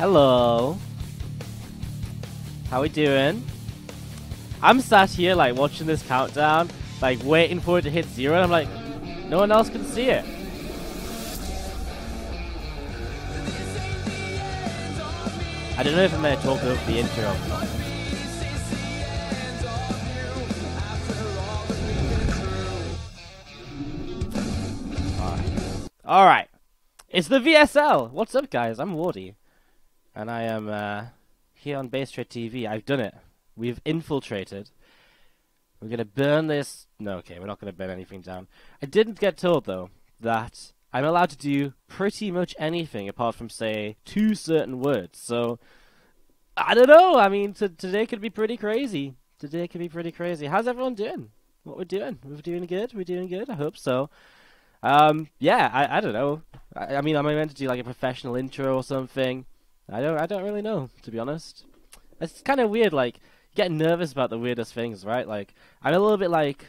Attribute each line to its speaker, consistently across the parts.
Speaker 1: Hello. How we doing? I'm sat here like watching this countdown, like waiting for it to hit 0, and I'm like, no one else can see it. I don't know if I'm going to talk over the intro or not. Alright. It's the VSL. What's up, guys? I'm Wardi. And I am here on BaseTradeTV. I've done it. We've infiltrated. We're going to burn this. No, okay, we're not going to burn anything down. I didn't get told, though, that I'm allowed to do pretty much anything apart from, say, 2 certain words. So, I don't know. I mean, today could be pretty crazy. Today could be pretty crazy. How's everyone doing? What we're doing? We're doing good? We're doing good? I hope so. Yeah, I don't know. I mean, am I meant to do like a professional intro or something? I don't really know, to be honest. It's kind of weird, like, you get nervous about the weirdest things, right? Like, I'm a little bit like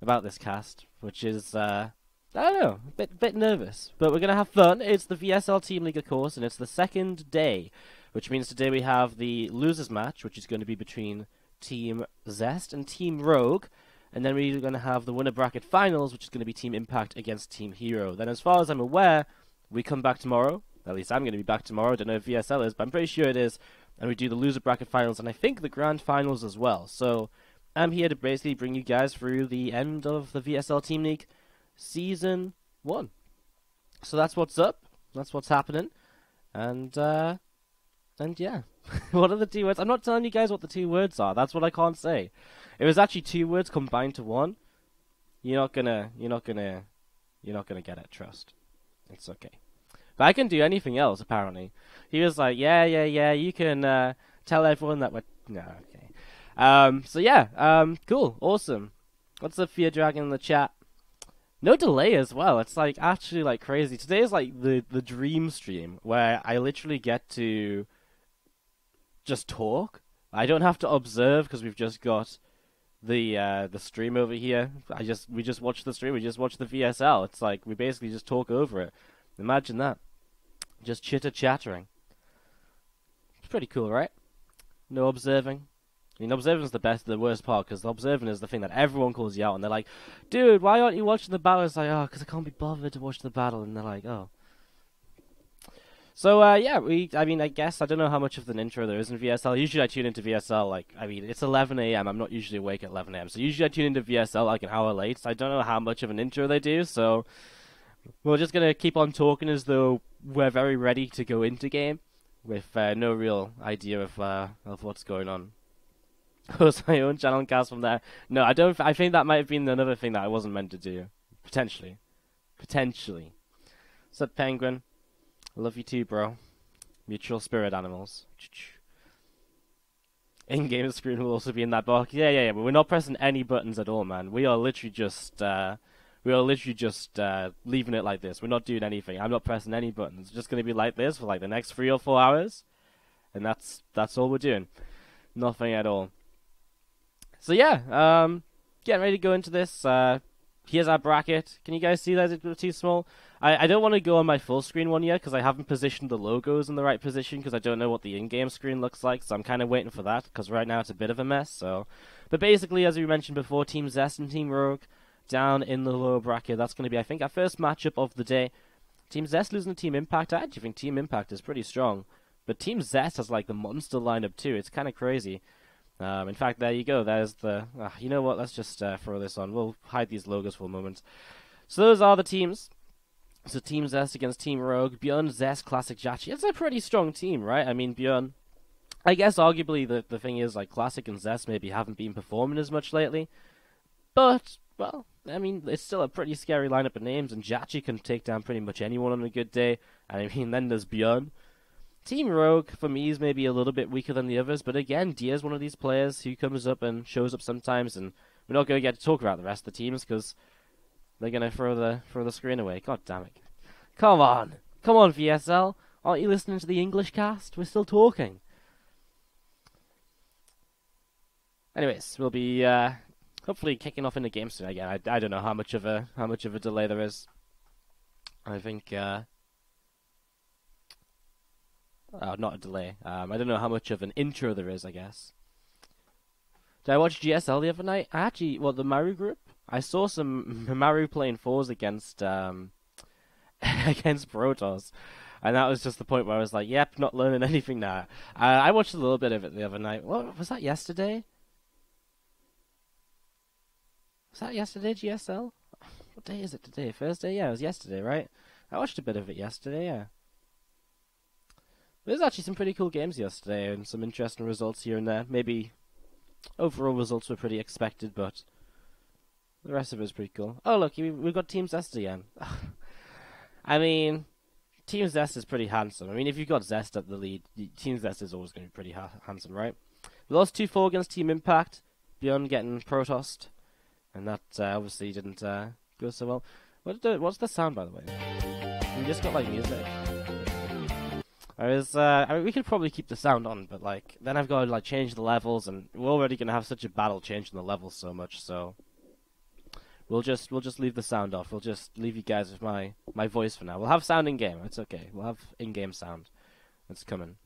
Speaker 1: about this cast, which is, I don't know, a bit nervous. But we're gonna have fun. It's the VSL Team League, of course, and it's the second day, which means today we have the losers match, which is going to be between Team Zest and Team Rogue. And then we're going to have the winner bracket finals, which is going to be Team Impact against Team Hero. Then as far as I'm aware, we come back tomorrow. At least I'm going to be back tomorrow. I don't know if VSL is, but I'm pretty sure it is. And we do the loser bracket finals, and I think the grand finals as well. So I'm here to basically bring you guys through the end of the VSL Team League Season 1. So that's what's up. That's what's happening. And yeah. What are the 2 words? I'm not telling you guys what the 2 words are. That's what I can't say. It was actually 2 words combined to 1. You're not gonna get it. Trust. It's okay. But I can do anything else. Apparently, he was like, yeah. You can tell everyone that we're no okay. So yeah. Cool. Awesome. What's up, Fear Dragon in the chat? No delay as well. It's like actually like crazy. Today is like the dream stream where I literally get to just talk. I don't have to observe because we've just got the stream over here. We just watch the stream. We just watch the VSL. It's like we basically just talk over it. Imagine that. Just chitter-chattering. It's pretty cool, right? No observing. I mean, observing is the worst part, because observing is the thing that everyone calls you out, and they're like, dude, why aren't you watching the battle? It's like, oh, because I can't be bothered to watch the battle, and they're like, oh. So, yeah, I mean, I guess, I don't know how much of an intro there is in VSL. Usually I tune into VSL, like, I mean, it's 11 AM. I'm not usually awake at 11 AM. So usually I tune into VSL, like, an hour late. So I don't know how much of an intro they do. So we're just going to keep on talking as though we're very ready to go into game with no real idea of what's going on. Host my own channel and cast from there. No, I don't. I think that might have been another thing that I wasn't meant to do. Potentially. What's up, Penguin? Love you too, bro. Mutual spirit animals. In-game screen will also be in that box. Yeah. But we're not pressing any buttons at all, man. We are literally just leaving it like this. We're not doing anything. I'm not pressing any buttons. It's just gonna be like this for like the next 3 or 4 hours, and that's all we're doing. Nothing at all. So yeah, getting ready to go into this. Here's our bracket. Can you guys see that it's a bit too small? I don't want to go on my full screen one yet because I haven't positioned the logos in the right position because I don't know what the in-game screen looks like. So I'm kind of waiting for that because right now it's a bit of a mess. So, but basically, as we mentioned before, Team Zest and Team Rogue down in the lower bracket. That's going to be, I think, our first matchup of the day. Team Zest losing to Team Impact. I actually think Team Impact is pretty strong, but Team Zest has like the monster lineup too. It's kind of crazy. In fact, there you go. There's the... you know what? Let's just throw this on. We'll hide these logos for a moment. So those are the teams. So Team Zest against Team Rogue. Byun, Zest, Classic, Jjakji. It's a pretty strong team, right? I mean, Byun... I guess arguably the thing is, like, Classic and Zest maybe haven't been performing as much lately. But, well, I mean, it's still a pretty scary lineup of names, and Jjakji can take down pretty much anyone on a good day. And I mean, then there's Byun. Team Rogue, for me, is maybe a little bit weaker than the others, but again, Dia's one of these players who comes up and shows up sometimes, and we're not going to get to talk about the rest of the teams, because they're going to throw the screen away. God damn it. Come on, VSL. Aren't you listening to the English cast? We're still talking. Anyways, we'll be hopefully kicking off in the game soon again. I don't know how much of a delay there is. I think Oh, not a delay. I don't know how much of an intro there is, I guess. Did I watch GSL the other night? I actually, the Maru group? I saw some Maru playing fours against against Protoss. And that was just the point where I was like, yep, not learning anything now. I watched a little bit of it the other night. What was that, yesterday? Was that yesterday, GSL? What day is it today? Thursday? Yeah, it was yesterday, right? I watched a bit of it yesterday, yeah. There's actually some pretty cool games yesterday, and some interesting results here and there. Maybe overall results were pretty expected, but the rest of it was pretty cool. Oh, look, we've got Team Zest again. I mean, Team Zest is pretty handsome. I mean, if you've got Zest at the lead, Team Zest is always going to be pretty handsome, right? We lost 2-4 against Team Impact. Byun getting Protossed. And that obviously didn't go so well. What's the sound, by the way? We just got, like, music. I mean, we could probably keep the sound on, but, like, then I've got to, like, change the levels, and we're already going to have such a battle changing the levels so much, so we'll just leave the sound off. We'll just leave you guys with my voice for now. We'll have sound in-game. It's okay. We'll have in-game sound. It's coming.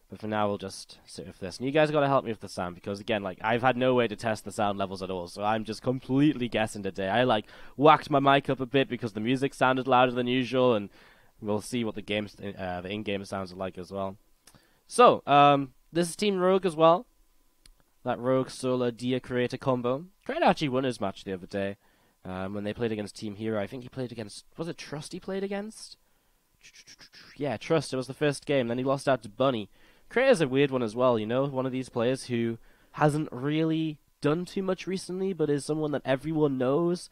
Speaker 1: But for now, we'll just sit with this. And you guys got to help me with the sound, because, again, like, I've had no way to test the sound levels at all, so I'm just completely guessing today. I, like, whacked my mic up a bit because the music sounded louder than usual, and we'll see what the in-game sounds are like as well. So, this is Team Rogue as well. That Rogue Solar Dia Creator combo. Creator actually won his match the other day when they played against Team Hero. I think he played against... Was it Trust he played against? Yeah, Trust. It was the first game. Then he lost out to Bunny. Creator's a weird one as well, you know? One of these players who hasn't really done too much recently, but is someone that everyone knows.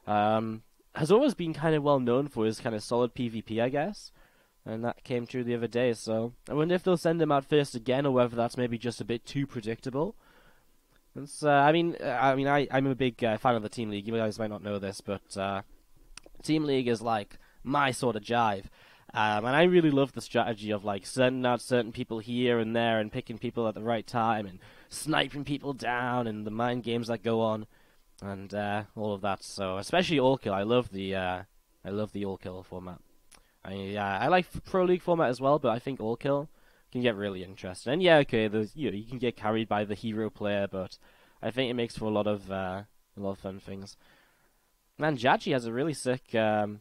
Speaker 1: Has always been kind of well known for his kind of solid PvP, I guess. And that came true the other day, so I wonder if they'll send him out first again, or whether that's maybe just a bit too predictable. It's, I'm a big fan of the Team League. You guys might not know this, but Team League is like my sort of jive. And I really love the strategy of like sending out certain people here and there and picking people at the right time and sniping people down and the mind games that go on and all of that. So especially all kill, I love the all kill format. I like Pro League format as well, but I think all kill can get really interesting. And yeah, okay, you can get carried by the hero player, but I think it makes for a lot of fun things. Man, Jjakji has a really sick. Whoa.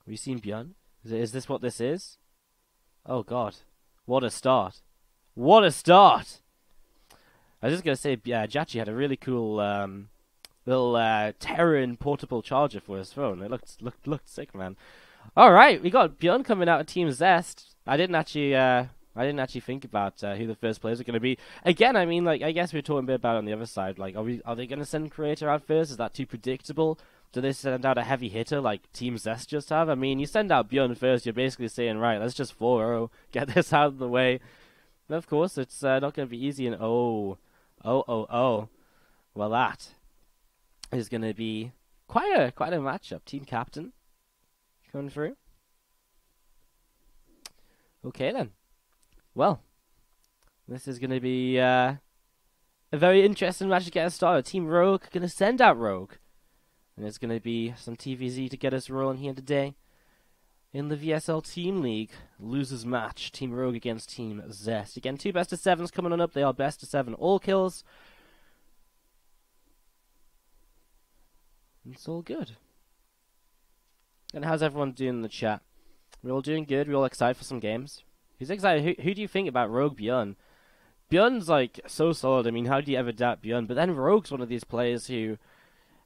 Speaker 1: Have you seen Byun? Is this what this is? Oh god. What a start. What a start! I was just going to say, Jjakji had a really cool little Terran portable charger for his phone. It looked sick, man. Alright, we got Byun coming out of Team Zest. I didn't actually think about who the first players are going to be. Again, I mean, like, I guess we were talking a bit about it on the other side. Like, are they going to send Creator out first? Is that too predictable? Do they send out a heavy hitter like Team Zest just have? I mean, you send out Byun first, you're basically saying, right, let's just 4-0, get this out of the way. But of course, it's not going to be easy, and oh. Well, that is going to be quite a matchup. Team Captain coming through. Okay, then. Well, this is going to be a very interesting match to get us started. Team Rogue going to send out Rogue. And it's going to be some TVZ to get us rolling here today. In the VSL Team League, losers match. Team Rogue against Team Zest. Again, 2 best of 7s coming on up. They are best of 7 all kills. It's all good. And how's everyone doing in the chat? We're all doing good. We're all excited for some games. Who's excited? Who do you think about Rogue Byun? Byun's like so solid. I mean, how do you ever doubt Byun? But then Rogue's one of these players who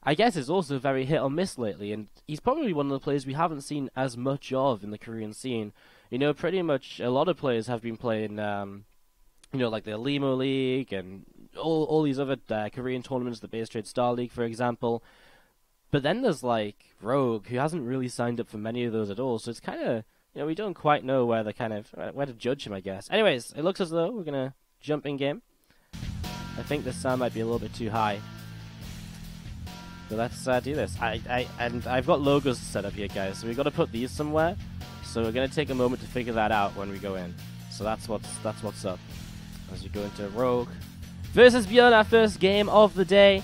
Speaker 1: I guess is also very hit or miss lately, and he's probably one of the players we haven't seen as much of in the Korean scene. You know, pretty much a lot of players have been playing, you know, like the Limo League and all these other Korean tournaments, the BaseTradeTV Star League, for example. But then there's like Rogue, who hasn't really signed up for many of those at all, so it's kind of, you know, we don't quite know where to judge him, I guess. Anyways, it looks as though we're gonna jump in game. I think this sound might be a little bit too high. So let's do this. And I've got logos set up here, guys, so we've got to put these somewhere. So we're going to take a moment to figure that out when we go in. So that's what's up. As we go into Rogue versus Byun, our first game of the day.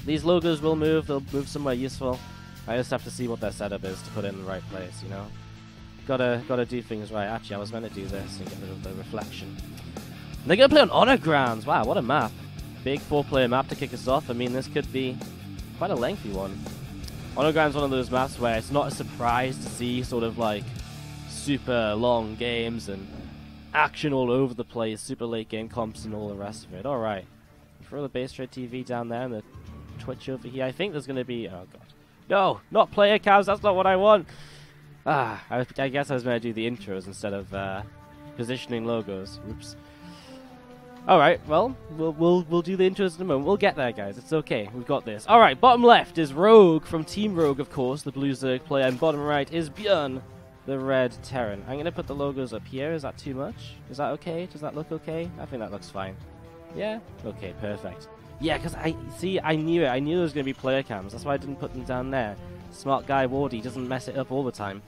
Speaker 1: These logos will move. They'll move somewhere useful. I just have to see what their setup is to put it in the right place, you know? Gotta do things right. Actually, I was meant to do this and get rid of the reflection. And they're gonna play on Honor Grounds. Wow, what a map. Big 4-player map to kick us off. I mean, this could be quite a lengthy one. Honor Grounds is one of those maps where it's not a surprise to see sort of like super long games and action all over the place, super late game comps and all the rest of it. Alright. Throw the BaseTradeTV down there and the Twitch over here. I think there's gonna be... oh god. No! Not player cams, that's not what I want! I guess I was going to do the intros instead of positioning logos. Oops. Alright, well, we'll do the intros in a moment. We'll get there, guys. It's okay. We've got this. Alright, bottom left is Rogue from Team Rogue, of course, the blue Zerg player. And bottom right is Byun, the red Terran. I'm going to put the logos up here. Is that too much? Is that okay? Does that look okay? I think that looks fine. Yeah? Okay, perfect. Yeah, because I knew it. I knew there was going to be player cams. That's why I didn't put them down there. Smart guy Wardi doesn't mess it up all the time.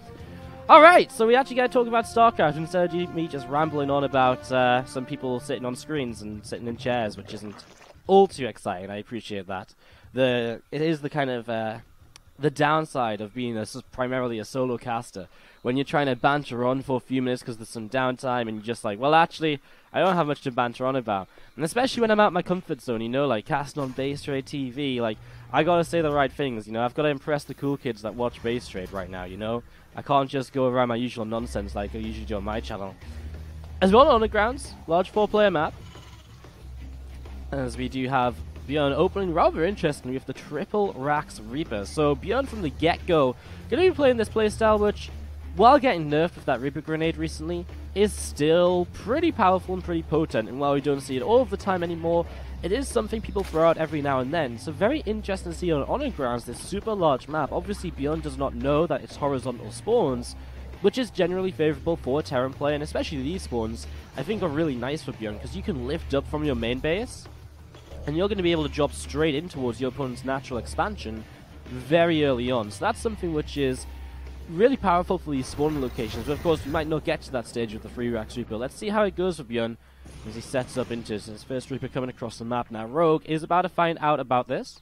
Speaker 1: Alright, so we actually got to talk about StarCraft instead of me just rambling on about some people sitting on screens and sitting in chairs, which isn't all too exciting. I appreciate that. It is the kind of the downside of being primarily a solo caster. When you're trying to banter on for a few minutes because there's some downtime and you're just like, well, actually, I don't have much to banter on about. And especially when I'm out my comfort zone, you know, like casting on BaseTradeTV, like, I gotta say the right things, you know, I've gotta impress the cool kids that watch BaseTrade right now, you know? I can't just go around my usual nonsense like I usually do on my channel. As well, on the grounds, large 4-player map. As we do have Byun opening rather interestingly with the triple Rax Reaper. So Byun from the get-go gonna be playing this playstyle which, while getting nerfed with that Reaper grenade recently, is still pretty powerful and pretty potent, and while we don't see it all of the time anymore, it is something people throw out every now and then. So very interesting to see on Honor Grounds this super large map. Obviously Byun does not know that it's horizontal spawns, which is generally favourable for a Terran player, and especially these spawns I think are really nice for Byun, because you can lift up from your main base, and you're going to be able to drop straight in towards your opponent's natural expansion very early on. So that's something which is really powerful for these spawning locations, but of course we might not get to that stage with the 3-Rax Reaper. Let's see how it goes for Byun as he sets up into his first Reaper coming across the map. Now Rogue is about to find out about this.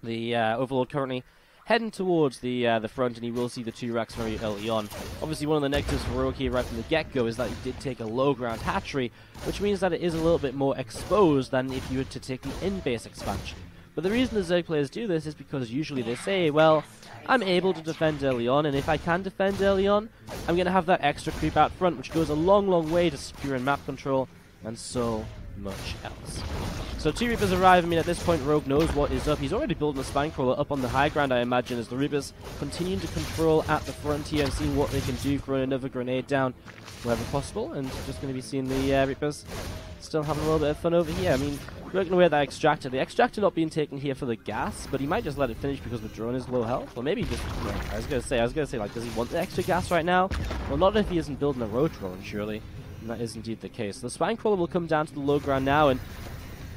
Speaker 1: The Overlord currently heading towards the front, and he will see the 2-Rax very early on. Obviously one of the negatives for Rogue here right from the get-go is that he did take a low ground hatchery, which means that it is a little bit more exposed than if you were to take the in-base expansion. But the reason the Zerg players do this is because usually they say, well, I'm able to defend early on, and if I can defend early on, I'm going to have that extra creep out front, which goes a long, long way to securing map control, and so much else. So 2 Reapers arrive. I mean, at this point, Rogue knows what is up. He's already building a Spine Crawler up on the high ground, I imagine, as the Reapers continue to control at the frontier and seeing what they can do, throwing another grenade down wherever possible, and just going to be seeing the Reapers still having a little bit of fun over here. I mean, working away at that Extractor. The Extractor not being taken here for the gas, but he might just let it finish because the drone is low health. Or maybe just, you know, I was gonna say, like, does he want the extra gas right now? Well, not if he isn't building a road drone, surely. And that is indeed the case. The Spine Crawler will come down to the low ground now, and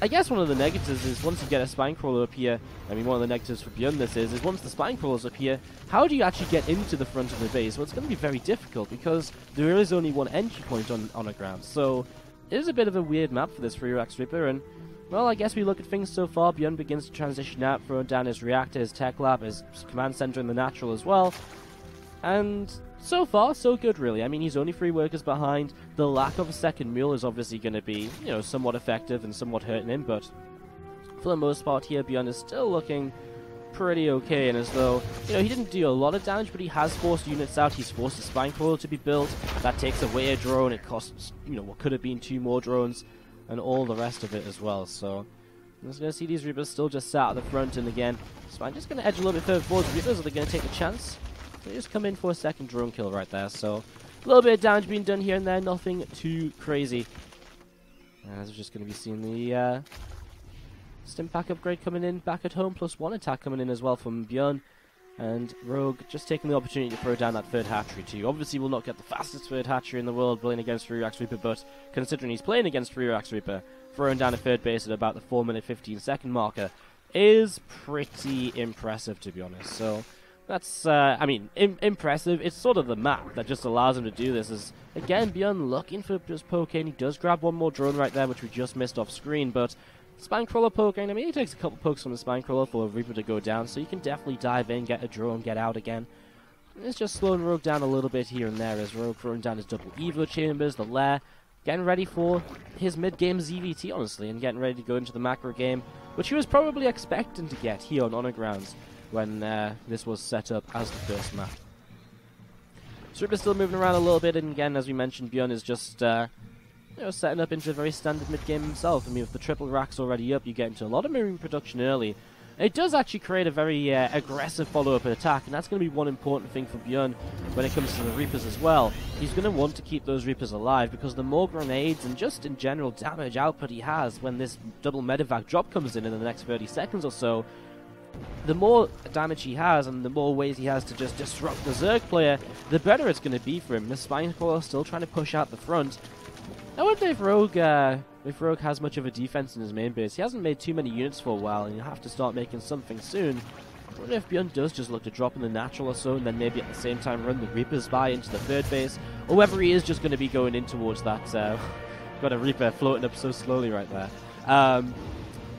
Speaker 1: I guess one of the negatives is once you get a Spine Crawler up here, I mean, one of the negatives for Byun this is once the Spine Crawler's up here, how do you actually get into the front of the base? Well, it's going to be very difficult because there is only one entry point on a ground. So it is a bit of a weird map for this 3-Rax Reaper, and well, I guess we look at things so far. Byun begins to transition out, throwing down his reactor, his tech lab, his command center in the natural as well. And so far, so good, really. I mean, he's only 3 workers behind. The lack of a second mule is obviously going to be, you know, somewhat effective and somewhat hurting him, but for the most part here, Byun is still looking pretty okay, and as though, you know, he didn't do a lot of damage, but he has forced units out. He's forced a Spine Crawler to be built. That takes away a drone. It costs, you know, what could have been 2 more drones, and all the rest of it as well. So I'm just going to see these Reapers still just sat at the front, and again, so I'm just going to edge a little bit further forward. The Reapers, are they going to take a chance? They just come in for a second drone kill right there, so a little bit of damage being done here and there, nothing too crazy. As we're just going to be seeing the Stim Pack upgrade coming in back at home, plus 1 attack coming in as well from Byun. And Rogue just taking the opportunity to throw down that 3rd hatchery too. Obviously will not get the fastest 3rd hatchery in the world playing against 3-Rax Reaper, but considering he's playing against 3-Rax Reaper, throwing down a 3rd base at about the 4-minute 15-second marker is pretty impressive, to be honest. So that's, I mean, impressive. It's sort of the map that just allows him to do this. Is again, Byun looking for just poking. He does grab 1 more drone right there, which we just missed off screen, but Spine Crawler poking, I mean, it takes a couple pokes from the Spine Crawler for a Reaper to go down, so you can definitely dive in, get a drone, get out again. It's just slowing Rogue down a little bit here and there as Rogue throwing down his double Evo chambers, the lair, getting ready for his mid-game ZVT, honestly, and getting ready to go into the macro game, which he was probably expecting to get here on Honor Grounds when this was set up as the first map. Reaper's still moving around a little bit, and again, as we mentioned, Byun is just setting up into a very standard mid-game himself. I mean, with the triple racks already up, you get into a lot of Marine production early. It does actually create a very aggressive follow-up attack, and that's going to be one important thing for Byun when it comes to the Reapers as well. He's going to want to keep those Reapers alive, because the more grenades and just in general damage output he has when this double medevac drop comes in the next 30 seconds or so, the more damage he has and the more ways he has to just disrupt the Zerg player, the better it's going to be for him. The Spinecrawler still trying to push out the front. I wonder if Rogue has much of a defense in his main base. He hasn't made too many units for a while, and he'll have to start making something soon. I wonder if Byun does just look to drop in the natural or so, and then maybe at the same time run the Reapers by into the third base, or whether he is just going to be going in towards that. Got a Reaper floating up so slowly right there.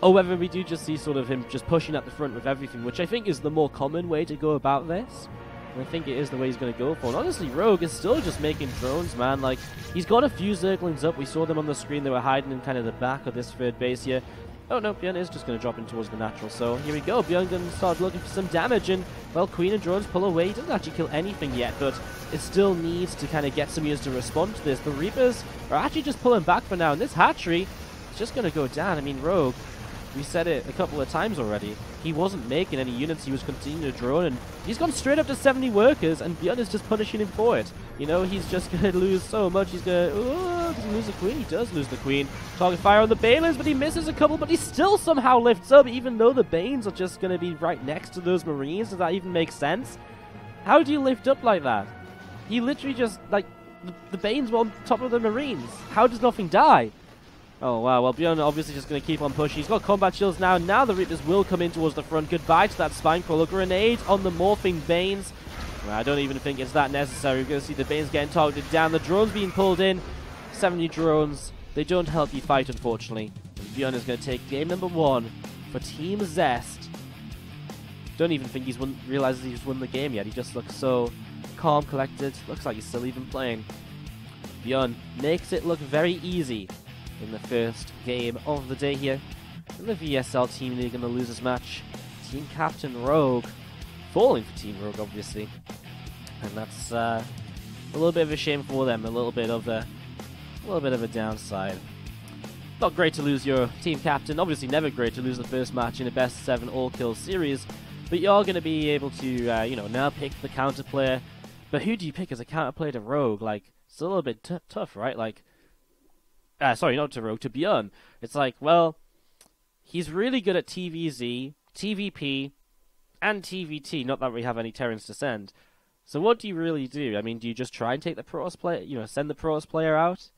Speaker 1: Or whether we do just see sort of him just pushing at the front with everything, which I think is the more common way to go about this. And I think it is the way he's going to go for. And honestly, Rogue is still just making drones, man. Like, he's got a few Zerglings up. We saw them on the screen. They were hiding in kind of the back of this third base here. Oh no, Byun is just going to drop in towards the natural. So here we go. Byun going to start looking for some damage. And, well, Queen and drones pull away. He doesn't actually kill anything yet, but it still needs to kind of get some units to respond to this. The Reapers are actually just pulling back for now. And this hatchery is just going to go down. I mean, Rogue, we said it a couple of times already. He wasn't making any units. He was continuing to drone, and he's gone straight up to 70 workers, and Byun is just punishing him for it. You know, he's just going to lose so much. He's going to... Oh, does he lose the Queen? He does lose the Queen. Target fire on the Balers, but he misses a couple, but he still somehow lifts up, even though the Banes are just going to be right next to those Marines. Does that even make sense? How do you lift up like that? He literally just, like, the Banes were on top of the Marines. How does nothing die? Oh, wow. Well, Byun obviously just going to keep on pushing. He's got combat shields now. Now the Reapers will come in towards the front. Goodbye to that Spinecrawler. Grenade on the morphing Banes. Well, I don't even think it's that necessary. We're going to see the Banes getting targeted down. The drones being pulled in. 70 drones. They don't help you fight, unfortunately. And Byun is going to take game number 1 for Team Zest. Don't even think he's realizes he's won the game yet. He just looks so calm, collected. Looks like he's still even playing. Byun makes it look very easy in the first game of the day here in the VSL Team League in the losers match. Team Captain Rogue falling for Team Rogue, obviously, and that's a little bit of a shame for them. A little bit of a downside. Not great to lose your team captain. Obviously, never great to lose the first match in a best 7 all kills series. But you are going to be able to now pick the counter player. But who do you pick as a counter player to Rogue? Like, it's a little bit tough, right? Like. Sorry, not to Rogue, to Byun. It's like, well, he's really good at TVZ, TVP, and TVT, not that we have any Terrans to send. So what do you really do? I mean, do you just try and take the Protoss player, send the Protoss player out?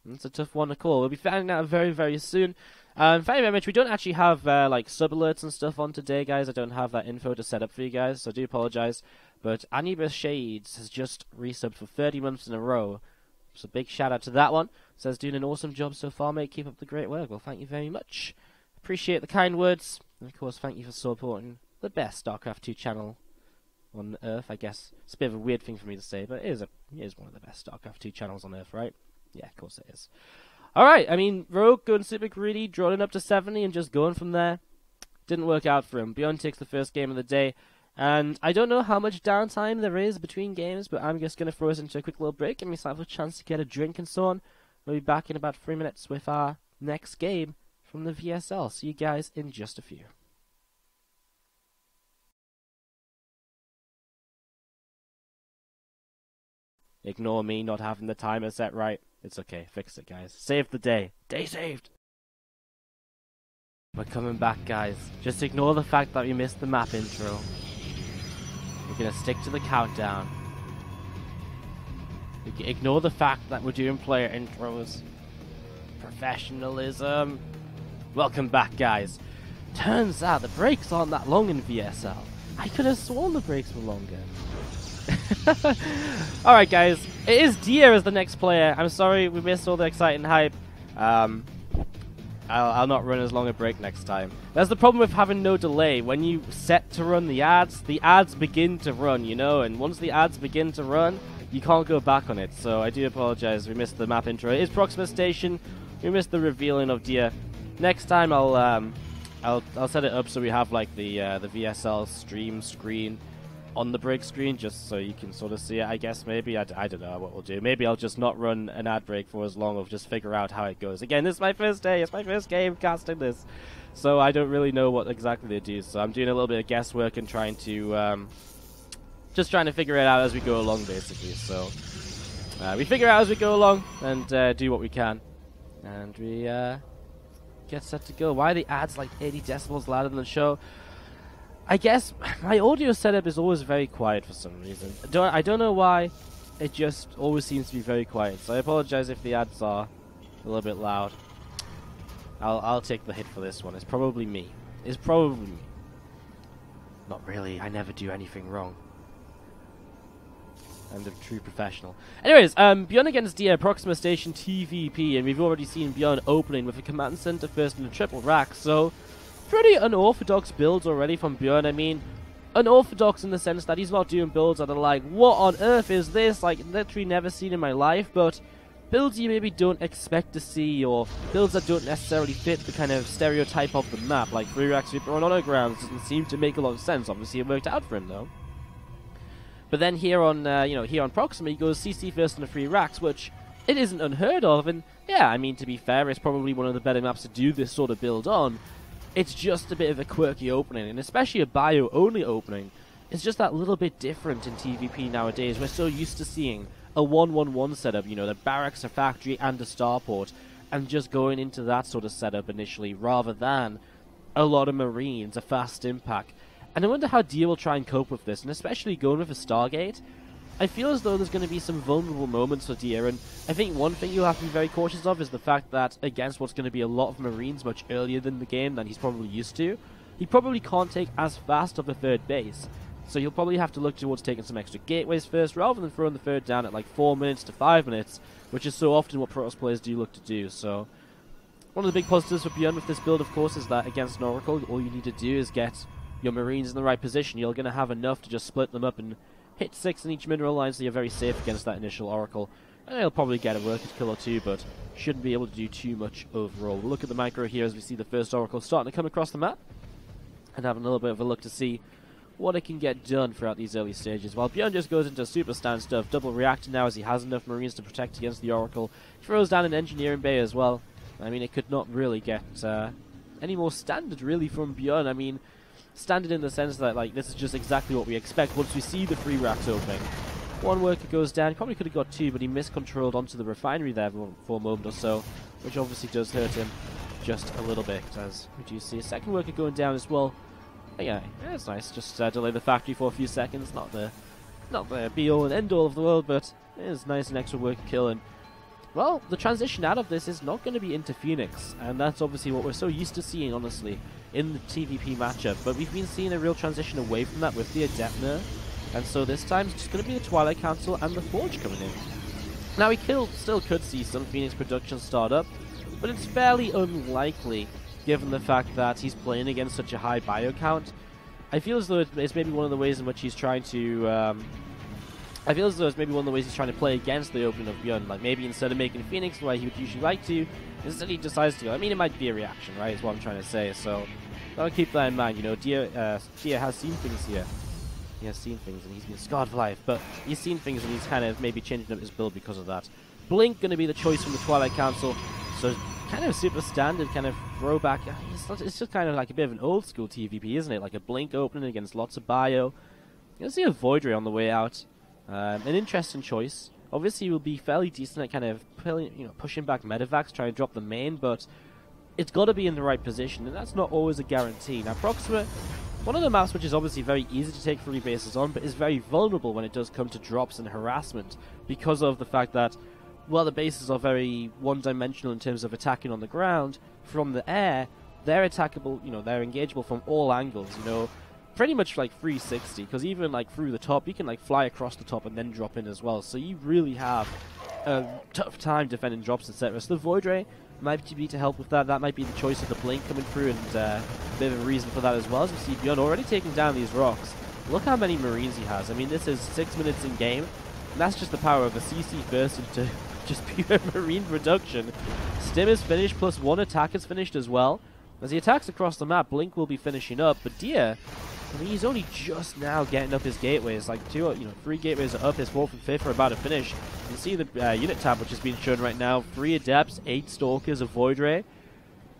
Speaker 1: It's a tough one to call. We'll be finding out very, very soon. Thank you very much. We don't actually have, sub-alerts and stuff on today, guys. I don't have that info to set up for you guys, so I do apologize. But Anubis Shades has just resubbed for 30 months in a row. So big shout out to that one. Says, doing an awesome job so far, mate. Keep up the great work. Well, thank you very much. Appreciate the kind words. And of course, thank you for supporting the best StarCraft 2 channel on Earth, I guess. It's a bit of a weird thing for me to say, but it is one of the best StarCraft 2 channels on Earth, right? Yeah, of course it is. Alright, I mean, Rogue going super greedy, droning up to 70 and just going from there. Didn't work out for him. Byun takes the first game of the day. And I don't know how much downtime there is between games, but I'm just going to throw us into a quick little break, give myself a chance to get a drink and so on. We'll be back in about 3 minutes with our next game from the VSL. See you guys in just a few. Ignore me not having the timer set right. It's okay, fix it, guys. Save the day. Day saved! We're coming back, guys. Just ignore the fact that we missed the map intro. We're gonna stick to the countdown. Ignore the fact that we're doing player intros. Professionalism. Welcome back, guys. Turns out the breaks aren't that long in VSL. I could have sworn the breaks were longer. Alright, guys. It is Dia as the next player. I'm sorry we missed all the exciting hype. I'll not run as long a break next time. That's the problem with having no delay. When you set to run the ads begin to run, you know, and once the ads begin to run, you can't go back on it. So I do apologize. We missed the map intro. It is Proxima Station. We missed the revealing of Dia. Next time I'll set it up so we have like the VSL stream screen on the break screen, just so you can sort of see it, I guess. Maybe I don't know what we'll do. Maybe I'll just not run an ad break for as long, or just figure out how it goes. Again, this is my first day. It's my first game casting this, so I don't really know what exactly to do. So I'm doing a little bit of guesswork and trying to just trying to figure it out as we go along, basically. So we figure it out as we go along and do what we can, and we get set to go. Why are the ads like 80 decibels louder than the show? I guess my audio setup is always very quiet for some reason. I don't know why. It just always seems to be very quiet. So I apologize if the ads are a little bit loud. I'll take the hit for this one. It's probably me. It's probably me. Not really. I never do anything wrong. I'm a true professional. Anyways, Byun against Dia, Proxima Station TVP, and we've already seen Byun opening with a command center first in a triple rack. So pretty unorthodox builds already from Byun. I mean, unorthodox in the sense that he's not doing builds that are like, what on earth is this? Like, literally never seen in my life, but builds you maybe don't expect to see, or builds that don't necessarily fit the kind of stereotype of the map, like 3 racks super on autogrounds doesn't seem to make a lot of sense. Obviously it worked out for him though. But then here on, here on Proxima, he goes CC first in the 3 racks, which it isn't unheard of, and yeah, I mean, to be fair, it's probably one of the better maps to do this sort of build on. It's just a bit of a quirky opening, and especially a bio-only opening. It's just that little bit different in TVP nowadays. We're so used to seeing a 1-1-1 setup, you know, the barracks, a factory, and a starport, and just going into that sort of setup initially, rather than a lot of Marines, a fast impact. And I wonder how Dia will try and cope with this, and especially going with a Stargate. I feel as though there's going to be some vulnerable moments for Dia, and I think one thing you'll have to be very cautious of is the fact that against what's going to be a lot of Marines much earlier than the game than he's probably used to, he probably can't take as fast of a third base. So you'll probably have to look towards taking some extra gateways first, rather than throwing the third down at like 4 minutes to 5 minutes, which is so often what Protoss players do look to do. So one of the big positives for Byun with this build, of course, is that against an Oracle, all you need to do is get your Marines in the right position. You're going to have enough to just split them up and hit 6 in each mineral line, so you're very safe against that initial Oracle. And he'll probably get a worker kill or 2, but shouldn't be able to do too much overall. We'll look at the micro here as we see the first Oracle starting to come across the map, and having a little bit of a look to see what it can get done throughout these early stages. While Byun just goes into super stand stuff, double reactor now as he has enough Marines to protect against the Oracle. Throws down an engineering bay as well. I mean, it could not really get any more standard really from Byun. I mean, standard in the sense that, like, this is just exactly what we expect once we see the 3 racks opening. One worker goes down. He probably could have got 2, but he miscontrolled onto the refinery there for a moment or so, which obviously does hurt him just a little bit, as we do see a second worker going down as well. Yeah, it's nice. Just delay the factory for a few seconds. Not the be-all and end-all of the world, but it is nice, an extra worker kill. And, well, the transition out of this is not going to be into Phoenix, and that's obviously what we're so used to seeing, honestly, in the TVP matchup. But we've been seeing a real transition away from that with the Adept nerf, and so this time it's just going to be the Twilight Council and the Forge coming in. Now, we still could see some Phoenix production start up, but it's fairly unlikely, given the fact that he's playing against such a high bio count. I feel as though it's maybe one of the ways in which he's trying to play against the opening of Byun. Like, maybe instead of making Phoenix the way he would usually like to, instead he decides to go. I mean, it might be a reaction, right, is what I'm trying to say. So I'll keep that in mind. You know, Dia has seen things here. He has seen things, and he's been scarred for life. But he's seen things, and he's kind of maybe changing up his build because of that. Blink going to be the choice from the Twilight Council. So kind of super standard, kind of throwback. It's just kind of like a bit of an old school TVP, isn't it? Like a Blink opening against lots of bio. You're going to see a Void Ray on the way out. An interesting choice. Obviously, will be fairly decent at kind of pushing back medevacs, trying to drop the main, but it's got to be in the right position, and that's not always a guarantee. Now, Proxima, one of the maps which is obviously very easy to take 3 bases on, but is very vulnerable when it does come to drops and harassment, because of the fact that, well, the bases are very one-dimensional in terms of attacking on the ground. From the air, they're attackable, they're engageable from all angles, pretty much like 360, because even like through the top, you can like fly across the top and then drop in as well. So you really have a tough time defending drops, etc. So the Void Ray, might be to help with that. That might be the choice of the blink coming through, and a bit of a reason for that as well. As we see Byun already taking down these rocks. Look how many Marines he has. I mean, this is 6 minutes in game, and that's just the power of a CC burst into just pure Marine production. Stim is finished, plus 1 attack is finished as well. As he attacks across the map, Blink will be finishing up, but Dia, I mean, he's only just now getting up his gateways. Like 3 gateways are up, his 4th and 5th are about to finish. You can see the unit tab, which is being shown right now. 3 Adepts, 8 Stalkers, a Void Ray.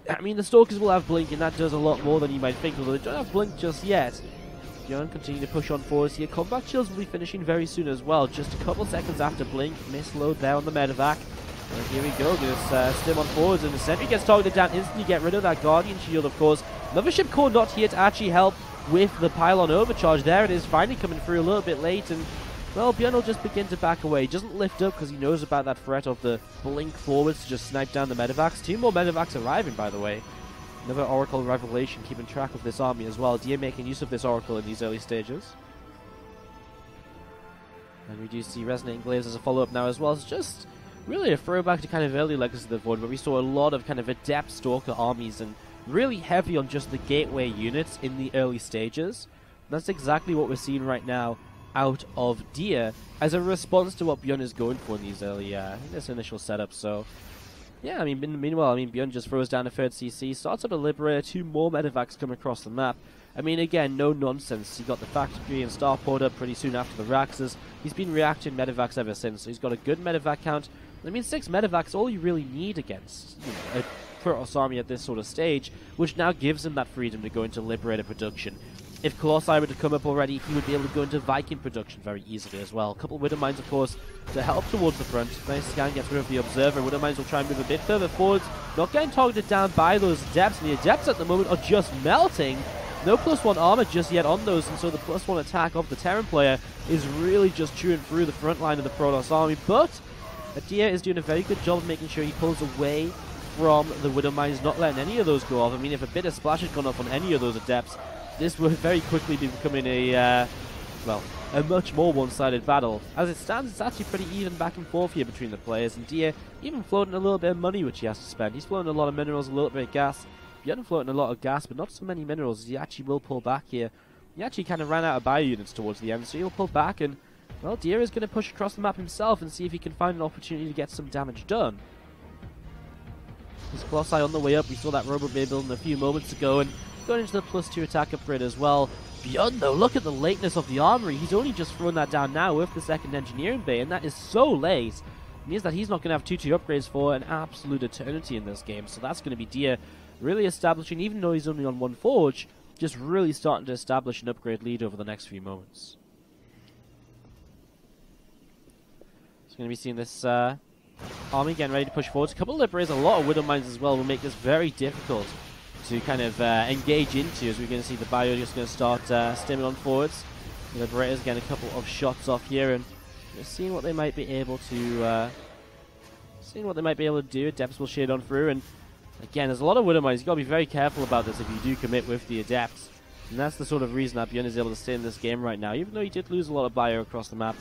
Speaker 1: I mean, the Stalkers will have Blink, and that does a lot more than you might think, although they don't have Blink just yet. Byun continuing to push on forwards here. Combat Chills will be finishing very soon as well, just a couple seconds after Blink. Misload there on the medevac. And here we go, this Stim on forwards, and the sentry gets targeted down instantly. Get rid of that Guardian Shield, of course. Mothership Core not here to actually help with the pylon overcharge. There it is, finally coming through a little bit late, and well, Byun will just begin to back away. He doesn't lift up because he knows about that threat of the Blink forwards to just snipe down the medevacs. 2 more medevacs arriving, by the way. Another Oracle Revelation keeping track of this army as well. Dia making use of this Oracle in these early stages. And we do see Resonating Glaives as a follow-up now as well. It's just really a throwback to kind of early Legacy of the Void, where we saw a lot of kind of Adept Stalker armies and really heavy on just the gateway units in the early stages. And that's exactly what we're seeing right now out of Dia as a response to what Byun is going for in these early, this initial setup. So yeah, I mean, meanwhile, Byun just throws down a 3rd CC, starts up a Liberator, 2 more medevacs come across the map. I mean, again, no nonsense. He got the Factory and Starport up pretty soon after the Raxes. He's been reacting medevacs ever since, so he's got a good medevac count. I mean, 6 medevacs, all you really need against a Protoss army at this sort of stage, which now gives him that freedom to go into Liberator production. If Colossi were to come up already, he would be able to go into Viking production very easily as well. A couple of Widow Mines, of course, to help towards the front. Nice scan gets rid of the Observer. Widow Mines will try and move a bit further forwards. Not getting targeted down by those Adepts, and the Adepts at the moment are just melting. No +1 armor just yet on those, and so the +1 attack of the Terran player is really just chewing through the front line of the Protoss army. But Dia is doing a very good job of making sure he pulls away from the Widow Mines, not letting any of those go off. I mean, if a bit of splash had gone off on any of those Adepts, this would very quickly be becoming a, well, a much more one-sided battle. As it stands, it's actually pretty even back and forth here between the players, and Dia even floating a little bit of money which he has to spend. He's floating a lot of minerals, a little bit of gas. Byun floating a lot of gas, but not so many minerals, as he actually will pull back here. He actually kind of ran out of bio units towards the end, so he'll pull back, and well, Dia is going to push across the map himself and see if he can find an opportunity to get some damage done. His Colossi on the way up. We saw that Robot Bay building a few moments ago, and going into the +2 attack upgrade as well. Byun, though, look at the lateness of the armory. He's only just thrown that down now with the 2nd Engineering Bay, and that is so late. It means that he's not going to have 2-2 upgrades for an absolute eternity in this game, so that's going to be Dia really establishing, even though he's only on 1 forge, just really starting to establish an upgrade lead over the next few moments. So going to be seeing this army getting ready to push forward. A couple of Liberators, a lot of Widow Mines as well, will make this very difficult to kind of engage into, as we're going to see the Bio just going to start stimming on forwards. The Liberators getting a couple of shots off here, and just seeing what they might be able to do. Adepts will shade on through, and again, there's a lot of Widow Mines. You've got to be very careful about this if you do commit with the Adepts. And that's the sort of reason that Byun is able to stay in this game right now, even though he did lose a lot of bio across the map.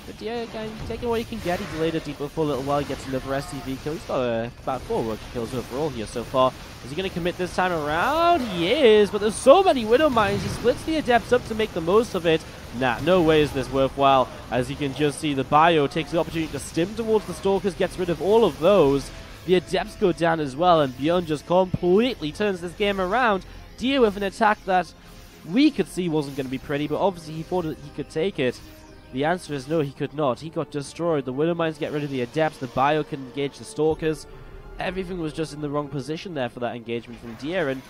Speaker 1: But yeah, again, taking what he can get. He delayed a depot for a little while. He gets another SCV kill. He's got about 4 rookie kills overall here so far. Is he going to commit this time around? He is, but there's so many Widow Mines. He splits the Adepts up to make the most of it. Nah, no way is this worthwhile. As you can just see, the Bio takes the opportunity to stim towards the Stalkers, gets rid of all of those. The Adepts go down as well, and Byun just completely turns this game around. Dia with an attack that we could see wasn't going to be pretty, but obviously he thought that he could take it. The answer is no, he could not. He got destroyed. The Widow Mines get rid of the Adepts. The Bio can engage the Stalkers. Everything was just in the wrong position there for that engagement from Dia. And,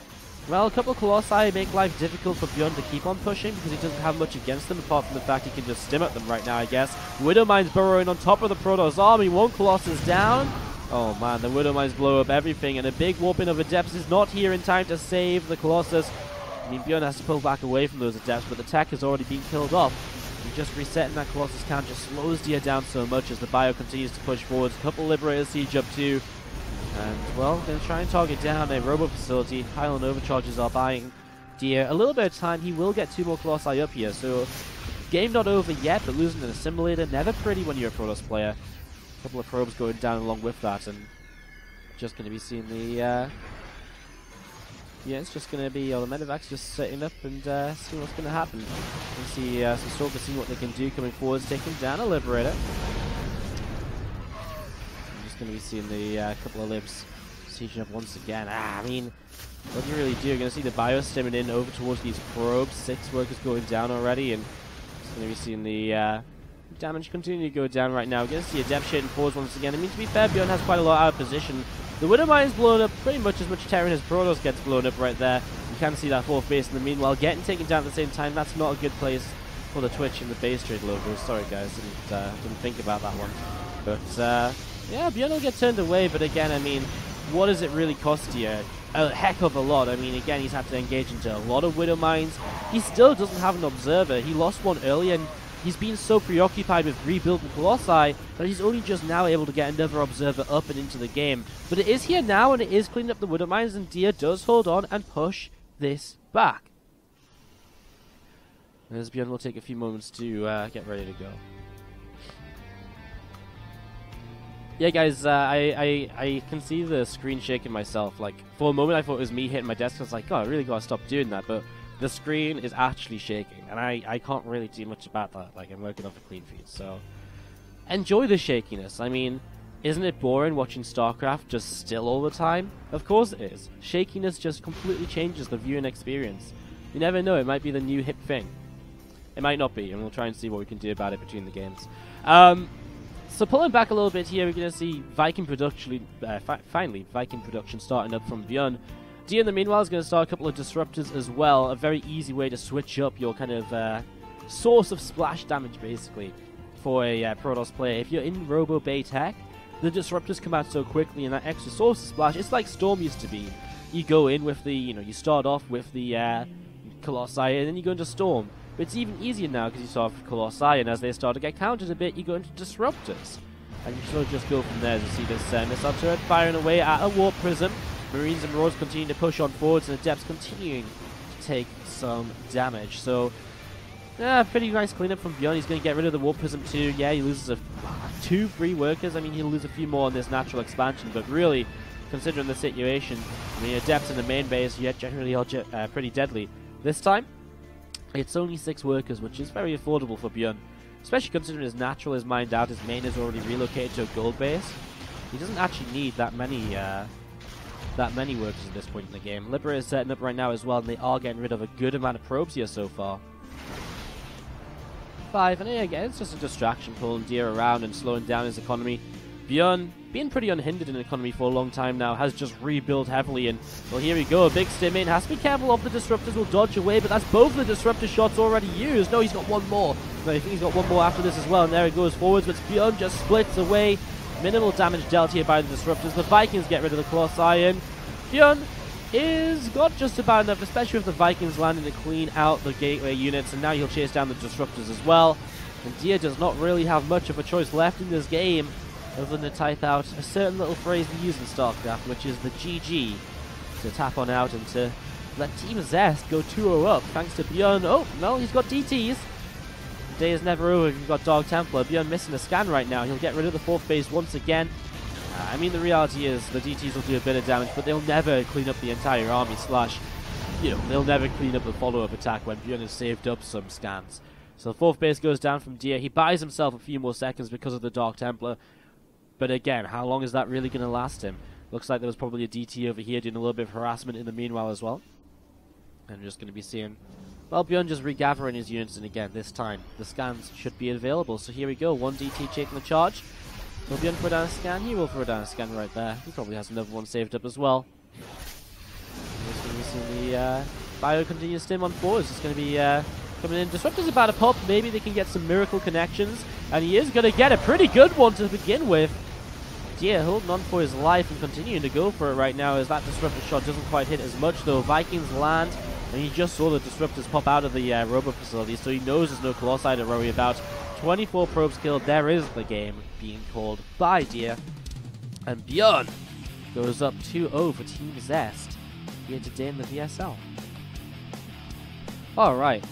Speaker 1: well, a couple of Colossi make life difficult for Byun to keep on pushing because he doesn't have much against them, apart from the fact he can just stim at them right now, I guess. Widow Mines burrowing on top of the Protoss army. 1 Colossus down. Oh, man, the Widow Mines blow up everything, and a big warping of Adepts is not here in time to save the Colossus. I mean, Byun has to pull back away from those Adepts, but the tech has already been killed off. And just resetting that Colossus count just slows Dia down so much as the Bio continues to push forwards. A couple Liberators siege up too. And, well, going to try and target down a Robo Facility. Pylon Overcharges are buying Dia a little bit of time. He will get 2 more Colossi up here, so game not over yet, but losing an Assimilator, never pretty when you're a Protoss player. A couple of probes going down along with that, and just going to be seeing the... yeah, it's just going to be all the medevacs just setting up and seeing what's going to happen. You can see some Stalkers seeing what they can do coming forwards, taking down a Liberator. I'm just going to be seeing the couple of Libs sieging up once again. I mean, what do you really do? You're going to see the bio stemming in over towards these probes. 6 workers going down already, and just going to be seeing the damage continue to go down right now. We're going to see a depth shading forwards once again. I mean, to be fair, Byun has quite a lot out of position. The Widow Mine's blown up pretty much as much Terran as Protoss gets blown up right there. You can see that 4th base in the meanwhile getting taken down at the same time. That's not a good place for the Twitch and the base trade logo. Sorry guys, didn't think about that one. But yeah, Byun will get turned away, but again, I mean, what does it really cost you? A heck of a lot. I mean, again, he's had to engage into a lot of Widow Mines. He still doesn't have an Observer. He lost one earlier, and he's been so preoccupied with rebuilding Colossi that he's only just now able to get another Observer up and into the game. But it is here now, and it is cleaning up the Widow Mines, and Dia does hold on and push this back. As Byun will take a few moments to get ready to go. Yeah, guys, I can see the screen shaking myself. Like, for a moment I thought it was me hitting my desk. I was like, oh, I really gotta stop doing that. But the screen is actually shaking, and I can't really do much about that. Like, I'm working off a clean feed, so enjoy the shakiness. I mean, isn't it boring watching StarCraft just still all the time? Of course it is. Shakiness just completely changes the viewing experience. You never know, it might be the new hip thing. It might not be, and we'll try and see what we can do about it between the games. So pulling back a little bit here, we're going to see Viking production, finally, Viking production starting up from Byun. Dia, in the meanwhile, is going to start a couple of disruptors as well. A very easy way to switch up your kind of source of splash damage, basically, for a Protoss player. If you're in Robo Bay Tech, the disruptors come out so quickly, and that extra source of splash, it's like Storm used to be. You go in with the, you start off with the Colossi, and then you go into Storm. But it's even easier now because you start with Colossi, and as they start to get countered a bit, you go into Disruptors. And you sort of just go from there to see this missile turret firing away at a Warp Prism. Marines and Marauders continue to push on forwards, and Adepts continuing to take some damage. So, yeah, pretty nice cleanup from Byun. He's going to get rid of the Warp Prism too. Yeah, he loses 2 free workers. I mean, he'll lose a few more on this natural expansion, but really, considering the situation, I mean, Adepts in the main base, yet generally are pretty deadly. This time, it's only 6 workers, which is very affordable for Byun. Especially considering his natural is mined out, his main is already relocated to a gold base. He doesn't actually need that many workers at this point in the game. Liberator is setting up right now as well, and they are getting rid of a good amount of probes here so far. 5, and again, it's just a distraction, pulling Dia around and slowing down his economy. Byun, being pretty unhindered in economy for a long time now, has just rebuilt heavily, and well, here we go, a big stim in, has to be careful of the disruptors, will dodge away, but that's both the disruptor shots already used. No, he's got one more. No, I think he's got one more after this as well, and there he goes forwards, but Byun just splits away. Minimal damage dealt here by the disruptors. The Vikings get rid of the Colossi, and Byun is got just about enough, especially with the Vikings landing to clean out the gateway units, and now he'll chase down the disruptors as well. And Dia does not really have much of a choice left in this game, other than to type out a certain little phrase we use in StarCraft, which is the GG, to tap on out and to let Team Zest go 2-0 up, thanks to Byun. Oh, no, he's got DTs. The day is never over if you've got Dark Templar. Byun missing a scan right now. He'll get rid of the 4th base once again. I mean, the reality is the DTs will do a bit of damage, but they'll never clean up the entire army, they'll never clean up the follow-up attack when Byun has saved up some scans. So the 4th base goes down from Dia. He buys himself a few more seconds because of the Dark Templar. But again, how long is that really going to last him? Looks like there was probably a DT over here doing a little bit of harassment in the meanwhile as well. And we're just going to be seeing, well, Byun just regathering his units, and again, this time, the scans should be available. So here we go, 1 DT taking the charge. Will Byun throw down a scan? He will throw down a scan right there. He probably has another one saved up as well. We're just going to be seeing the bio continue to stim on forwards. It's going to be coming in. Disruptor's about to pop. Maybe they can get some miracle connections. And he is going to get a pretty good one to begin with. Yeah, holding on for his life and continuing to go for it right now as that disruptor shot doesn't quite hit as much though. Vikings land, and he just saw the disruptors pop out of the Robo facility, so he knows there's no Colossi to worry about. 24 probes killed. There is the game being called by Dia. And Byun goes up 2-0 for Team Zest here today in the VSL. Alright.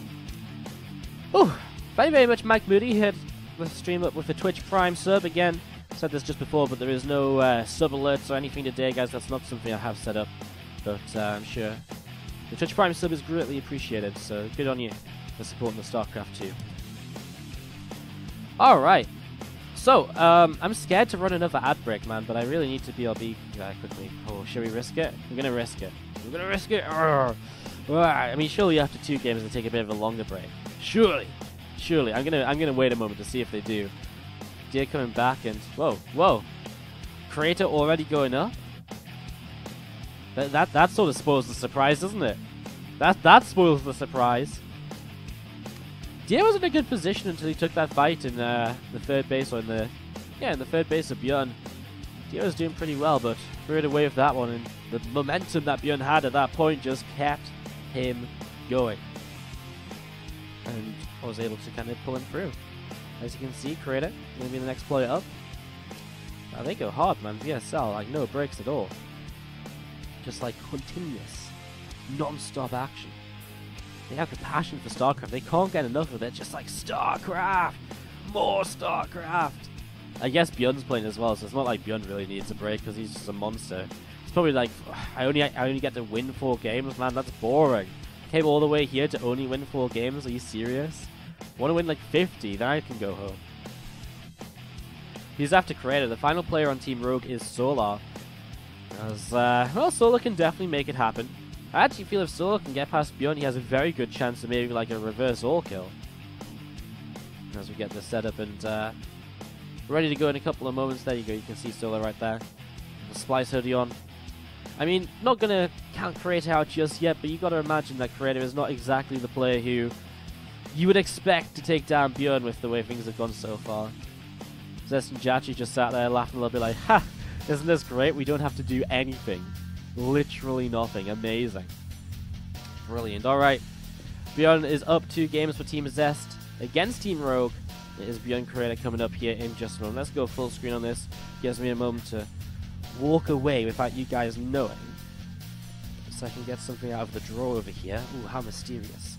Speaker 1: Thank you very much, Mike Moody. He had the stream up with the Twitch Prime sub again. said this just before, but there is no sub alerts or anything today, guys. That's not something I have set up, but I'm sure the Twitch Prime sub is greatly appreciated, so good on you for supporting the StarCraft 2. Alright, so, I'm scared to run another ad break, man, but I really need to BRB quickly. Oh, should we risk it? We're gonna risk it. We're gonna risk it! I mean, surely after 2 games they take a bit of a longer break. Surely! Surely. I'm gonna wait a moment to see if they do. Deer coming back and... Whoa! Creator already going up? That sort of spoils the surprise, doesn't it? That spoils the surprise. Deer was in a good position until he took that fight in the third base, or in the third base of Byun. Deer was doing pretty well, but threw it away with that one, and the momentum that Byun had at that point just kept him going. And I was able to kind of pull him through. As you can see, Creator going to be the next player up. Now they go hard, man. VSL, like no breaks at all. Just like continuous, non-stop action. They have the passion for StarCraft. They can't get enough of it. Just like StarCraft, more StarCraft. I guess Byun's playing as well, so it's not like Byun really needs a break because he's just a monster. It's probably like I only get to win 4 games, man. That's boring. Came all the way here to only win 4 games. Are you serious? Want to win like 50, then I can go home. He's after Creator. The final player on Team Rogue is Solar. As well, Solar can definitely make it happen. I actually feel if Solar can get past Byun, he has a very good chance of maybe like a reverse all kill. As we get this set up and ready to go in a couple of moments. There you go, you can see Solar right there. The Splice hoodie on. I mean, not gonna count Creator out just yet, but you gotta imagine that Creator is not exactly the player who you would expect to take down Byun with the way things have gone so far. Zest and Jjakji just sat there laughing a little bit like, ha! Isn't this great? We don't have to do anything. Literally nothing. Amazing. Brilliant. Alright. Byun is up 2 games for Team Zest against Team Rogue. It is Byun Creator coming up here in just a moment. Let's go full screen on this. Gives me a moment to walk away without you guys knowing. So I can get something out of the drawer over here. Ooh, how mysterious.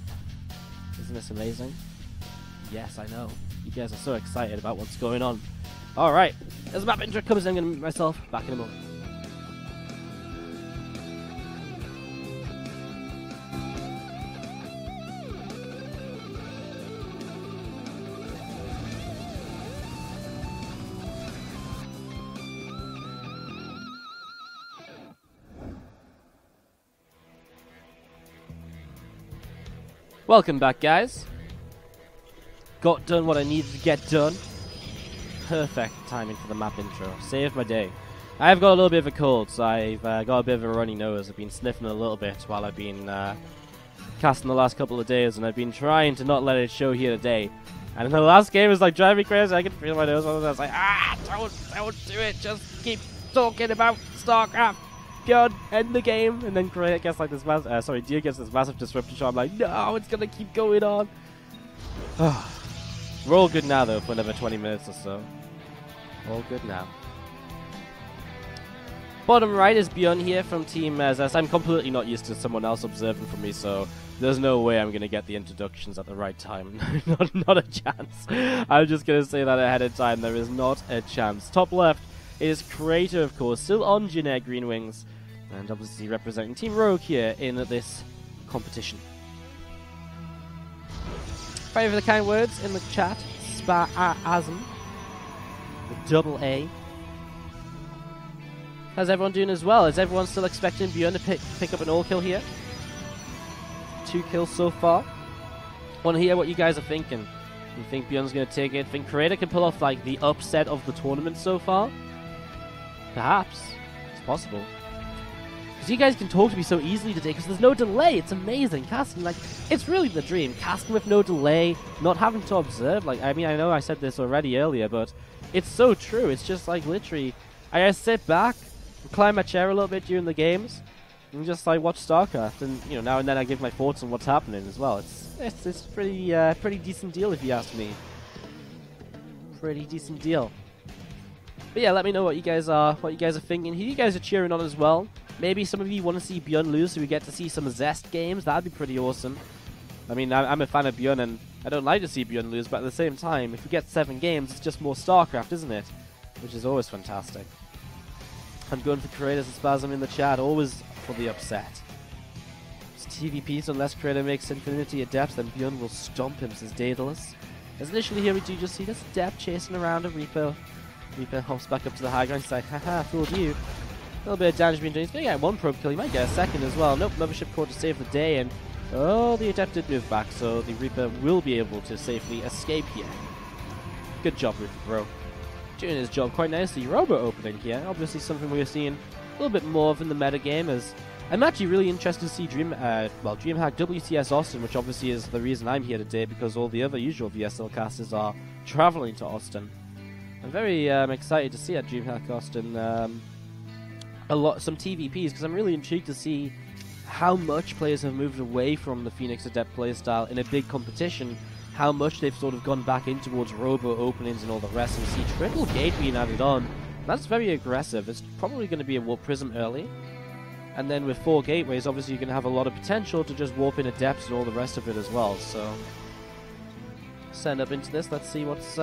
Speaker 1: Isn't this amazing? Yes, I know. You guys are so excited about what's going on. Alright, as the map intro comes in, I'm going to meet myself back in a moment. Welcome back, guys. Got done what I needed to get done. Perfect timing for the map intro. Saved my day. I've got a little bit of a cold, so I've got a bit of a runny nose. I've been sniffing a little bit while I've been casting the last couple of days, and I've been trying to not let it show here today. And in the last game, it was like driving me crazy. I could feel my nose. I was like, don't do it. Just keep talking about StarCraft. Byun, end the game. And then Creator gets like this Deer gets this massive disruption shot. I'm like, no, it's gonna keep going on. We're all good now, though, for another 20 minutes or so. All good now. Bottom right is Byun here from Team Zest. I'm completely not used to someone else observing from me, so there's no way I'm going to get the introductions at the right time. not a chance. I'm just going to say that ahead of time. There is not a chance. Top left is Creator, of course, still on Jin Green Wings, and obviously representing Team Rogue here in this competition. Thank you for the kind words in the chat. Spasm. The double A. How's everyone doing as well? Is everyone still expecting Byun to pick up an all kill here? 2 kills so far. Want to hear what you guys are thinking. You think Byun's going to take it? Think Creator can pull off like the upset of the tournament so far? Perhaps. It's possible. Because you guys can talk to me so easily today because there's no delay. It's amazing. Casting, like, it's really the dream. Casting with no delay, not having to observe. Like, I mean, I know I said this already earlier, but it's so true. It's just like literally, I just sit back, climb my chair a little bit during the games, and just like watch StarCraft. And you know, now and then I give my thoughts on what's happening as well. It's pretty decent deal if you ask me. Pretty decent deal. But yeah, let me know what you guys are thinking. Who you guys are cheering on as well. Maybe some of you want to see Byun lose, so we get to see some Zest games. That'd be pretty awesome. I mean, I'm a fan of Byun, and I don't like to see Byun lose, but at the same time, if we get 7 games, it's just more StarCraft, isn't it? which is always fantastic. I'm going for Creators and Spasm in the chat, always for the upset. It's TVPs unless Creator makes Infinity Adept, then Byun will stomp him, says Daedalus. As initially here we do just see this Adept chasing around a Reaper. Reaper hops back up to the high ground, he's like, haha, fooled you. A little bit of damage being done. He's going to get one probe kill. He might get a second as well. Nope, Mothership Core to save the day. And oh, the Adept did move back, so the Reaper will be able to safely escape here. Good job, Reaper Bro. Doing his job quite nicely. Robo opening here. Obviously something we're seeing a little bit more of in the metagame. As I'm actually really interested to see DreamHack WTS Austin, which obviously is the reason I'm here today, because all the other usual VSL casters are traveling to Austin. I'm very excited to see at DreamHack Austin some TVPs, because I'm really intrigued to see how much players have moved away from the Phoenix Adept playstyle in a big competition, how much they've sort of gone back in towards robo openings and all the rest, and see triple gate being added on. That's very aggressive. It's probably going to be a warp prism early, and then with 4 gateways obviously you're going to have a lot of potential to just warp in Adepts and all the rest of it as well. So send up into this, let's see what's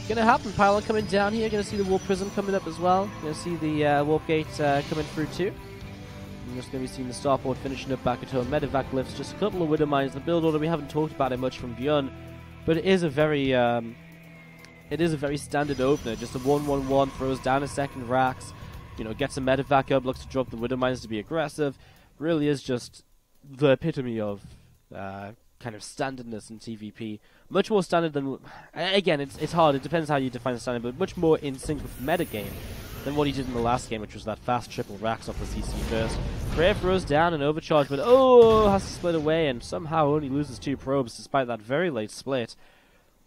Speaker 1: gonna happen. Pylon coming down here, gonna see the warp prism coming up as well, gonna see the warp gate coming through too. I'm just gonna be seeing the starport finishing up back at home. Medevac lifts, just a couple of Widow Mines. The build order, we haven't talked about it much from Byun, but it is a very standard opener. Just a 1-1-1, throws down a second Rax, you know, gets a Medevac up, looks to drop the Widow Mines to be aggressive. Really is just the epitome of kind of standardness in TVP. Much more standard than, again, it's hard, it depends how you define standard, but much more in sync with metagame than what he did in the last game, which was that fast triple Rax off the CC first. Prayer throws down and overcharge, but oh, has to split away and somehow only loses 2 probes despite that very late split.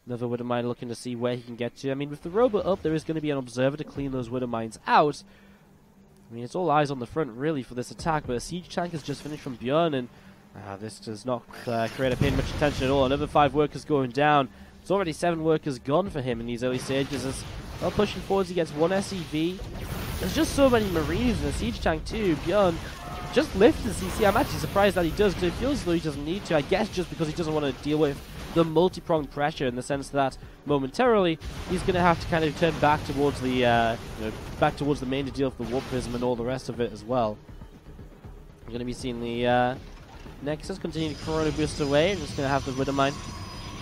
Speaker 1: Another Widow Mine looking to see where he can get to. I mean, with the Robo up, there is going to be an Observer to clean those Widow Mines out. I mean, it's all eyes on the front, really, for this attack, but a Siege Tank has just finished from Byun, and this does not Creator paying much attention at all. Another 5 workers going down. It's already 7 workers gone for him in these early stages. As well, pushing forwards, he gets 1 SEV. There's just so many Marines and a Siege Tank too. Byun just lifts the CC. I'm actually surprised that he does, because it feels as though he doesn't need to. I guess just because he doesn't want to deal with the multi-pronged pressure, in the sense that momentarily he's going to have to kind of turn back towards the back towards the main to deal with the Warp Prism and all the rest of it as well. I'm going to be seeing the Nexus continue to Corona boost away. I'm just going to have the Widow Mine.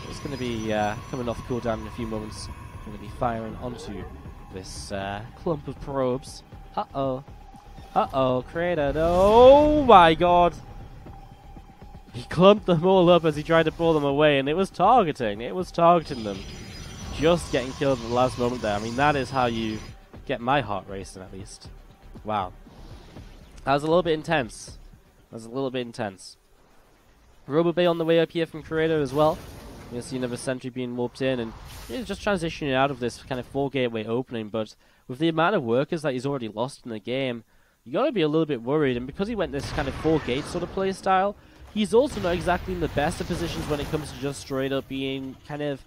Speaker 1: It's going to be coming off cooldown in a few moments. Going to be firing onto this clump of probes. Uh-oh. Uh-oh, Creator. Oh my god! He clumped them all up as he tried to pull them away, and it was targeting. It was targeting them. Just getting killed at the last moment there. I mean, that is how you get my heart racing, at least. Wow. That was a little bit intense. That was a little bit intense. Robo Bay on the way up here from Creator as well. You'll see another sentry being warped in, and just transitioning out of this kind of 4 gateway opening, but with the amount of workers that he's already lost in the game, you gotta be a little bit worried, and because he went this kind of 4 gate sort of play style, he's also not exactly in the best of positions when it comes to just straight up being kind of,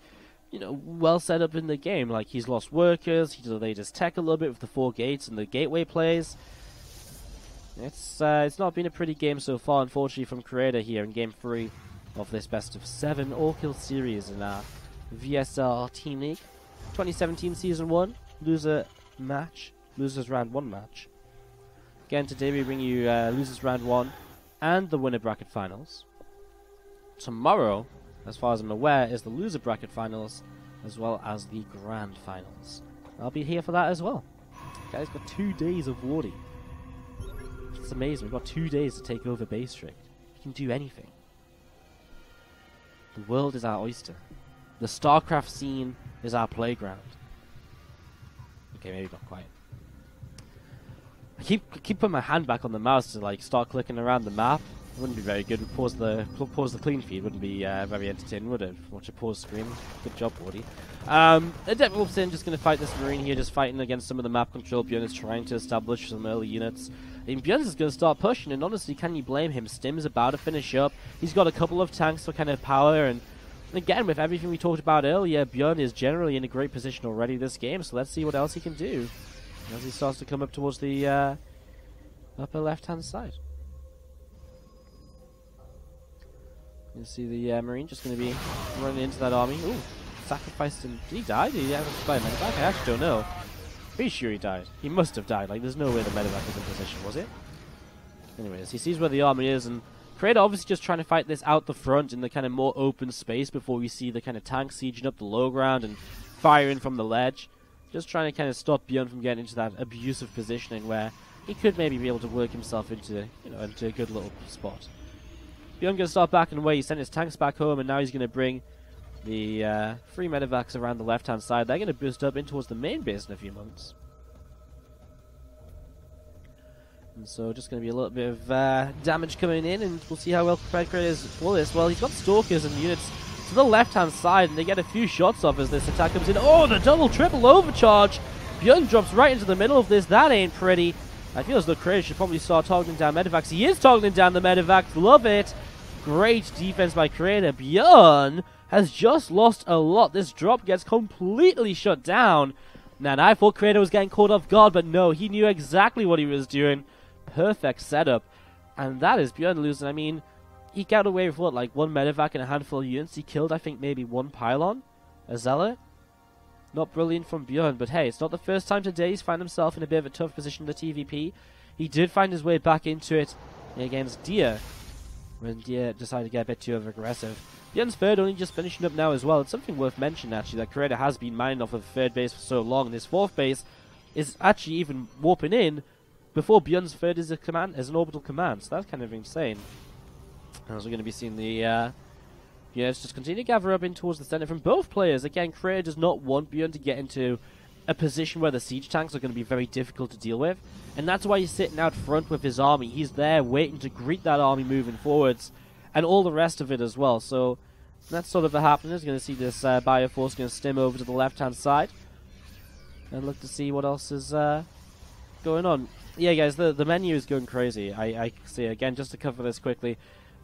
Speaker 1: you know, well set up in the game. Like, he's lost workers, he delayed his tech a little bit with the 4 gates and the gateway plays. It's not been a pretty game so far, unfortunately, from Creator here in Game 3 of this best of 7 all-kill series in our VSL Team League. 2017 Season 1, loser match, losers round 1 match. Again, today we bring you losers round 1 and the winner bracket finals. Tomorrow, as far as I'm aware, is the loser bracket finals as well as the grand finals. I'll be here for that as well. Guys, got 2 days of Wardi. It's amazing. We've got 2 days to take over BaseTradeTV. We can do anything. The world is our oyster. The StarCraft scene is our playground. Okay, maybe not quite. I keep putting my hand back on the mouse to like start clicking around the map. It wouldn't be very good. Pause the clean feed wouldn't be very entertaining, would it? Watch a pause screen. Good job, Wardi. Adept Wolf's in, just going to fight this Marine here, just fighting against some of the map control. Byun is trying to establish some early units. And Byun is going to start pushing, and honestly, can you blame him? Stim's about to finish up. He's got a couple of tanks for kind of power, and again, with everything we talked about earlier, Byun is generally in a great position already this game, so let's see what else he can do as he starts to come up towards the upper left-hand side. You see the Marine just going to be running into that army. Ooh, sacrificed him. Did he die? Did he have to buy a medevac? I actually don't know. Pretty sure he died. He must have died. Like, there's no way the medevac was in position, was it? Anyways, he sees where the army is, and Creator obviously just trying to fight this out the front in the kind of more open space before we see the kind of tank sieging up the low ground and firing from the ledge. Just trying to kind of stop Byun from getting into that abusive positioning where he could maybe be able to work himself into, into a good little spot. Byun going to start backing away. He sent his tanks back home, and now he's going to bring the 3 medevacs around the left-hand side. They're going to boost up in towards the main base in a few moments. And so just going to be a little bit of damage coming in, and we'll see how well prepared Creator is for this. Well, he's got Stalkers and units to the left-hand side, and they get a few shots off as this attack comes in. Oh, the triple overcharge! Byun drops right into the middle of this. That ain't pretty. I feel as though Creator should probably start toggling down medevacs. He is toggling down the medevacs. Love it. Great defense by Creator. Byun has just lost a lot. This drop gets completely shut down. Now, I thought Creator was getting caught off guard, but no, he knew exactly what he was doing. Perfect setup. And that is Byun losing. I mean, he got away with what, like 1 medevac and a handful of units. He killed, I think, maybe 1 pylon. A zealot. Not brilliant from Byun, but hey, it's not the first time today he's found himself in a bit of a tough position in the TVP. He did find his way back into it against Deer, when Deer decided to get a bit too aggressive. Byun's third only just finishing up now as well. It's something worth mentioning, actually, that Creator has been mining off of third base for so long, and his 4th base is actually even warping in before Byun's 3rd is an orbital command, so that's kind of insane. As we're going to be seeing the units just continue to gather up in towards the center from both players. Again, Creator does not want Byun to get into a position where the siege tanks are going to be very difficult to deal with, and that's why he's sitting out front with his army. He's there waiting to greet that army moving forwards, and all the rest of it as well. So that's sort of the happening. We're going to see this Bioforce going to stem over to the left-hand side, and look to see what else is going on. Yeah, guys, the menu is going crazy. I see, again, just to cover this quickly,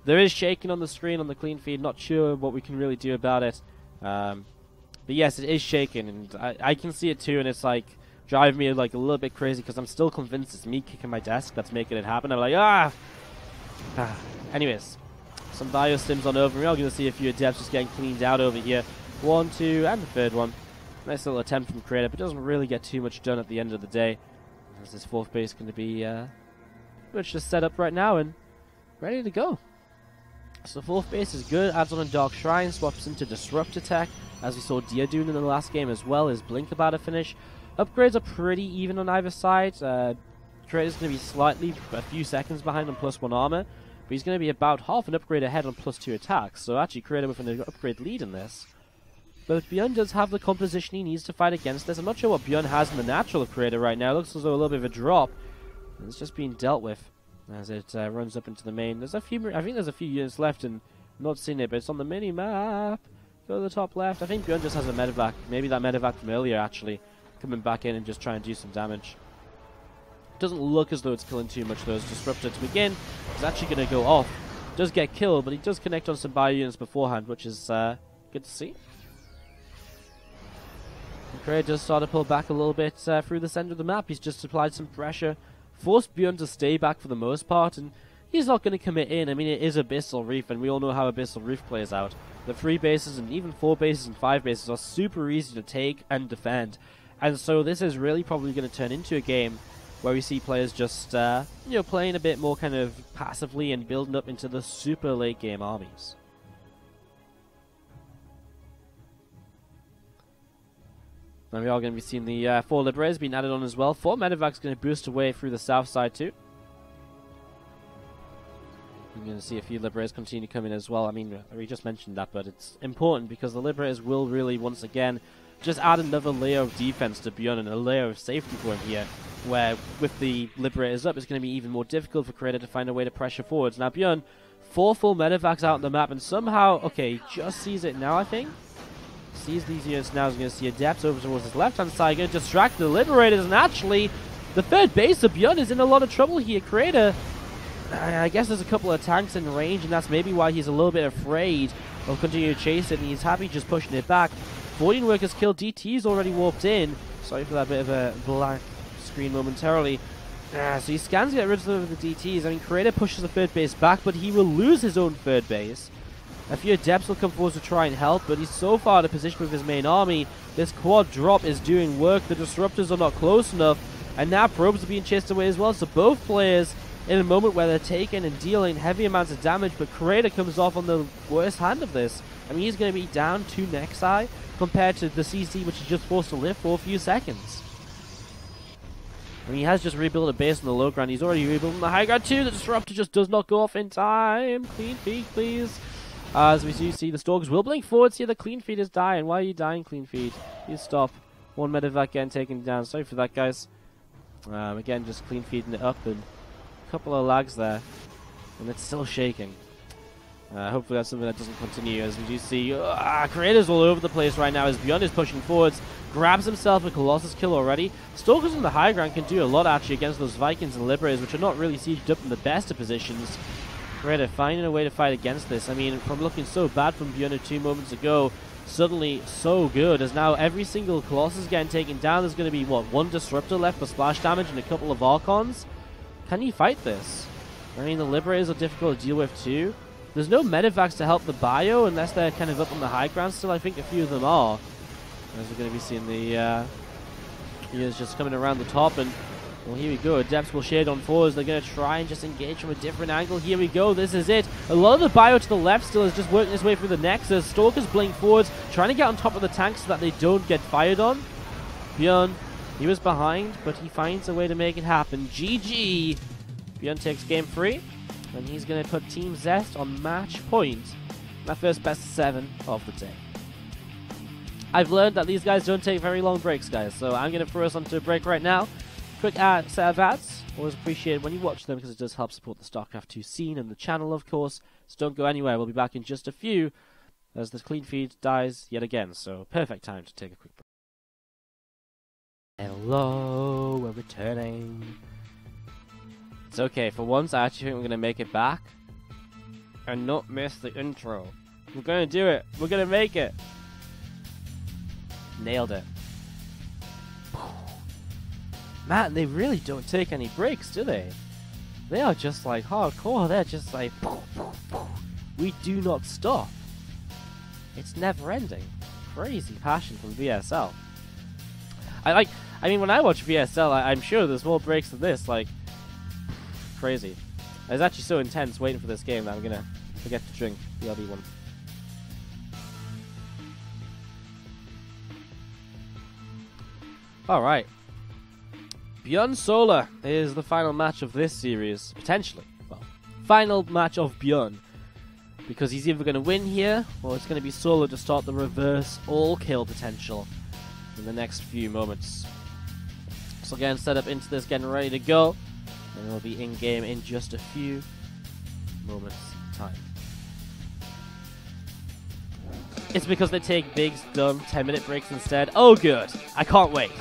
Speaker 1: there is shaking on the screen on the clean feed. Not sure what we can really do about it. But yes, it is shaking, and I can see it too, and it's like driving me like a little bit crazy because I'm still convinced it's me kicking my desk that's making it happen. I'm like, Anyways, some bio stims on over. We're all going to see a few adepts just getting cleaned out over here. 1, 2, and the 3rd one. Nice little attempt from Creator, but doesn't really get too much done at the end of the day. As this 4th base going to be pretty much just set up right now and ready to go. So 4th base is good, adds on a Dark Shrine, swaps into Disrupt Attack, as we saw Dia doing in the last game as well. His Blink about to finish. Upgrades are pretty even on either side. Creator's going to be slightly, a few seconds behind on +1 armor, but he's going to be about half an upgrade ahead on +2 attacks, so actually Creator with an upgrade lead in this. But Byun does have the composition he needs to fight against this. I'm not sure what Byun has in the natural of Creator right now. It looks as though a little bit of a drop. And it's just being dealt with as it runs up into the main. There's a few, I think there's a few units left, and I'm not seeing it, but it's on the mini-map. Go to the top left. I think Byun just has a medevac. Maybe that medevac from earlier, actually, coming back in and just trying to do some damage. Doesn't look as though it's killing too much, though. It's Disruptor to begin. It's actually going to go off. Does get killed, but he does connect on some bio units beforehand, which is good to see. Creator does start to pull back a little bit through the center of the map. He's just applied some pressure, forced Byun to stay back for the most part, and he's not going to commit in. I mean, it is Abyssal Reef, and we all know how Abyssal Reef plays out. The 3 bases and even 4 bases and 5 bases are super easy to take and defend, and so this is really probably going to turn into a game where we see players just, playing a bit more kind of passively and building up into the super late game armies. Now we are going to be seeing the 4 Liberators being added on as well. 4 medevacs going to boost away through the south side too. We're going to see a few Liberators continue to come in as well. I mean, we just mentioned that, but it's important because the Liberators will really, once again, just add another layer of defense to Byun and a layer of safety for him here, where with the Liberators up, it's going to be even more difficult for Creator to find a way to pressure forwards. Now Byun, 4 full medevacs out on the map, and somehow, okay, just sees it now, I think. Sees these units now, is going to see Adepts over towards his left-hand side, going to distract the Liberators, and actually, the 3rd base of Byun is in a lot of trouble here. Creator, I guess there's a couple of tanks in range, and that's maybe why he's a little bit afraid of continuing to chase it, and he's happy just pushing it back. 14 workers killed, DT's already warped in. Sorry for that bit of a black screen momentarily. So he scans to get rid of the DTs. I mean, Creator pushes the 3rd base back, but he will lose his own 3rd base. A few Adepts will come forward to try and help, but he's so far out of position with his main army. This quad drop is doing work. The Disruptors are not close enough, and now Probes are being chased away as well. So both players in a moment where they're taking and dealing heavy amounts of damage, but Creator comes off on the worst hand of this. I mean, he's going to be down 2 Nexi compared to the CC, which is just forced to live for a few seconds. I mean, he has just rebuilt a base on the low ground. He's already rebuilding the high ground too. The Disruptor just does not go off in time. Clean feed, please. As we do see, the Stalkers will blink forwards here. The Clean Feed is dying. Why are you dying, Clean Feed? Please stop. One medevac getting taken down. Sorry for that, guys. Again, just Clean Feeding it up, and a couple of lags there. And it's still shaking. Hopefully that's something that doesn't continue, as we do see Creators all over the place right now as Byun is pushing forwards. Grabs himself a Colossus kill already. Stalkers on the high ground can do a lot actually against those Vikings and Liberators, which are not really sieged up in the best of positions. Creator finding a way to fight against this. I mean, from looking so bad from Byun 2 moments ago, suddenly so good, as now every single Colossus getting taken down. There's going to be, what, 1 Disruptor left for splash damage and a couple of Archons? Can he fight this? I mean, the Liberators are difficult to deal with too. There's no medevacs to help the bio unless they're kind of up on the high ground still. I think a few of them are. As we're going to be seeing the Gears just coming around the top, and well, here we go. Adepts will shade on forwards. They're going to try and just engage from a different angle. Here we go. This is it. A lot of the bio to the left still is just working its way through the Nexus. Stalkers blink forwards, trying to get on top of the tanks so that they don't get fired on. Byun, he was behind, but he finds a way to make it happen. GG. Byun takes game 3. And he's going to put Team Zest on match point. My first best of 7 of the day. I've learned that these guys don't take very long breaks, guys. So I'm going to throw us onto a break right now. Quick set of ads. Always appreciate it when you watch them because it does help support the StarCraft 2 scene and the channel, of course. So don't go anywhere. We'll be back in just a few as the Clean Feed dies yet again. So perfect time to take a quick break. Hello, we're returning. It's okay, for once I actually think we're going to make it back and not miss the intro. We're going to do it. We're going to make it. Nailed it. Man, they really don't take any breaks, do they? They are just like hardcore. They're just like, we do not stop. It's never ending. Crazy passion from VSL. I mean, when I watch VSL, I'm sure there's more breaks than this. Like, crazy. I was actually so intense waiting for this game that I'm gonna forget to drink the other one. Alright. Byun Solar is the final match of this series. Potentially. Well, final match of Byun. Because he's either going to win here, or it's going to be Solar to start the reverse all-kill potential in the next few moments. So getting set up into this, getting ready to go. And we'll be in-game in just a few moments' time. It's because they take big, dumb 10-minute breaks instead. Oh, good. I can't wait.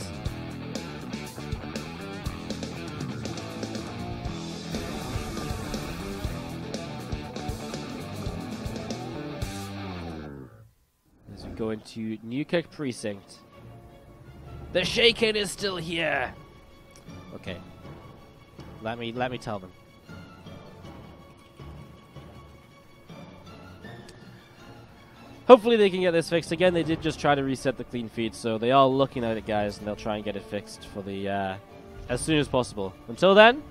Speaker 1: As we go into Newkirk Precinct. The Shaken is still here. Okay. Let me tell them. Hopefully they can get this fixed. Again, they did just try to reset the Clean Feed, so they are looking at it, guys, and they'll try and get it fixed for the as soon as possible. Until then,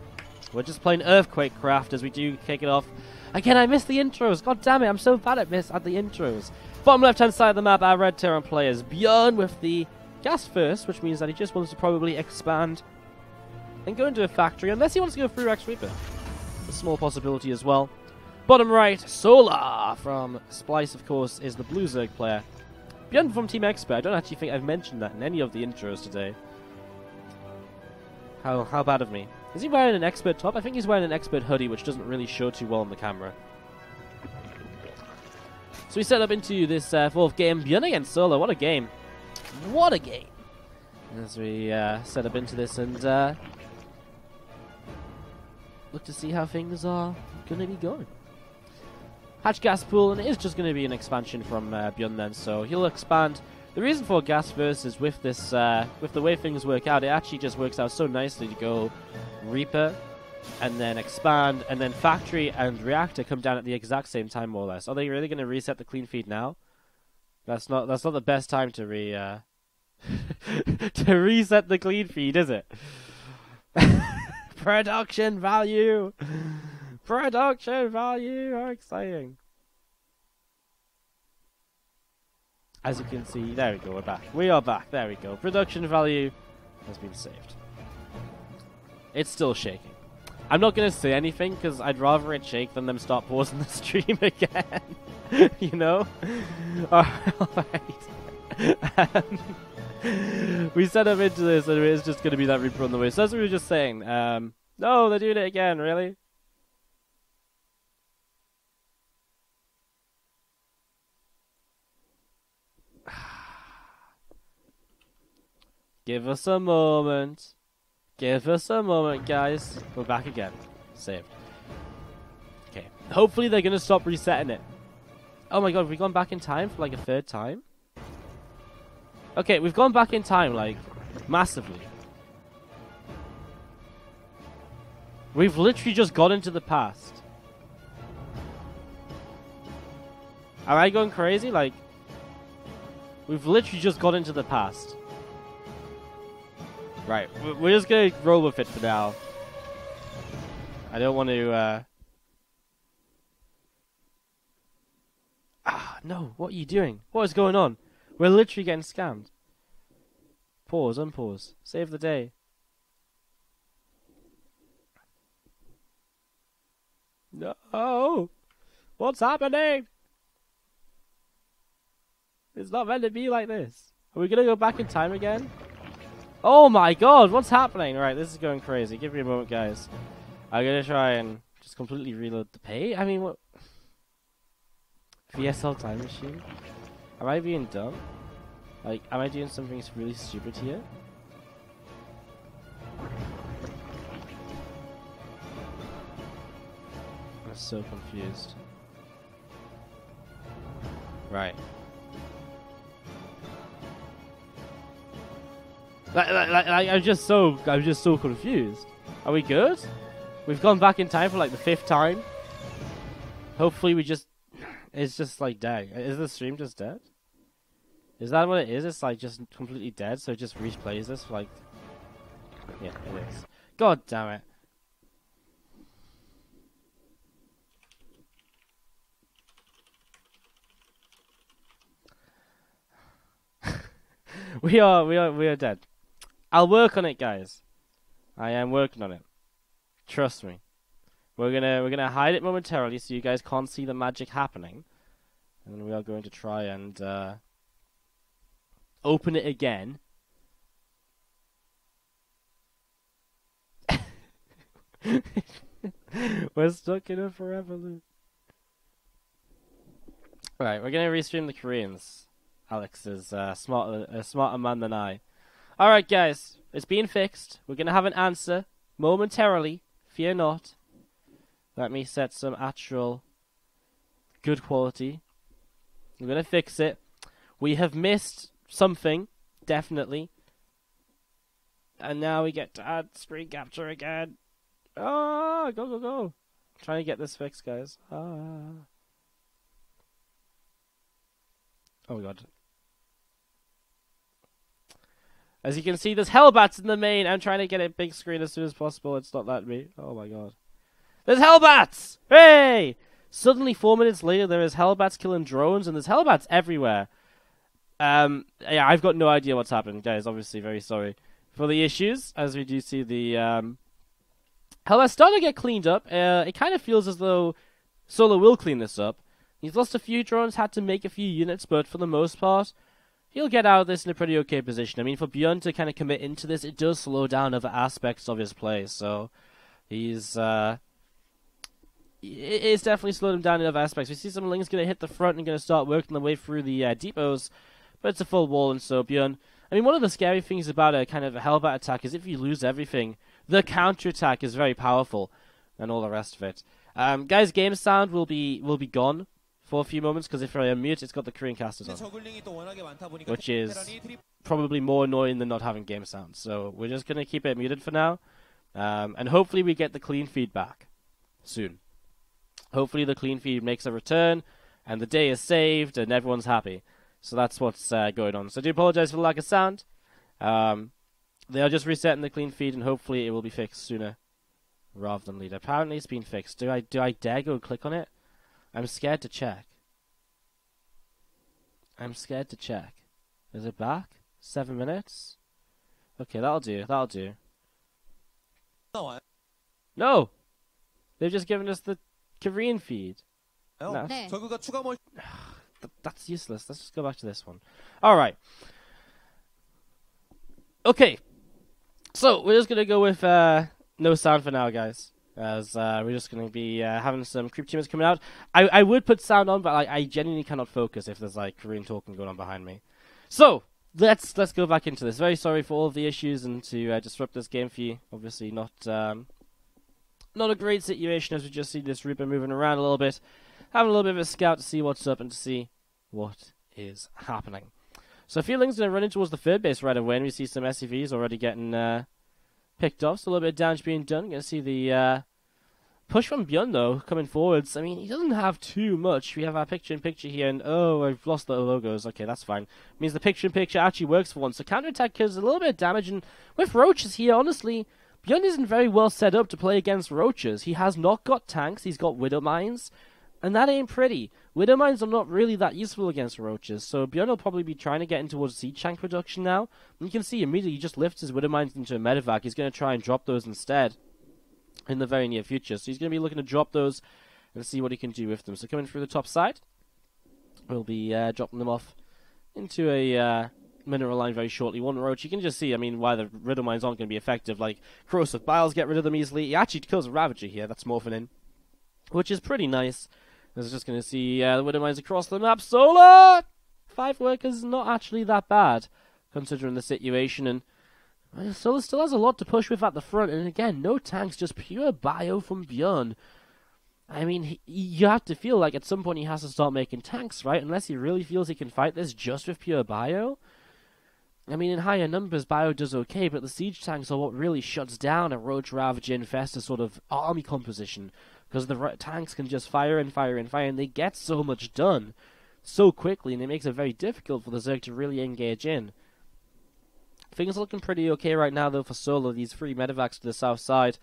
Speaker 1: we're just playing Earthquake Craft as we do kick it off. Again, I missed the intros. God damn it, I'm so bad at the intros. Bottom left-hand side of the map, our Red Terran players. Byun with the gas first, which means that he just wants to probably expand and go into a factory, unless he wants to go through Rex Reaper. A small possibility as well. Bottom right, Solar from Splice, of course, is the Blue Zerg player. Byun from Team Expert. I don't actually think I've mentioned that in any of the intros today. How bad of me. Is he wearing an Expert top? I think he's wearing an Expert hoodie, which doesn't really show too well on the camera. So we set up into this fourth game. Byun against Solar. What a game. What a game. As we set up into this and look to see how things are going to be going. Hatch gas pool, and it is just going to be an expansion from Byun then, so he'll expand. The reason for gas first is with this, with the way things work out, it actually just works out so nicely to go Reaper and then expand, and then factory and reactor come down at the exact same time, more or less. Are they really going to reset the clean feed now? That's not the best time to to reset the clean feed, is it? Production value! Production value! How exciting. As you can see, there we go, we're back. We are back, there we go. Production value has been saved. It's still shaking. I'm not going to say anything because I'd rather it shake than them start pausing the stream again. You know? Alright. We set up into this and it's just going to be that Reaper on the way. So as we were just saying, no, they're doing it again, really? Give us a moment. Give us a moment, guys. We're back again. Saved. Okay. Hopefully they're going to stop resetting it. Oh my god, have we gone back in time for like a third time? Okay, we've gone back in time, like, massively. We've literally just gone into the past. Am I going crazy? Like, we've literally just gone into the past. Right, we're just gonna roll with it for now. I don't want to, no, what are you doing? What is going on? We're literally getting scammed. Pause, unpause. Save the day. No! What's happening? It's not meant to be like this. Are we gonna go back in time again? Oh my god, what's happening? Right, this is going crazy. Give me a moment, guys. I'm gonna try and just completely reload the page. I mean, what? VSL time machine? Am I being dumb? Like, am I doing something really stupid here? I'm so confused. Right. I'm just so confused. Are we good? We've gone back in time for like the 5th time. Hopefully we just... It's just like dead. Is the stream just dead? Is that what it is? It's like just completely dead, so it just replays this for like... Yeah, it is. God damn it. We are dead. I'll work on it, guys. I am working on it. Trust me. We're gonna hide it momentarily so you guys can't see the magic happening, and then we are going to try and open it again. We're stuck in a forever loop. Right, we're gonna restream the Koreans. Alex is a smarter man than I. Alright guys, it's been fixed. We're going to have an answer momentarily. Fear not. Let me set some actual good quality. We're going to fix it. We have missed something, definitely. And now we get to add screen capture again. Ah, go, go, go. I'm trying to get this fixed, guys. Ah. Oh my god. As you can see, there's Hellbats in the main. I'm trying to get it big screen as soon as possible. It's not letting me. Oh my god. There's Hellbats! Hey! Suddenly, 4 minutes later, there is Hellbats killing drones, and there's Hellbats everywhere. Yeah, I've got no idea what's happened, guys. Obviously, very sorry for the issues. As we do see the Hellbats starting to get cleaned up. It kind of feels as though Solo will clean this up. He's lost a few drones, had to make a few units, but for the most part, he'll get out of this in a pretty okay position. I mean, for Byun to kind of commit into this, it does slow down other aspects of his play. So, it's definitely slowed him down in other aspects. We see some Lings going to hit the front and going to start working their way through the depots, but it's a full wall, and so Byun... I mean, one of the scary things about a kind of a Hellbat attack is if you lose everything, the counter-attack is very powerful, and all the rest of it. Guys, game sound will be gone for a few moments, because if I unmute, it's got the Korean casters on, which is probably more annoying than not having game sound. So we're just going to keep it muted for now. And hopefully we get the clean feed back soon. Hopefully the clean feed makes a return, and the day is saved, and everyone's happy. So that's what's going on. So I do apologize for the lack of sound. They are just resetting the clean feed, and hopefully it will be fixed sooner rather than later. Apparently it's been fixed. Do I dare go click on it? I'm scared to check. I'm scared to check. Is it back? 7 minutes? Okay, that'll do. That'll do. No! They've just given us the Korean feed. No. That's useless. Let's just go back to this one. Alright. Okay. So, we're just going to go with no sound for now, guys. As we're just going to be having some creep teamers coming out. I would put sound on, but I genuinely cannot focus if there's like Korean talking going on behind me. So, let's go back into this. Very sorry for all of the issues and to disrupt this game for you. Obviously not a great situation as we just see this Reaper moving around a little bit. Having a little bit of a scout to see what's up and to see what is happening. So Feeling's going to run in towards the third base right away, and we see some SCVs already getting picked off. So a little bit of damage being done. Going to see the push from Byun, though, coming forwards. I mean, he doesn't have too much. We have our picture-in-picture here, and oh, I've lost the logos. Okay, that's fine. Means the picture-in-picture actually works for once. So counter-attack kills a little bit of damage, and with roaches here, honestly, Byun isn't very well set up to play against roaches. He has not got tanks, he's got Widow Mines, and that ain't pretty. Widow Mines are not really that useful against roaches, so Byun will probably be trying to get into towards siege tank production now. And you can see immediately he just lifts his Widow Mines into a medevac. He's going to try and drop those instead in the very near future. So he's going to be looking to drop those and see what he can do with them. So coming through the top side, we'll be dropping them off into a mineral line very shortly. One roach, you can just see, I mean, why the Riddle Mines aren't going to be effective. Like, Corrosive Biles get rid of them easily. He actually kills a Ravager here, that's morphing in, which is pretty nice. I was just going to see the Widow Mines across the map. Solar! 5 workers, not actually that bad, considering the situation, and Solar still has a lot to push with at the front, and again, no tanks, just pure bio from Byun. I mean, you have to feel like at some point he has to start making tanks, right? Unless he really feels he can fight this just with pure bio. I mean, in higher numbers, bio does okay, but the siege tanks are what really shuts down a Roach, Ravager, Infestor sort of army composition. Because the tanks can just fire and fire and fire, and they get so much done so quickly, and it makes it very difficult for the Zerg to really engage in. Things are looking pretty okay right now, though, for Solo. These 3 medevacs to the south side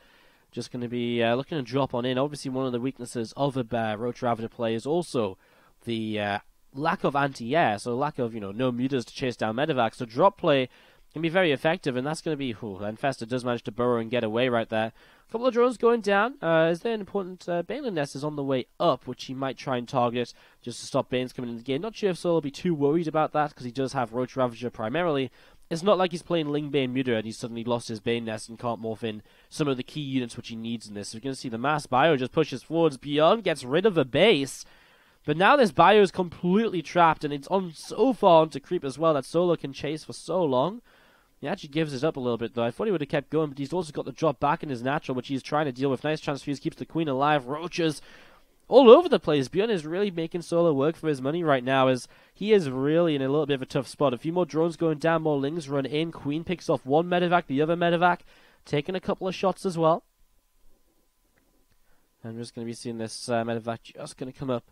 Speaker 1: just going to be looking to drop on in. Obviously, one of the weaknesses of a Roach Ravager play is also the lack of anti-air, so lack of, no mutas to chase down medevacs. So drop play can be very effective, and that's going to be... Infestor does manage to burrow and get away right there. A couple of drones going down. Is there an important... Balin Nest is on the way up, which he might try and target just to stop Banes coming in the game. Not sure if Solo will be too worried about that, because he does have Roach Ravager primarily. It's not like he's playing Ling Bane Muta and he's suddenly lost his Bane Nest and can't morph in some of the key units which he needs in this. So you're going to see the mass bio just pushes forwards. Byun gets rid of a base. But now this bio is completely trapped, and it's on so far onto creep as well that Solo can chase for so long. He actually gives it up a little bit, though. I thought he would have kept going, but he's also got the drop back in his natural, which he's trying to deal with. Nice transfuse, keeps the queen alive. Roaches all over the place. Byun is really making Solo work for his money right now, as he is really in a little bit of a tough spot. A few more drones going down, more Lings run in. Queen picks off one medevac, the other medevac taking a couple of shots as well. I'm just going to be seeing this medevac just going to come up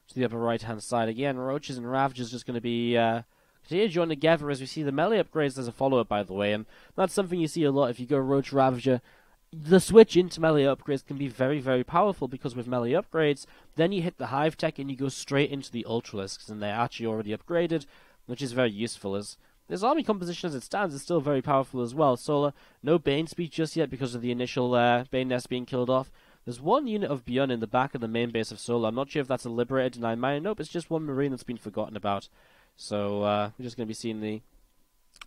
Speaker 1: to the upper right-hand side. Again, Roaches and Ravagers just going to be continue to join together as we see the melee upgrades as a follow-up, by the way, and that's something you see a lot if you go Roach Ravager. The switch into melee upgrades can be very, very powerful, because with melee upgrades, then you hit the Hive Tech and you go straight into the Ultralisks, and they're actually already upgraded, which is very useful, as this army composition as it stands is still very powerful as well. Solar, no Bane speed just yet because of the initial Bane Nest being killed off. There's one unit of Byun in the back of the main base of Solar. I'm not sure if that's a Liberated Denied Mine. Nope, it's just one Marine that's been forgotten about. So we're just going to be seeing the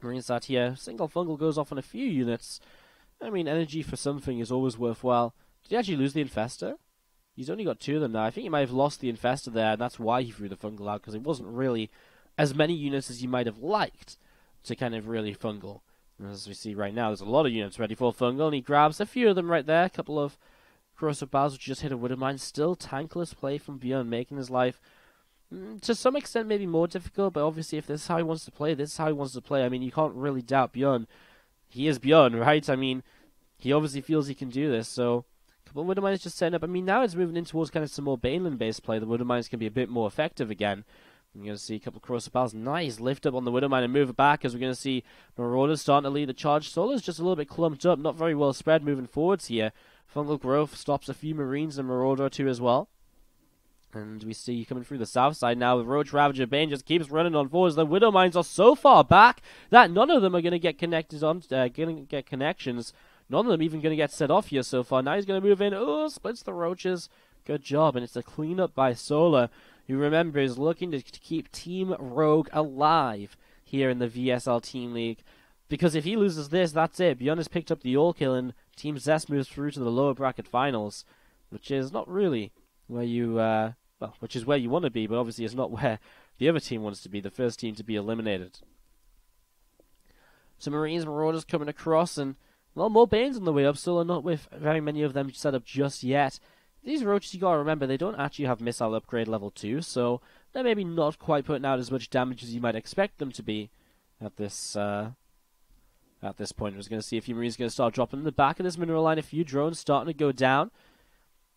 Speaker 1: Marine sat here. Single Fungal goes off on a few units. I mean, energy for something is always worthwhile. Did he actually lose the Infestor? He's only got 2 of them now. I think he might have lost the Infestor there, and that's why he threw the Fungal out, because it wasn't really as many units as you might have liked to kind of really Fungal. And as we see right now, there's a lot of units ready for Fungal, and he grabs a few of them right there. A couple of Corrosive Biles, which just hit a Widow Mine. Still tankless play from Byun, making his life to some extent maybe more difficult, but obviously if this is how he wants to play, this is how he wants to play. I mean, you can't really doubt Byun. He is Byun, right? I mean, he obviously feels he can do this, so a couple of Widow Mines just setting up. I mean, now it's moving in towards kind of some more Baneland-based play. The Widow Mines can be a bit more effective again. You're going to see a couple of Corsair Pals. Nice lift up on the Widow Mine and move it back as we're going to see Marauders starting to lead the charge. Solar's just a little bit clumped up, not very well spread moving forwards here. Fungal Growth stops a few Marines and Marauder or two as well. And we see coming through the south side now, the Roach Ravager Bane just keeps running on forwards. The Widow Mines are so far back that none of them are going to get connected on, going to get connections. None of them even going to get set off here so far. Now he's going to move in. Oh, splits the Roaches. Good job. And it's a cleanup by Solar, who, remember, is looking to keep Team Rogue alive here in the VSL Team League. Because if he loses this, that's it. Byun has picked up the all-kill, and Team Zest moves through to the lower bracket finals, which is not really where you, which is where you want to be, but obviously it's not where the other team wants to be, the first team to be eliminated. So Marines, Marauders coming across, and, well, more Banes on the way up, still not with very many of them set up just yet. These Roaches, you gotta remember, they don't actually have missile upgrade level 2, so they're maybe not quite putting out as much damage as you might expect them to be at this point. I was going to see a few Marines going to start dropping in the back of this mineral line. A few drones starting to go down.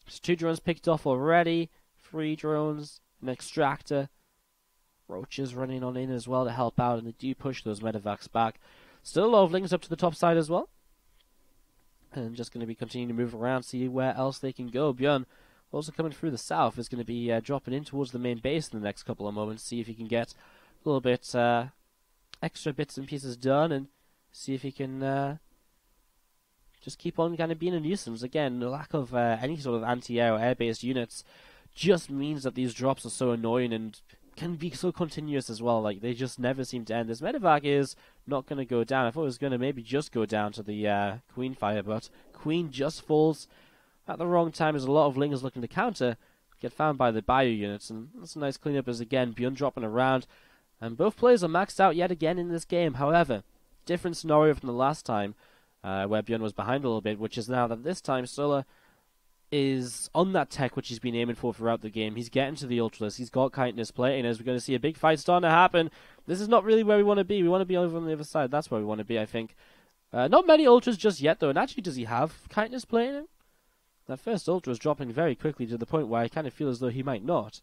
Speaker 1: There's 2 drones picked off already. 3 drones, an extractor. Roaches running on in as well to help out, and they do push those medevacs back. Still a lot of Lings up to the top side as well. And just going to be continuing to move around, see where else they can go. Byun, also coming through the south, is going to be dropping in towards the main base in the next couple of moments. See if he can get a little bit extra bits and pieces done, and see if he can just keep on kind of being a nuisance. Again, the lack of any sort of anti-air or air-based units just means that these drops are so annoying and can be so continuous as well. Like, they just never seem to end. This medevac is not going to go down. I thought it was going to maybe just go down to the Queen fire, but Queen just falls at the wrong time as a lot of Lingers looking to counter get found by the Byun units, and that's a nice cleanup as, again, Byun dropping around. And both players are maxed out yet again in this game. However, different scenario from the last time, where Byun was behind a little bit, which is now that this time Solar is on that tech which he's been aiming for throughout the game. He's getting to the Ultras. He's got Kindness plating, as we're going to see a big fight starting to happen. This is not really where we want to be. We want to be over on the other side. That's where we want to be, I think. Not many Ultras just yet, though. And actually, does he have Kindness plating? That first Ultra is dropping very quickly to the point where I kind of feel as though he might not.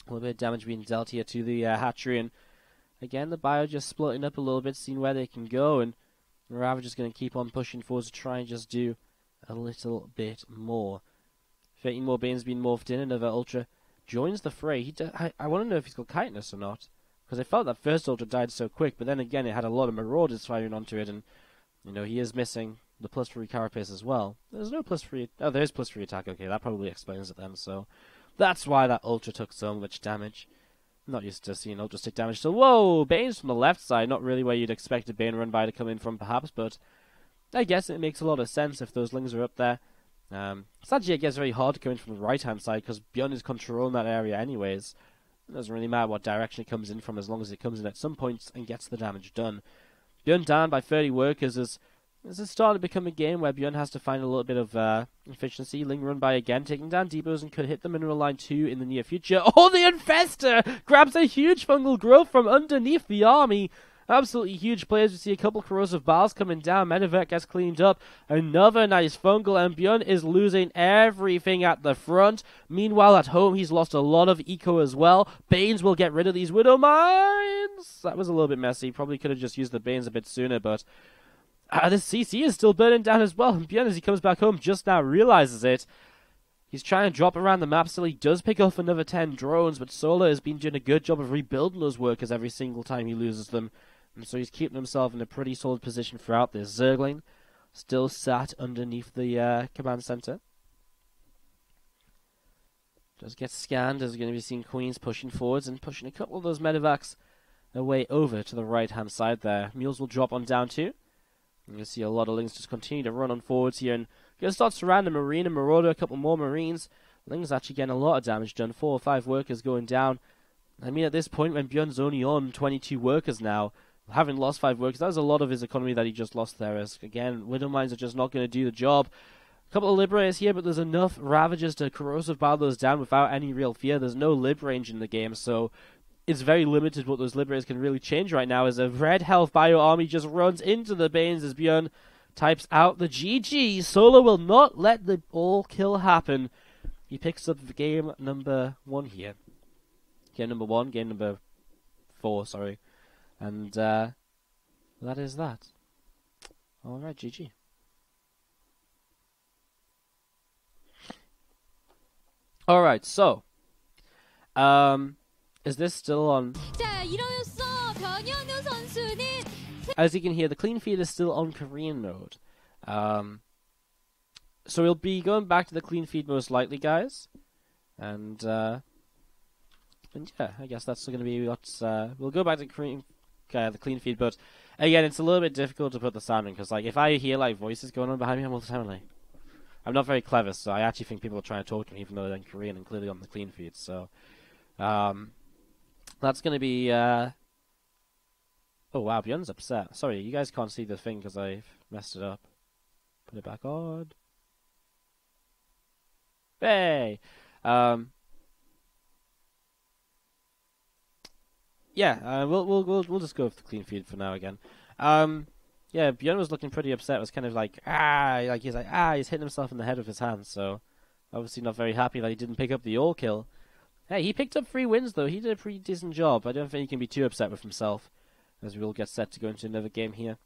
Speaker 1: A little bit of damage being dealt here to the hatchery. And again, the Bio just splitting up a little bit, seeing where they can go. And Ravager's just going to keep on pushing forward to try and just do a little bit more. 13 more Banes being morphed in. Another Ultra joins the fray. I want to know if he's got Kindness or not, because I felt that first Ultra died so quick, but then again it had a lot of Marauders firing onto it, and you know, he is missing the +3 carapace as well. There's no +3. Oh, there is +3 attack. Okay, that probably explains it then. So that's why that Ultra took so much damage. I'm not used to seeing Ultra stick damage. So whoa, Bane's from the left side. Not really where you'd expect a Bane run by to come in from, perhaps, but I guess it makes a lot of sense if those Lings are up there. It's actually, I guess, very hard to come in from the right-hand side, because Byun is controlling that area anyways. It doesn't really matter what direction it comes in from, as long as it comes in at some points and gets the damage done. Byun down by 30 workers as this is starting to become a game where Byun has to find a little bit of efficiency. Ling run by again, taking down depots, and could hit the mineral line 2 in the near future. Oh, the Infester grabs a huge fungal growth from underneath the army. Absolutely huge players. We see a couple corrosive bars coming down. Medevac gets cleaned up. Another nice fungal, and Byun is losing everything at the front. Meanwhile, at home, he's lost a lot of eco as well. Banes will get rid of these Widow Mines. That was a little bit messy. Probably could have just used the Banes a bit sooner, but this CC is still burning down as well. And Byun, as he comes back home, just now realizes it. He's trying to drop around the map still. He does pick off another 10 drones, but Solar has been doing a good job of rebuilding those workers every single time he loses them. And so he's keeping himself in a pretty solid position throughout this. Zergling still sat underneath the command center. Does get scanned as we're going to be seeing Queens pushing forwards and pushing a couple of those medevacs away over to the right-hand side there. Mules will drop on down too. You're going to see a lot of Lings just continue to run on forwards here, and going to start surrounding Marine and Marauder, a couple more Marines. Lings actually getting a lot of damage done. 4 or 5 workers going down. I mean, at this point, when Byun's only on 22 workers now, having lost 5 workers, that was a lot of his economy that he just lost there. As again, Widow Mines are just not going to do the job. A couple of Liberators here, but there's enough Ravagers to corrosive bar those down without any real fear. There's no Lib range in the game, so it's very limited what those Liberators can really change right now, as a red health bio army just runs into the Banes as Byun types out the GG. Solo will not let the all kill happen. He picks up game number 1 here. Game number 1, game number 4, sorry. And that is that. Alright, GG. Alright, so is this still on? As you can hear, the clean feed is still on Korean mode. So we'll be going back to the clean feed most likely, guys. And yeah, I guess that's going to be what's... we'll go back to the clean feed, but again, it's a little bit difficult to put the sound in, because like, if I hear like voices going on behind me, I'm all the time like... I'm not very clever, so I actually think people are trying to talk to me, even though they're in Korean and clearly on the clean feed, so... that's going to be... Oh wow, Byun's upset. Sorry, you guys can't see the thing because I've messed it up. Put it back on. Hey! Yeah, we'll just go with the clean feed for now again. Yeah, Byun was looking pretty upset. It was kind of like, he's hitting himself in the head with his hands, so obviously not very happy that he didn't pick up the all kill. Hey, he picked up 3 wins though. He did a pretty decent job. I don't think he can be too upset with himself, as we will get set to go into another game here.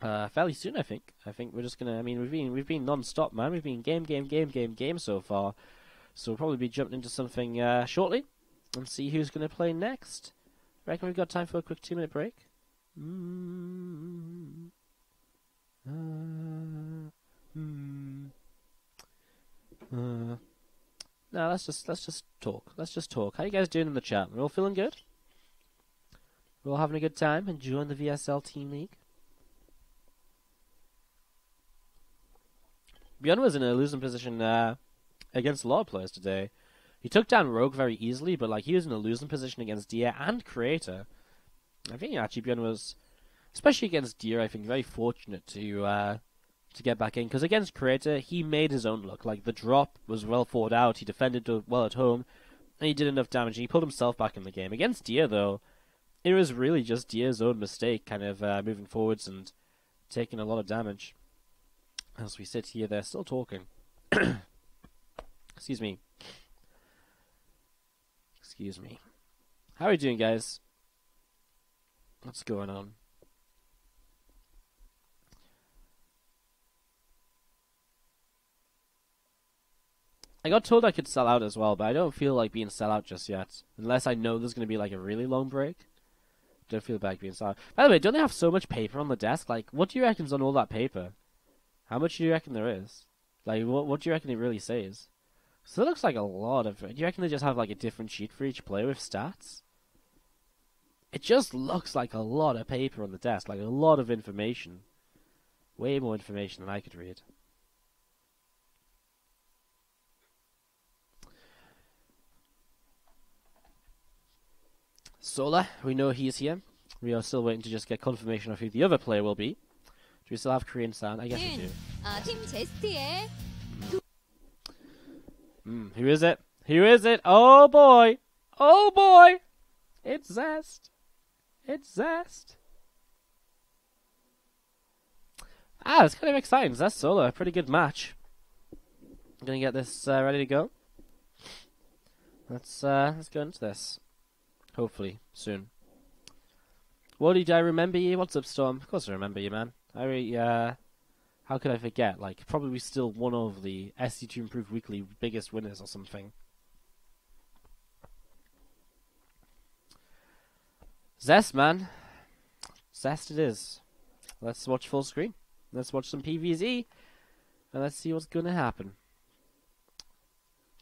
Speaker 1: Fairly soon, I think. I think we're just gonna. I mean, we've been non-stop, man. We've been game so far. So we'll probably be jumping into something shortly, and see who's gonna play next. Reckon we've got time for a quick 2-minute break. No, let's just talk. Let's just talk. How you guys doing in the chat? We're all feeling good? We're all having a good time, enjoying the VSL Team League. Byun was in a losing position against a lot of players today. He took down Rogue very easily, but like he was in a losing position against Deer and Creator. I think actually Byun was, especially against Deer, I think very fortunate to get back in, because against Creator he made his own look. Like the drop was well thought out. He defended well at home, and he did enough damage. And he pulled himself back in the game. Against Deer though, it was really just Deer's own mistake, kind of moving forwards and taking a lot of damage. As we sit here, they're still talking. Excuse me. Excuse me. How are you doing, guys? What's going on? I got told I could sell out as well, but I don't feel like being sell out just yet. Unless I know there's going to be like a really long break. Don't feel bad being sell out. By the way, don't they have so much paper on the desk? Like, what do you reckon's on all that paper? How much do you reckon there is? Like, what do you reckon it really says? So it looks like a lot of... Do you reckon they just have like a different sheet for each player with stats? It just looks like a lot of paper on the desk. Like a lot of information. Way more information than I could read. Sola, we know he's here. We are still waiting to just get confirmation of who the other player will be. Do we still have Korean sound? I guess we do.
Speaker 2: 팀 제스트의
Speaker 1: Who is it? Who is it? Oh boy! Oh boy! It's Zest! It's Zest! It's kind of exciting. Zest Solo, a pretty good match. I'm gonna get this ready to go. Let's go into this. Hopefully, soon. Wardi, do I remember you? What's up, Storm? Of course I remember you, man. How could I forget? Like, probably still one of the SC2 Improved Weekly biggest winners or something. Zest, man. Zest it is. Let's watch full screen. Let's watch some PvZ. And let's see what's going to happen.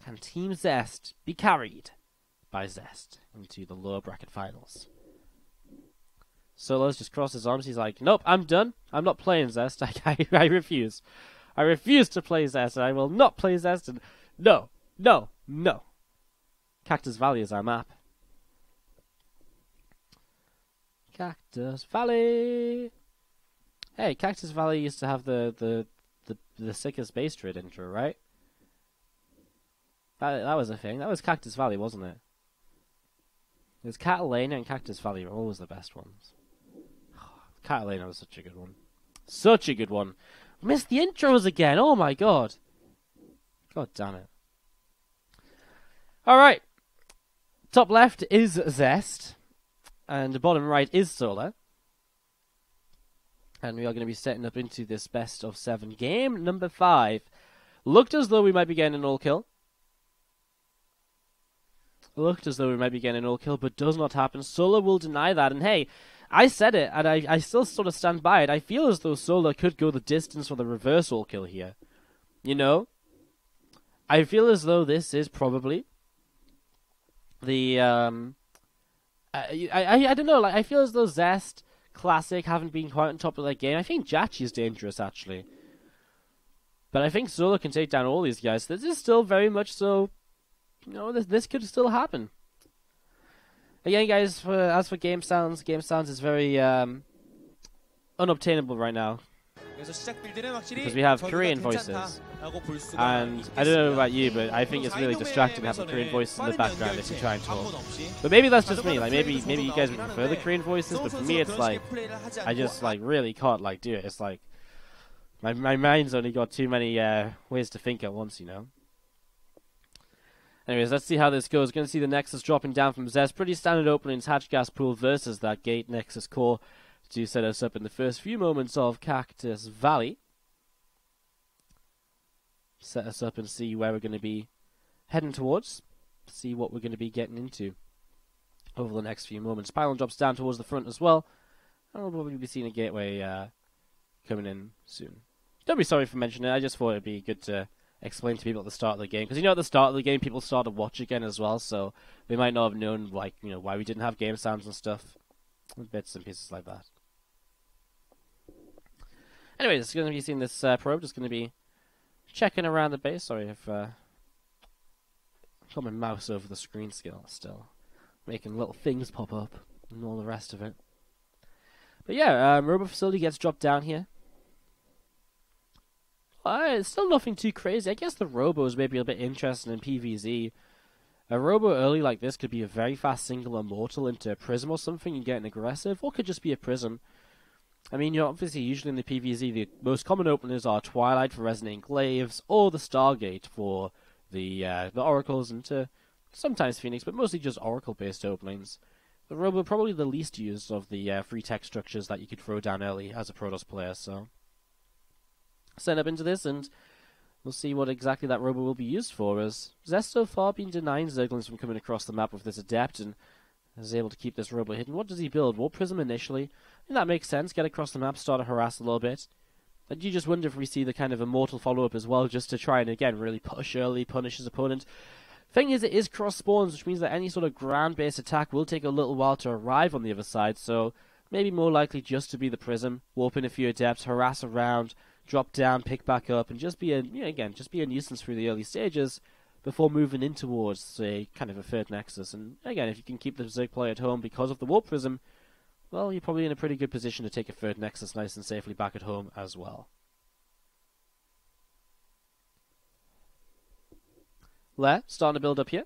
Speaker 1: Can Team Zest be carried by Zest into the lower bracket finals? Solo's just crossed his arms. He's like, nope, I'm done. I'm not playing Zest. I refuse. I refuse to play Zest. I will not play Zest. And no, no, no. Cactus Valley is our map. Cactus Valley. Hey, Cactus Valley used to have the sickest base trade intro, right? That was a thing. That was Cactus Valley, wasn't it? It was Catalina and Cactus Valley were always the best ones. Catalina was such a good one. Such a good one. Missed the intros again. Oh my god. God damn it. Alright. Top left is Zest. And the bottom right is Solar. And we are going to be setting up into this best of 7 game. Number 5. Looked as though we might be getting an all kill. Looked as though we might be getting an all kill, but does not happen. Solar will deny that. And hey, I said it, and I still sort of stand by it. I feel as though Solar could go the distance for the reverse all kill here. You know? I feel as though this is probably the, I don't know, like, I feel as though Zest, Classic haven't been quite on top of their game. I think Jjakji is dangerous, actually. But I think Solar can take down all these guys. This is still very much so, you know, this could still happen. Again, guys, as for game sounds is very unobtainable right now. Because we have Korean voices. And I don't know about you, but I think it's really distracting having Korean voices in the background if you try and talk. But maybe that's just me. Like maybe you guys would prefer the Korean voices, but for me it's like I just like really can't like do it. It's like my mind's only got too many ways to think at once, you know. Anyways, let's see how this goes. Going to see the Nexus dropping down from Zest. Pretty standard openings, Hatch Gas Pool versus that Gate Nexus Core to set us up in the first few moments of Cactus Valley. Set us up and see where we're going to be heading towards. See what we're going to be getting into over the next few moments. Pylon drops down towards the front as well. And we'll probably be seeing a gateway coming in soon. Don't be sorry for mentioning it. I just thought it'd be good to explain to people at the start of the game, because you know at the start of the game people start to watch again as well, so they might not have known, like, you know, why we didn't have game sounds and stuff, bits and pieces like that. Anyways, it's going to be seeing this probe. Just going to be checking around the base. Sorry, I've got my mouse over the screen still, making little things pop up and all the rest of it. But yeah, Robo Facility gets dropped down here. It's still nothing too crazy. I guess the Robo is maybe a bit interesting in PvZ. A Robo early like this could be a very fast single immortal into a Prism or something and get an aggressive, or could just be a Prism. I mean, you're obviously usually in the PvZ, the most common openers are Twilight for Resonating Glaives, or the Stargate for the Oracles, and sometimes Phoenix, but mostly just Oracle-based openings. The Robo probably the least used of the free tech structures that you could throw down early as a Protoss player, so set up into this, and we'll see what exactly that Robo will be used for, as Zest so far been denying Zerglings from coming across the map with this Adept, and is able to keep this Robo hidden. What does he build? Warp Prism initially. I think that makes sense. Get across the map, start to harass a little bit. But you just wonder if we see the kind of Immortal follow-up as well, just to try and, again, really push early, punish his opponent. Thing is, it is cross-spawns, which means that any sort of ground-based attack will take a little while to arrive on the other side, so maybe more likely just to be the Prism, warp in a few Adepts, harass around, drop down, pick back up, and just be a, just be a nuisance through the early stages before moving in towards, say, kind of a third Nexus. And again, if you can keep the Zerg player at home because of the Warp Prism, well, you're probably in a pretty good position to take a third Nexus nice and safely back at home as well. Lair, starting to build up here.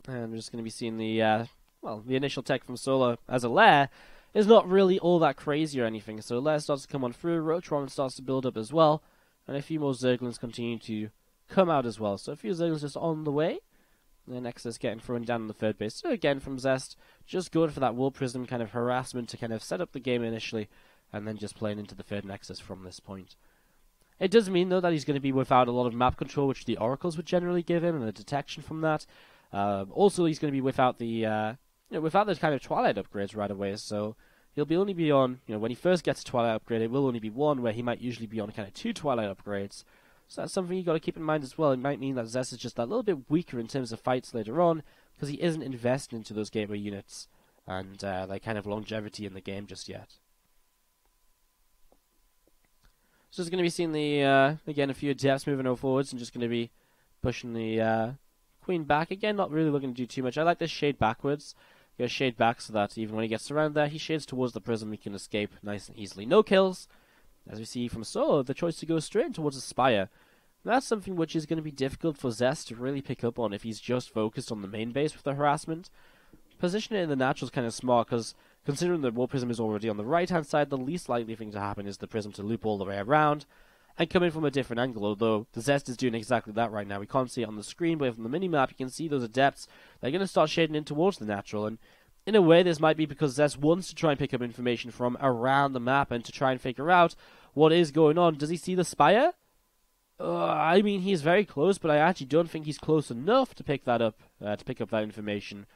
Speaker 1: And we're just going to be seeing the, the initial tech from Solar as a Lair is not really all that crazy or anything. So Lair starts to come on through, Rotron starts to build up as well, and a few more Zerglings continue to come out as well. So a few Zerglings just on the way. The Nexus getting thrown down on the third base. So again, from Zest, just going for that Warp Prism kind of harassment to kind of set up the game initially, and then just playing into the third Nexus from this point. It does mean, though, that he's going to be without a lot of map control, which the Oracles would generally give him, and the detection from that. Also, he's going to be without the without the kind of Twilight upgrades right away, so he'll be only be on, when he first gets a Twilight upgrade, it will only be one, where he might usually be on kind of 2 Twilight upgrades. So that's something you've got to keep in mind as well. It might mean that Zest is just that little bit weaker in terms of fights later on, because he isn't investing into those gateway units and that kind of longevity in the game just yet. So just going to be seeing the, again, a few Adepts moving over forwards, and just going to be pushing the Queen back. Again, not really looking to do too much. I like this shade backwards. You shade back so that even when he gets around there, he shades towards the Prism, he can escape nice and easily. No kills. As we see from Solo, the choice to go straight towards the Spire. That's something which is going to be difficult for Zest to really pick up on if he's just focused on the main base with the harassment. Positioning it in the natural is kind of smart, because Considering the Warp Prism is already on the right-hand side, the least likely thing to happen is the Prism to loop all the way around and come in from a different angle, although the Zest is doing exactly that right now. We can't see it on the screen, but from the mini-map you can see those adepts. They're going to start shading in towards the natural, and in a way this might be because Zest wants to try and pick up information from around the map and to try and figure out what is going on. Does he see the Spire? I mean, he's very close, but I actually don't think he's close enough to pick that up, to pick up that information.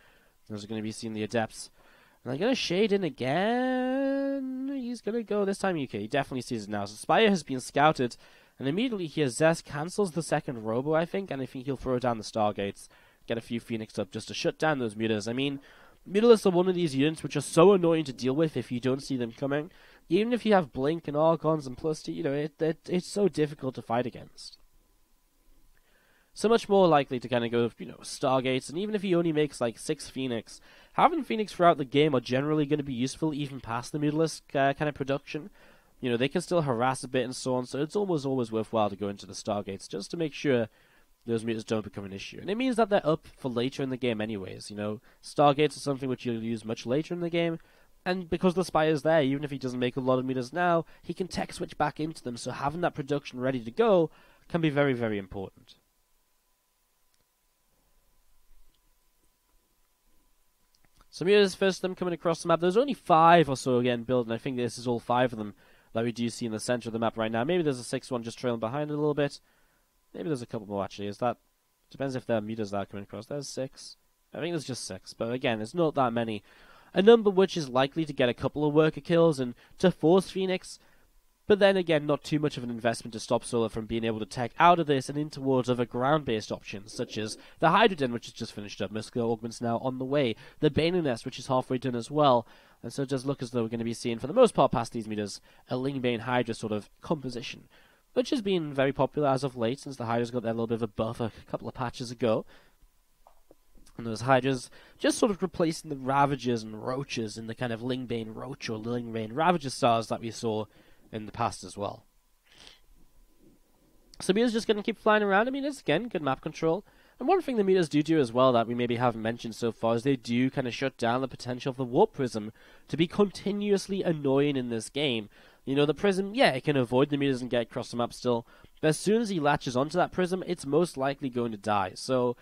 Speaker 1: There's going to be seeing the adepts. And they're going to shade in again. He's going to go this time UK. He definitely sees it now. So Spire has been scouted, and immediately here Zest cancels the second Robo, I think, and I think he'll throw down the Stargates, get a few Phoenix up just to shut down those mutas. I mean, Mutalisks are one of these units which are so annoying to deal with if you don't see them coming. Even if you have Blink and Archons and plus, you know, it's so difficult to fight against. So much more likely to kind of go, you know, Stargates, and even if he only makes like 6 Phoenix, having Phoenix throughout the game are generally going to be useful even past the Mutalisk kind of production. You know, they can still harass a bit and so on, so it's almost always worthwhile to go into the Stargates just to make sure those mutas don't become an issue. And it means that they're up for later in the game anyways, you know. Stargates are something which you'll use much later in the game, and because the Spire's there, even if he doesn't make a lot of mutas now, he can tech switch back into them, so having that production ready to go can be very, very important. So mutas, first of them coming across the map. There's only 5 or so again built, and I think this is all 5 of them that we do see in the center of the map right now. Maybe there's a 6th one just trailing behind it a little bit. Maybe there's a couple more actually. Depends if there are mutas that are coming across. There's 6. I think there's just 6, but again, it's not that many. A number which is likely to get a couple of worker kills and to force Phoenix, but then again, not too much of an investment to stop Solar from being able to tech out of this and in towards other ground-based options, such as the Hydrogen, which is just finished up, Muscular Augment's now on the way, the Bane Nest, which is halfway done as well, and so it does look as though we're going to be seeing, for the most part past these meters, a Ling Bane Hydra sort of composition, which has been very popular as of late, since the Hydra's got their little bit of a buff a couple of patches ago. And those Hydras just sort of replacing the Ravagers and Roaches in the kind of Ling Bane Roach or Ling Bane Ravager stars that we saw in the past as well. So Meta's just going to keep flying around. I mean, it's again good map control. And one thing the Metas do as well that we maybe haven't mentioned so far is they do kind of shut down the potential of the Warp Prism to be continuously annoying in this game. You know, the Prism, yeah, it can avoid the Metas and get across the map still, but as soon as he latches onto that Prism, it's most likely going to die. So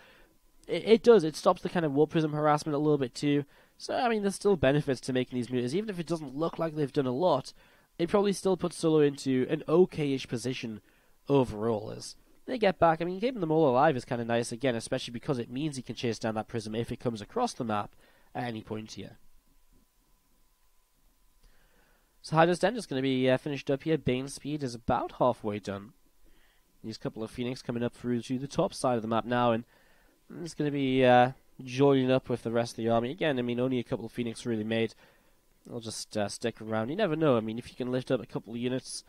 Speaker 1: it stops the kind of Warp Prism harassment a little bit too. So, I mean, there's still benefits to making these Metas. Even if it doesn't look like they've done a lot, it probably still puts Solo into an okay-ish position overall. As they get back, I mean, keeping them all alive is kind of nice, again, especially because it means he can chase down that Prism if it comes across the map at any point here. So Hydra's Den is going to be finished up here. Bane speed is about halfway done. These couple of Phoenix coming up through to the top side of the map now, and it's going to be joining up with the rest of the army. Again, I mean, only a couple of Phoenix really made. They'll just stick around. You never know. I mean, if you can lift up a couple of units,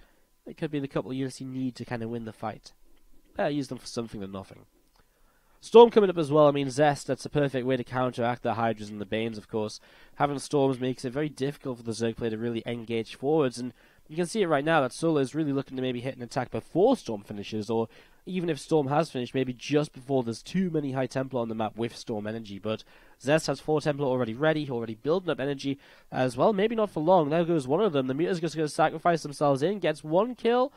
Speaker 1: it could be the couple of units you need to kind of win the fight. Better use them for something than nothing. Storm coming up as well. I mean, Zest, that's a perfect way to counteract the Hydras and the Banes, of course. Having Storms makes it very difficult for the Zerg player to really engage forwards, and you can see it right now that Solo is really looking to maybe hit an attack before Storm finishes, or even if Storm has finished, maybe just before there's too many High Templar on the map with Storm energy. But Zest has 4 Templar already ready, already building up energy as well. Maybe not for long. There goes one of them. The Muta's just going to sacrifice themselves in, gets 1 kill,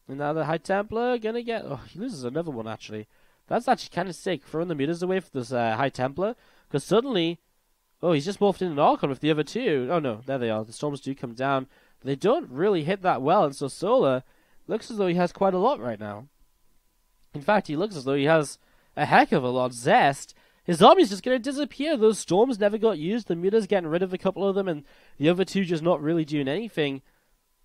Speaker 1: and now the High Templar going to get... Oh, he loses another one, actually. That's actually kind of sick, throwing the Mutas away for this High Templar, because suddenly... Oh, he's just morphed in an Archon with the other 2. Oh no, there they are. The Storms do come down. But they don't really hit that well, and so Solar looks as though he has quite a lot right now. In fact, he looks as though he has a heck of a lot. Zest, his army's just going to disappear. Those Storms never got used. The Muta's getting rid of a couple of them, and the other 2 just not really doing anything.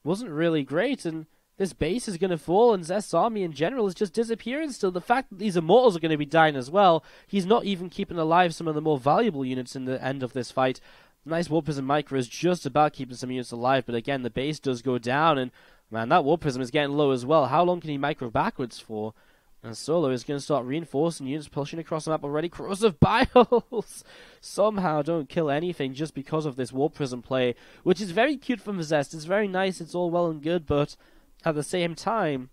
Speaker 1: Wasn't really great, and this base is going to fall, and Zest's army in general is just disappearing still. The fact that these Immortals are going to be dying as well, he's not even keeping alive some of the more valuable units in the end of this fight. Nice Warp Prism Micro is just about keeping some units alive, but again, the base does go down, and man, that Warp Prism is getting low as well. How long can he micro backwards for? And Solo is going to start reinforcing units, pushing across the map already. Corrosive Biles somehow don't kill anything just because of this Warp Prism play, which is very cute from Zest. It's very nice, it's all well and good, but at the same time,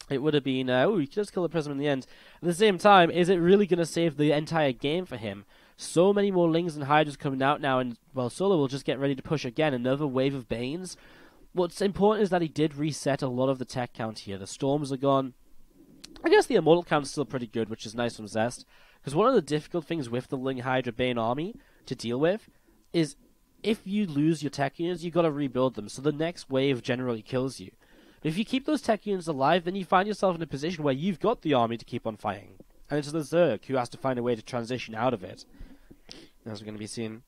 Speaker 1: it would have been... he does kill the Prism in the end. At the same time, is it really going to save the entire game for him? So many more Lings and Hydras coming out now, and, well, Solar will just get ready to push again. Another wave of Banes. What's important is that he did reset a lot of the tech count here. The Storms are gone. I guess the Immortal count is still pretty good, which is nice from Zest. Because one of the difficult things with the Ling Hydra Bane army to deal with is if you lose your tech units, you've got to rebuild them. So the next wave generally kills you. But if you keep those tech units alive, then you find yourself in a position where you've got the army to keep on fighting. And it's the Zerg who has to find a way to transition out of it. As we're going to be seeing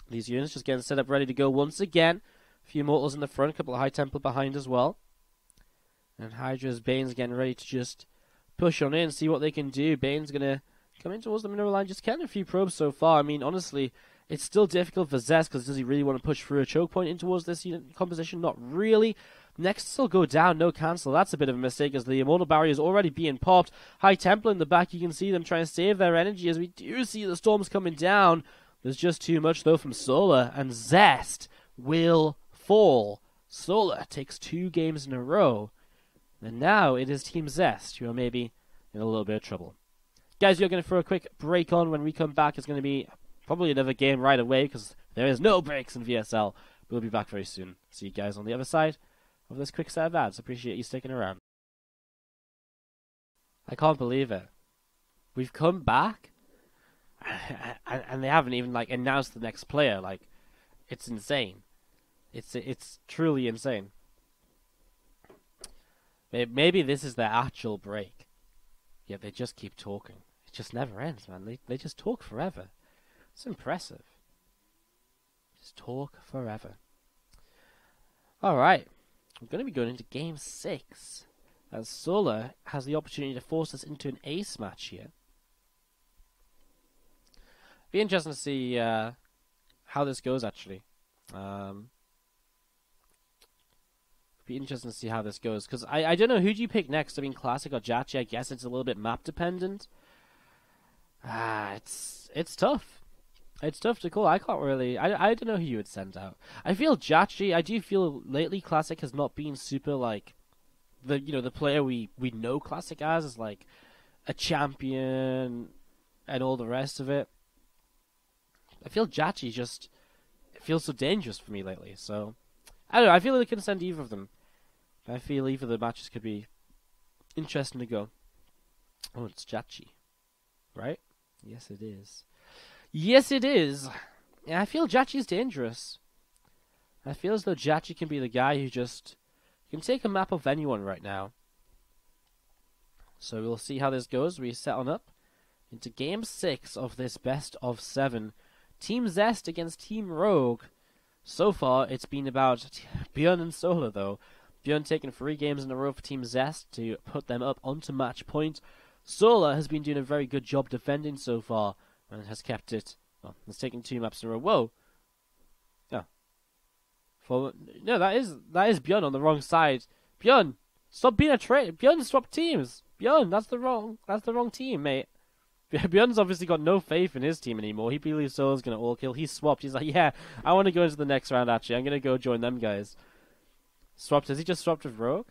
Speaker 1: these units just getting set up ready to go once again. A few Mortals in the front, a couple of High Temple behind as well. And Hydra's Bane's getting ready to just push on in, see what they can do. Bane's going to come in towards the mineral line, just getting a few probes so far. I mean, honestly, it's still difficult for Zest, because does he really want to push through a choke point in towards this unit composition? Not really. Next will go down, no cancel. That's a bit of a mistake, as the Immortal Barrier is already being popped. High Temple in the back, you can see them trying to save their energy, as we do see the Storms coming down. There's just too much, though, from Solar, and Zest will fall. Solar takes 2 games in a row. And now it is Team Zest who are maybe in a little bit of trouble. Guys, you're going to throw a quick break on. When we come back, it's going to be probably another game right away, because there is no breaks in VSL. We'll be back very soon. See you guys on the other side of this quick set of ads. Appreciate you sticking around. I can't believe it. We've come back, and they haven't even announced the next player. It's insane. It's truly insane. Maybe this is their actual break. Yet they just keep talking. It just never ends, man. They just talk forever. It's impressive. Just talk forever. Alright. We're going to be going into Game 6. As Solar has the opportunity to force us into an ace match here. Be interesting to see how this goes, actually. Be interesting to see how this goes, because I don't know, who do you pick next? I mean, Classic or Jjakji? I guess it's a little bit map dependent. It's tough. It's tough to call. I can't really. I don't know who you would send out. I feel Jjakji. I do feel lately Classic has not been super the player we know Classic as is a champion and all the rest of it. I feel Jjakji just feels so dangerous for me lately. So I don't know. I feel like I can send either of them. I feel either of the matches could be interesting to go. Oh, it's Jjakji, right? Yes, it is. Yes, it is. Yeah, I feel Jjakji's dangerous. I feel as though Jjakji can be the guy who just can take a map of anyone right now. So we'll see how this goes. We set on up into Game 6 of this best of 7. Team Zest against Team Rogue. So far, it's been about Byun and Solar, though. Byun taking 3 games in a row for Team Zest to put them up onto match point. Solar has been doing a very good job defending so far, and has kept it. Well, it's taken 2 maps in a row. Whoa! Oh. No, that is Byun on the wrong side. Byun, stop being a traitor. Byun, swap teams. Byun, that's the wrong team, mate. Byun's obviously got no faith in his team anymore. He believes Solar's gonna all kill. He's swapped. He's like, yeah, I want to go into the next round. Actually, I'm gonna go join them guys. Swapped? Has he just swapped with Rogue?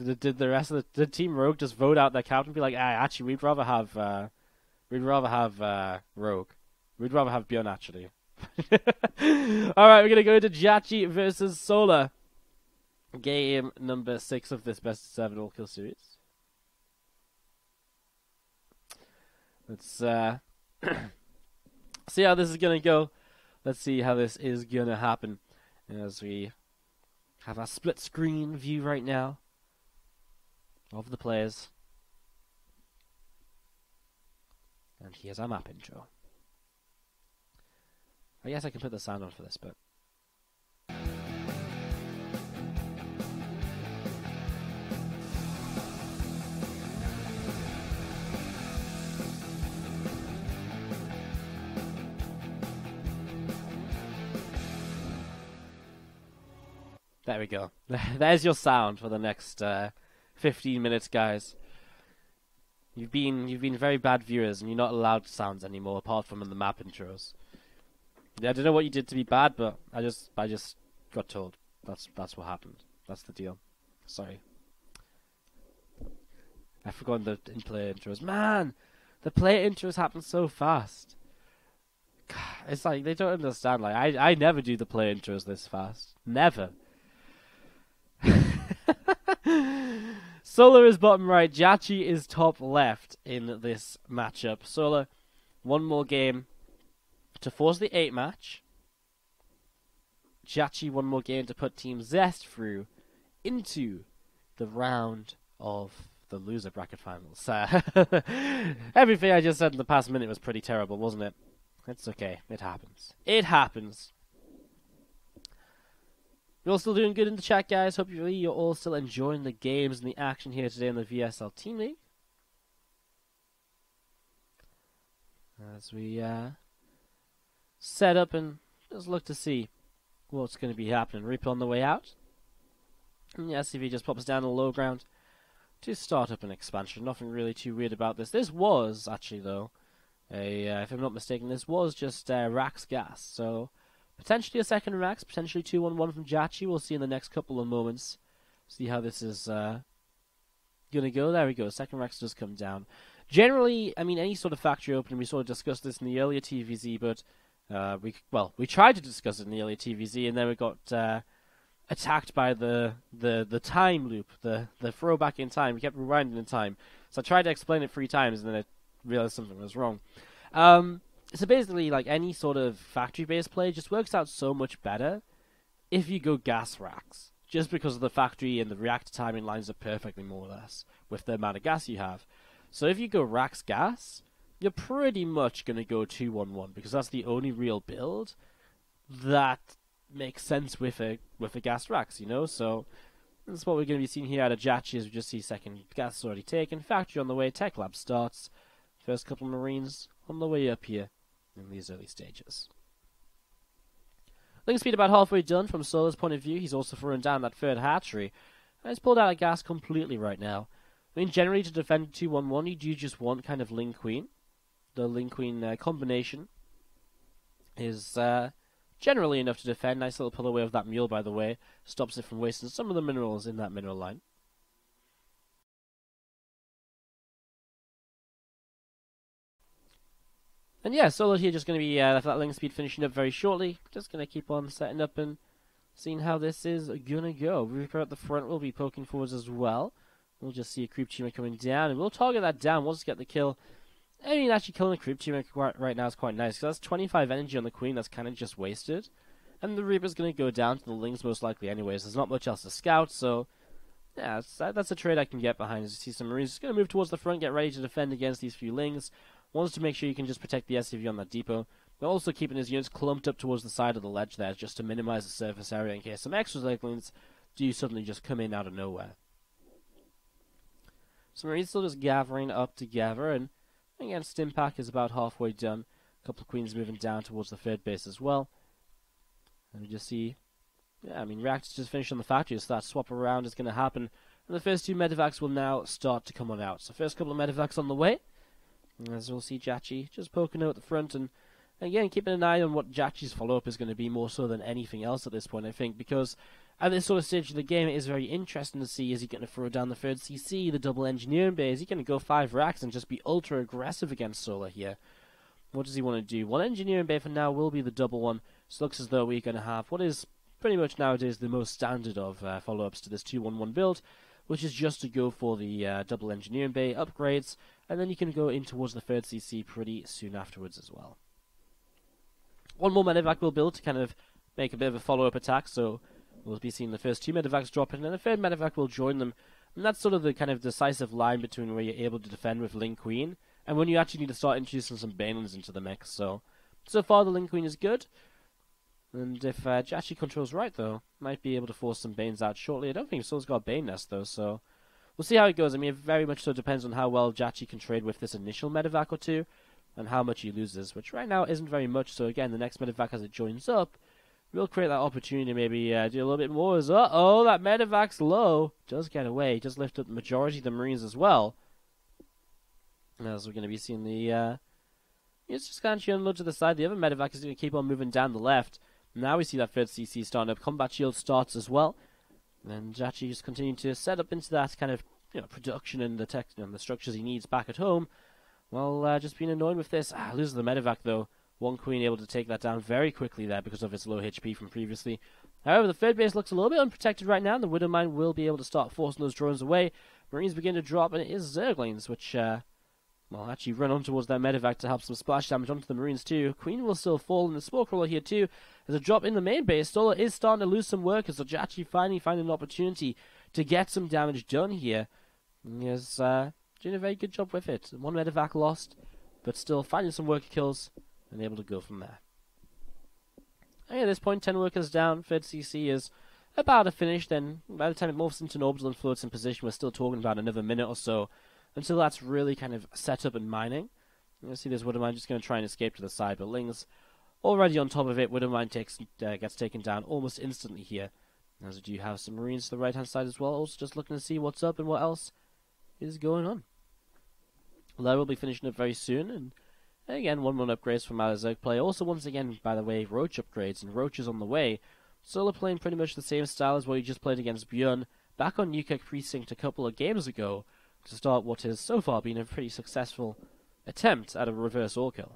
Speaker 1: Did the rest of the Team Rogue just vote out their captain and be like, actually, we'd rather have Rogue. We'd rather have Byun, actually. Alright, we're gonna go into Jjakji versus Solar. Game number 6 of this best of 7 all kill series. Let's see how this is gonna go. Let's see how this is gonna happen as we have our split screen view right now of the players. And here's our map intro. I guess I can put the sound on for this, but there we go. There's your sound for the next 15 minutes, guys. You've been very bad viewers, and you're not allowed sounds anymore, apart from in the map intros. Yeah, I don't know what you did to be bad, but I just got told. That's what happened. That's the deal. Sorry. I've forgotten the in-play intros. Man, The player intros happen so fast. It's like they don't understand. Like I never do the player intros this fast. Never. Solar is bottom right. Jjakji is top left in this matchup. Solar, one more game to force the 8 match. Jjakji, one more game to put Team Zest through into the round of the loser bracket finals. Everything I just said in the past minute was pretty terrible, wasn't it? It's okay. It happens. It happens. You're all still doing good in the chat, guys. Hopefully you're all still enjoying the games and the action here today in the VSL Team League. As we set up and just look to see what's going to be happening. Reaper on the way out. And the SCV just pops down the low ground to start up an expansion. Nothing really too weird about this. This was, actually, though, if I'm not mistaken, this was just Rax Gas. So, potentially a second Rax, potentially 2-1-1 from Jjakji. We'll see in the next couple of moments. See how this is going to go. There we go. Second Rax does come down. Generally, I mean, any sort of factory opening, we sort of discussed this in the earlier TVZ, but we tried to discuss it in the earlier TVZ, and then we got attacked by the time loop, the throwback in time. We kept rewinding in time. So I tried to explain it 3 times, and then I realized something was wrong. So basically, like any sort of factory-based play just works out so much better if you go gas racks, just because of the factory and the reactor timing lines up perfectly, more or less, with the amount of gas you have. So if you go racks gas, you're pretty much going to go 2-1-1, because that's the only real build that makes sense with a gas racks, you know? So that's what we're going to be seeing here out of Jjakji, as we just see second gas already taken, factory on the way, tech lab starts, first couple of Marines on the way up here in these early stages. Link speed about halfway done from Solar's point of view. He's also throwing down that third hatchery, and he's pulled out of gas completely right now. I mean, generally to defend 2-1-1, you do just want kind of Ling Queen. The Ling Queen combination is generally enough to defend. Nice little pull away of that mule, by the way. Stops it from wasting some of the minerals in that mineral line. And yeah, Solo here just going to be that Ling speed finishing up very shortly. Just going to keep on setting up and seeing how this is going to go. Reaper at the front will be poking forwards as well. We'll just see a creep tumor coming down, and we'll target that down once we get the kill. I mean, actually killing a creep tumor right now is quite nice, because that's 25 energy on the Queen that's kind of just wasted. And the Reaper's going to go down to the Lings most likely anyways. There's not much else to scout, so yeah, that's a trade I can get behind. As you see some Marines just going to move towards the front, get ready to defend against these few Lings. Wants to make sure you can just protect the SCV on that depot, but also keeping his units clumped up towards the side of the ledge there, just to minimize the surface area in case some extra Lings do suddenly just come in out of nowhere. So Marines still just gathering up together, and again, Stimpack is about halfway done. A couple of Queens moving down towards the third base as well. And we just see, yeah, I mean, reactors just finished on the factory, so that swap around is going to happen. And the first 2 medevacs will now start to come on out. So first couple of medevacs on the way. As we'll see Jjakji just poking out at the front, and again, keeping an eye on what Jjakji's follow-up is going to be more so than anything else at this point, I think, because at this sort of stage of the game, it is very interesting to see, is he going to throw down the third CC, the double engineering bay, is he going to go 5 racks and just be ultra aggressive against Solar here? What does he want to do? One engineering bay for now will be the double one, so it looks as though we're going to have what is pretty much nowadays the most standard of follow-ups to this 2-1-1 build, which is just to go for the double engineering bay upgrades, and then you can go in towards the third CC pretty soon afterwards as well. One more medevac will build to kind of make a bit of a follow-up attack, so we'll be seeing the first 2 medevacs drop in, and then the third medevac will join them, and that's sort of the kind of decisive line between where you're able to defend with Ling Queen, and when you actually need to start introducing some Banelings into the mix. So far the Ling Queen is good, and if Jjakji controls right, though, might be able to force some Banes out shortly. I don't think Soul's got a Bane Nest, though, so we'll see how it goes. I mean, it very much so depends on how well Jjakji can trade with this initial medevac or 2, and how much he loses, which right now isn't very much. So again, the next medevac as it joins up, we'll create that opportunity to maybe do a little bit more. Uh-oh, that medevac's low. Does get away. Does lift up the majority of the Marines as well. As we're going to be seeing the... it's just kind of unload to the side. The other medevac is going to keep on moving down the left. Now we see that third CC starting up. Combat shield starts as well. And Jjakji just continuing to set up into that kind of production and the tech and the structures he needs back at home. Well, just being annoyed with this. Loses the medevac though. One queen able to take that down very quickly there because of its low HP from previously. However, the third base looks a little bit unprotected right now. The Widowmine will be able to start forcing those drones away. Marines begin to drop, and it is Zerglings, which, well, actually run on towards their medevac to help some splash damage onto the Marines too. Queen will still fall, and the Spore Crawler here too. There's a drop in the main base. Solar is starting to lose some workers, so Jjakji finally finding an opportunity to get some damage done here. He is doing a very good job with it. One medevac lost, but still finding some worker kills and able to go from there. And at this point, 10 workers down. Third CC is about to finish. Then, by the time it morphs into an orbital and floats in position, we're still talking about another minute or so until that's really kind of set up and mining. You see this Widowmine just going to try and escape to the side, but Ling's already on top of it. Widowmine gets taken down almost instantly here. As we do have some Marines to the right-hand side as well, also just looking to see what's up and what else is going on. Well, that will be finishing up very soon, and again, 1-1 upgrades from our Zerg play. Also, once again, by the way, Roach upgrades, and Roach is on the way. Solar playing pretty much the same style as what he just played against Byun back on Newkirk Precinct a couple of games ago to start what has so far been a pretty successful attempt at a reverse all kill.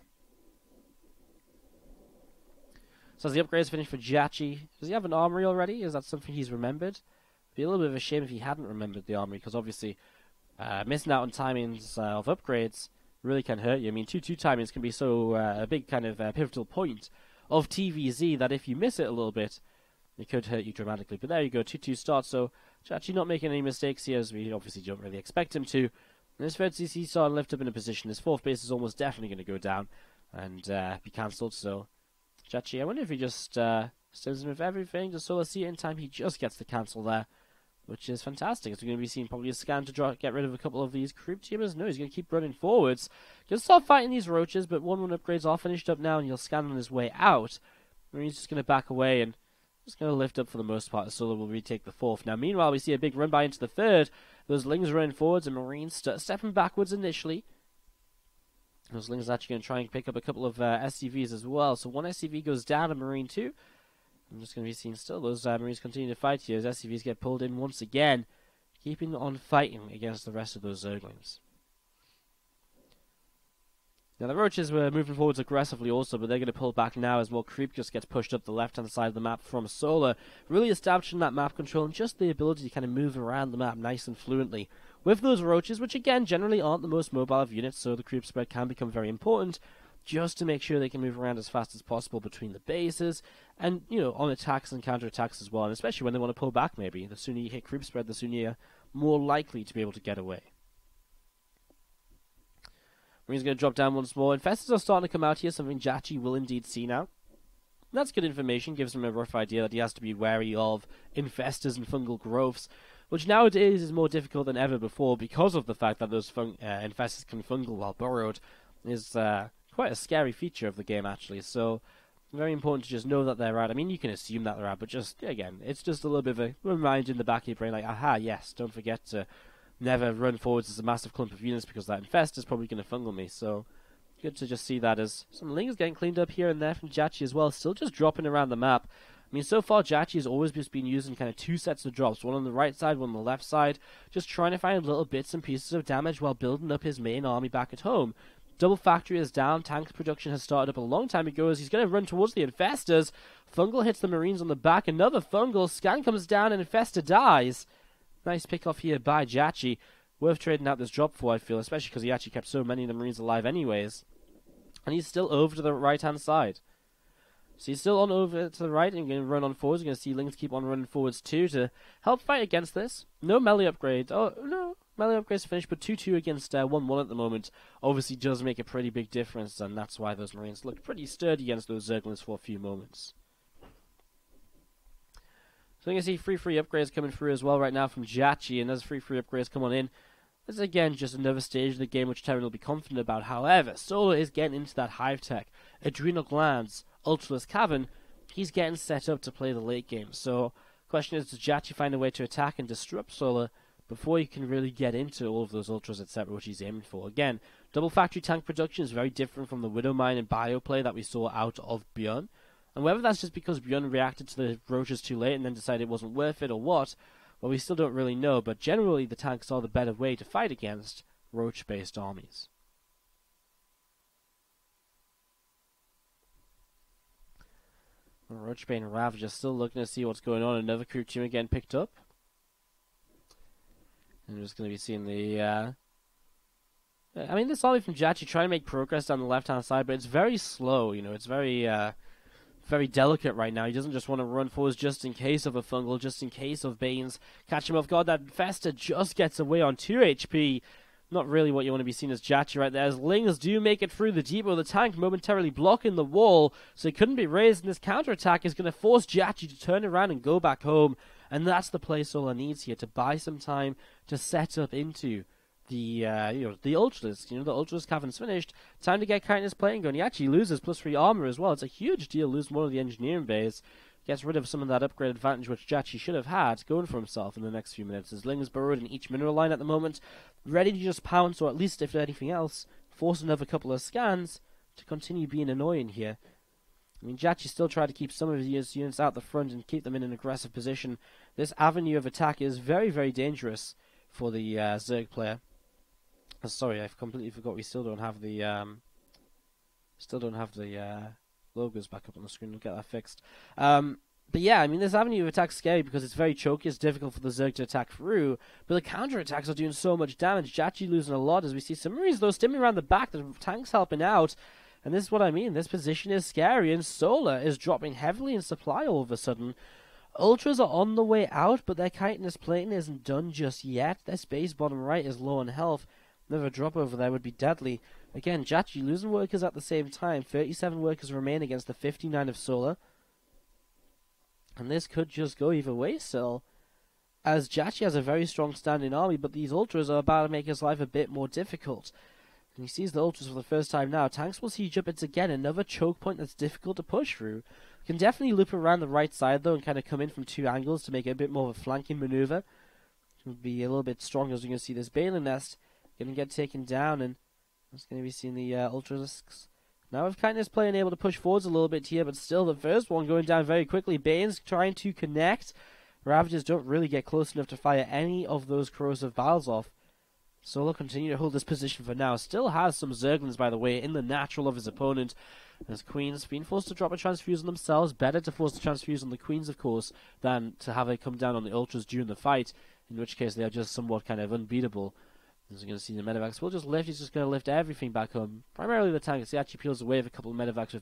Speaker 1: So as the upgrades finish for Jjakji, does he have an armory already? Is that something he's remembered? It'd be a little bit of a shame if he hadn't remembered the armory, because obviously missing out on timings of upgrades really can hurt you. I mean, 2-2 timings can be so a big kind of pivotal point of TVZ that if you miss it a little bit, it could hurt you dramatically. But there you go, 2-2 start, so Jjakji not making any mistakes here, as we obviously don't really expect him to. And his third CC starting to lift up in a position. His fourth base is almost definitely going to go down and be cancelled, so Jjakji, I wonder if he just stems in with everything, just Solar see it in time. He just gets the cancel there, which is fantastic. As we're going to be seeing probably a scan to get rid of a couple of these creep teamers. No, he's going to keep running forwards. He'll start fighting these roaches, but 1-1 upgrades are finished up now, and he'll scan on his way out. And he's just going to back away and just going to lift up for the most part. Solar will retake the fourth. Now, meanwhile, we see a big run by into the third. Those Lings running forwards and Marines stepping backwards initially. Those Lings are actually going to try and pick up a couple of SCVs as well. So one SCV goes down, a Marine too. I'm just going to be seeing still those Marines continue to fight here as SCVs get pulled in once again, keeping on fighting against the rest of those Zerglings. Now the Roaches were moving forwards aggressively also, but they're going to pull back now as more creep just gets pushed up the left-hand side of the map from Solar, really establishing that map control and just the ability to kind of move around the map nice and fluently. With those Roaches, which again generally aren't the most mobile of units, so the creep spread can become very important, just to make sure they can move around as fast as possible between the bases, and, you know, on attacks and counter-attacks as well, and especially when they want to pull back maybe. The sooner you hit creep spread, the sooner you're more likely to be able to get away. Marine's going to drop down once more. Infestors are starting to come out here, something Jjakji will indeed see now. That's good information, gives him a rough idea that he has to be wary of infestors and fungal growths, which nowadays is more difficult than ever before because of the fact that those infestors can fungal while burrowed is quite a scary feature of the game, actually. So, very important to just know that they're out. I mean, you can assume that they're out, but just, again, it's just a little bit of a reminder in the back of your brain, like, aha, yes, don't forget to never run forwards as a massive clump of units because that infest is probably going to fungal me. So, good to just see that as some Lings getting cleaned up here and there from Jjakji as well, still just dropping around the map. I mean, so far, Jjakji has always just been using kind of two sets of drops, one on the right side, one on the left side, just trying to find little bits and pieces of damage while building up his main army back at home. Double Factory is down, tank production has started up a long time ago as he's going to run towards the infestors. Fungal hits the Marines on the back, another Fungal, scan comes down and infestor dies. Nice pick off here by Jjakji. Worth trading out this drop for, I feel, especially because he actually kept so many of the Marines alive anyways. And he's still over to the right-hand side. So he's still on over to the right and going to run on forwards. You're going to see Lings keep on running forwards too to help fight against this. No melee upgrades. Oh, no. Melee upgrades finished, but 2-2 against 1-1 at the moment obviously does make a pretty big difference, and that's why those Marines looked pretty sturdy against those Zerglings for a few moments. So you can see free upgrades coming through as well right now from Jjakji, and as free upgrades come on in, this is again just another stage of the game which Terran will be confident about. However, Solar is getting into that hive tech, adrenal glands, ultraless cavern. He's getting set up to play the late game. So, question is, does Jjakji find a way to attack and disrupt Solar before he can really get into all of those ultras, etc., which he's aiming for? Again, double factory tank production is very different from the Widowmine and bio play that we saw out of Byun. And whether that's just because Byun reacted to the roaches too late and then decided it wasn't worth it or what, well, we still don't really know, but generally the tanks are the better way to fight against roach-based armies. Roachbane and Ravager still looking to see what's going on. Another crew team again picked up. And we're just going to be seeing the... I mean, this army from Jjakji trying to make progress down the left-hand side, but it's very slow, you know. It's very delicate right now. He doesn't just want to run forwards just in case of a fungal, just in case of Banes. Catch him off guard. That Festa just gets away on 2 HP. Not really what you want to be seen as Jjakji right there. As Lings do make it through the depot, the tank momentarily blocking the wall, so it couldn't be raised, and this counterattack is going to force Jjakji to turn around and go back home. And that's the play Solar needs here, to buy some time to set up into the Ultras. You know, the Ultras Cavern's finished. Time to get Kindness playing going. He actually loses +3 armor as well. It's a huge deal losing one of the engineering bays. Gets rid of some of that upgrade advantage which Jjakji should have had going for himself in the next few minutes. As Ling is burrowed in each mineral line at the moment, ready to just pounce, or at least if anything else, force another couple of scans to continue being annoying here. I mean, Jjakji still tried to keep some of his units out the front and keep them in an aggressive position. This avenue of attack is very, very dangerous for the Zerg player. Sorry, I completely forgot we still don't have the logos back up on the screen. We'll get that fixed. But yeah, I mean, this avenue of attack is scary because it's very choky. It's difficult for the Zerg to attack through. But the counterattacks are doing so much damage. Jjakji losing a lot as we see some Marines, though, stimming around the back. The tank's helping out. And this is what I mean. This position is scary. And Solar is dropping heavily in supply all of a sudden. Ultras are on the way out, but their chitinous plating isn't done just yet. Their space bottom right is low on health. Another drop over there would be deadly. Again, Jjakji losing workers at the same time. 37 workers remain against the 59 of Solar. And this could just go either way still, as Jjakji has a very strong standing army, but these Ultras are about to make his life a bit more difficult. And he sees the Ultras for the first time now. Tanks will siege up. It's again another choke point that's difficult to push through. Can definitely loop around the right side though and kind of come in from 2 angles to make it a bit more of a flanking maneuver. It would be a little bit stronger as we're going to see this Balin nest going to get taken down, and it's going to be seeing the Ultralisks. Now with Kindness playing able to push forwards a little bit here, but still the first one going down very quickly. Bane's trying to connect. Ravagers don't really get close enough to fire any of those corrosive vials off. Solo continue to hold this position for now. Still has some Zerglings, by the way, in the natural of his opponent. As Queens being forced to drop a transfuse on themselves. Better to force the transfuse on the Queens, of course, than to have it come down on the Ultras during the fight, in which case they are just somewhat kind of unbeatable. As you're going to see the medevacs will just lift. He's just going to lift everything back home. Primarily the tanks. He actually peels away with a couple of medevacs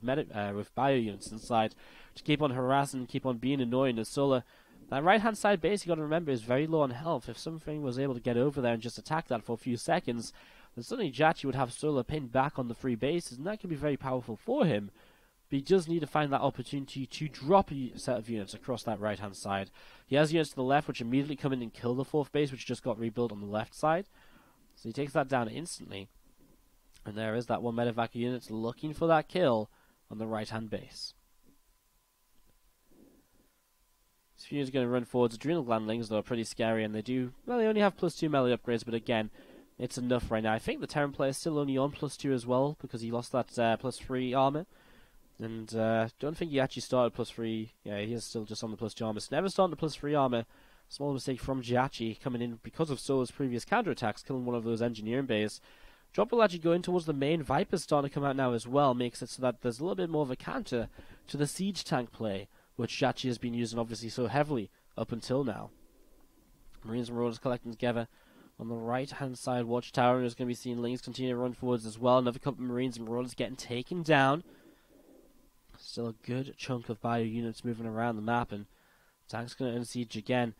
Speaker 1: with bio units inside to keep on harassing and keep on being annoying. As Solar, that right hand side base, you got to remember, is very low on health. If something was able to get over there and just attack that for a few seconds, then suddenly Jjakji would have Solar pinned back on the free bases, and that could be very powerful for him. But he does need to find that opportunity to drop a set of units across that right hand side. He has units to the left which immediately come in and kill the 4th base, which just got rebuilt on the left side. So he takes that down instantly. And there is that one medevac unit looking for that kill on the right-hand base. This unit is going to run forwards. Adrenal Glandlings, though, are pretty scary, and they only have +2 melee upgrades, but again, it's enough right now. I think the Terran player is still only on +2 as well, because he lost that +3 armor. And don't think he actually started +3. Yeah, he is still just on the +2 armor. So never starting the +3 armor. Small mistake from Jjakji coming in because of Solar's previous counterattacks, killing one of those engineering bays. Drop will actually go in towards the main. Viper's starting to come out now as well, makes it so that there's a little bit more of a counter to the siege tank play, which Jjakji has been using obviously so heavily up until now. Marines and Marauders collecting together on the right-hand side watchtower, and there's going to be seeing Lings continue to run forwards as well. Another couple of Marines and Marauders getting taken down. Still a good chunk of bio units moving around the map, and tank's going to unsiege again.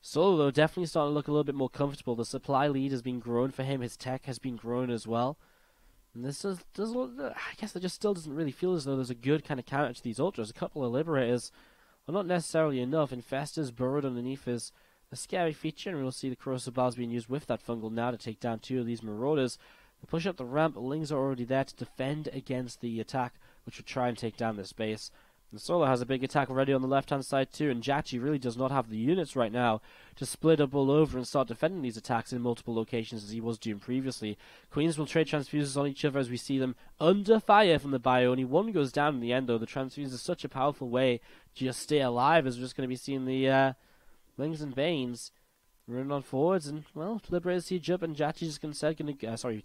Speaker 1: Solo, though, definitely starting to look a little bit more comfortable. The supply lead has been grown for him. His tech has been grown as well. And this I guess it just still doesn't really feel as though there's a good kind of counter to these Ultras. A couple of Liberators are not necessarily enough. Infestors burrowed underneath is a scary feature, and we'll see the corrosive bars being used with that fungal now to take down 2 of these Marauders. They push up the ramp. Lings are already there to defend against the attack, which will try and take down this base. And Solar has a big attack already on the left-hand side too, and Jjakji really does not have the units right now to split up all over and start defending these attacks in multiple locations as he was doing previously. Queens will trade transfuses on each other as we see them under fire from the bio. Only one goes down in the end, though. The transfuse is such a powerful way to just stay alive, as we're just going to be seeing the Lings and Banes running on forwards, and, well, Liberators siege up, and Jjakji just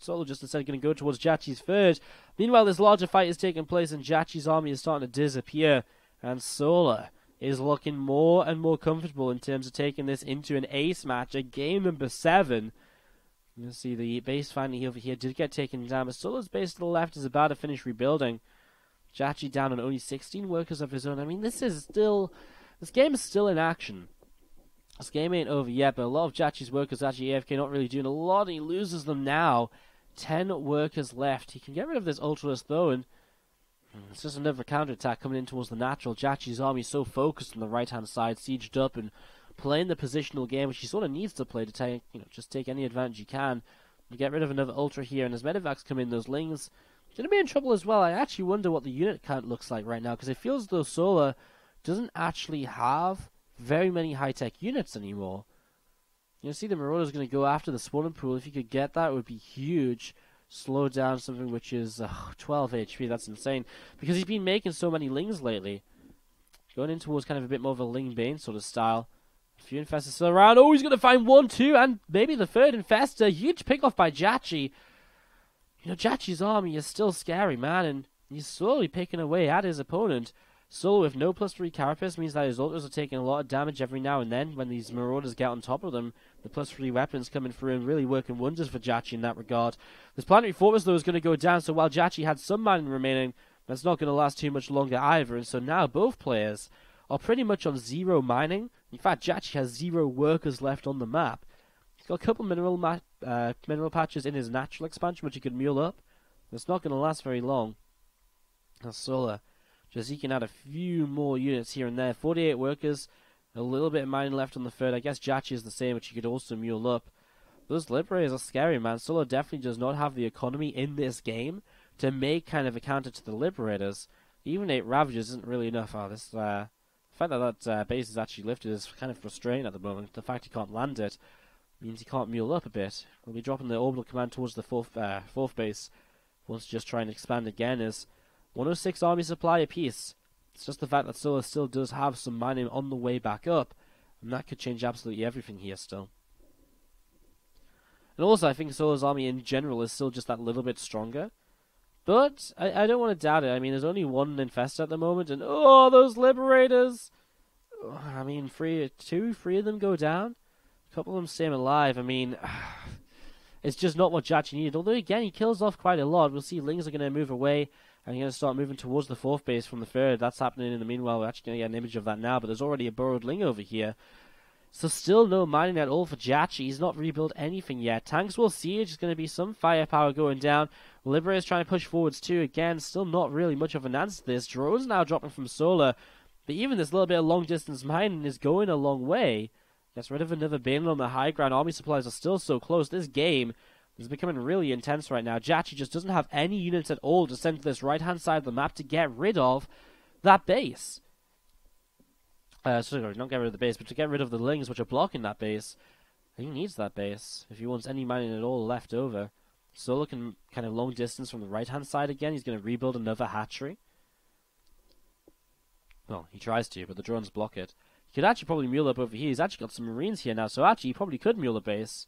Speaker 1: Solar just instead going to go towards Jjakji's third. Meanwhile, this larger fight is taking place, and Jjakji's army is starting to disappear, And Solar is looking more and more comfortable in terms of taking this into an ace match at game number 7. You'll see the base finally over here did get taken down, but Solar's base to the left is about to finish rebuilding. Jjakji down on only 16 workers of his own. I mean, this game is still in action. This game ain't over yet, but a lot of Jjakji's workers actually AFK, not really doing a lot, and he loses them now. 10 workers left. He can get rid of this Ultraless though, and it's just another counterattack coming in towards the natural. Jjakji's army is so focused on the right-hand side, sieged up and playing the positional game, which he sort of needs to play to take, just take any advantage he can. You get rid of another Ultra here, and as Medivacs come in, those Lings are going to be in trouble as well. I actually wonder what the unit count looks like right now, because it feels as though Solar doesn't actually have very many high-tech units anymore. You see the Marauder's going to go after the Spawning Pool. If you could get that, it would be huge. Slow down something which is 12 HP. That's insane. Because he's been making so many Lings lately. Going in towards kind of a bit more of a Ling Bane sort of style. A few Infestors still around. Oh, he's going to find 1, 2, and maybe the 3rd Infestor. Huge pick-off by Jjakji. Jjakji's army is still scary, man, and he's slowly picking away at his opponent. Solo with no +3 Carapace means that his ultras are taking a lot of damage every now and then when these Marauders get on top of them. The +3 weapons coming through and really working wonders for Jjakji in that regard. This Planetary Fortress, though, is going to go down, so while Jjakji had some mining remaining, that's not going to last too much longer either, and so now both players are pretty much on 0 mining. In fact, Jjakji has 0 workers left on the map. He's got a couple mineral patches in his natural expansion, which he could mule up. It's not going to last very long. Now, Solar just eking out a few more units here and there. 48 workers, a little bit of mining left on the 3rd. I guess Jjakji is the same, which he could also mule up. Those Liberators are scary, man. Solar definitely does not have the economy in this game to make kind of a counter to the Liberators. Even 8 Ravagers isn't really enough. The fact that base is actually lifted is kind of frustrating at the moment. The fact he can't land it means he can't mule up a bit. We'll be dropping the orbital command towards the 4th base. Wants to just try and expand again is 106 army supply apiece. It's just the fact that Solar still does have some mining on the way back up, and that could change absolutely everything here still. And also, I think Solar's army in general is still just that little bit stronger. But I don't want to doubt it. I mean, there's only 1 Infestor at the moment, and oh, those Liberators! I mean, 3 of them go down. A couple of them stay alive. I mean, it's just not what Jjakji needed. Although, again, he kills off quite a lot. We'll see Lings are going to move away. And you're going to start moving towards the 4th base from the 3rd. That's happening in the meanwhile. We're actually going to get an image of that now. But there's already a burrowed Ling over here. So still no mining at all for Jjakji. He's not rebuilt anything yet. Tanks will siege. There's going to be some firepower going down. Liberator's trying to push forwards too. Again, still not really much of an answer to this. Drones now dropping from Solar. But even this little bit of long distance mining is going a long way. Gets rid of another Bane on the high ground. Army supplies are still so close. This game is becoming really intense right now. Jjakji just doesn't have any units at all to send to this right-hand side of the map to get rid of that base. Sorry, not get rid of the base, but to get rid of the Lings which are blocking that base. He needs that base if he wants any mining at all left over. Solar can kind of long distance from the right-hand side again. He's going to rebuild another hatchery. Well, he tries to, but the drones block it. He could actually probably mule up over here. He's actually got some Marines here now, so actually he probably could mule the base.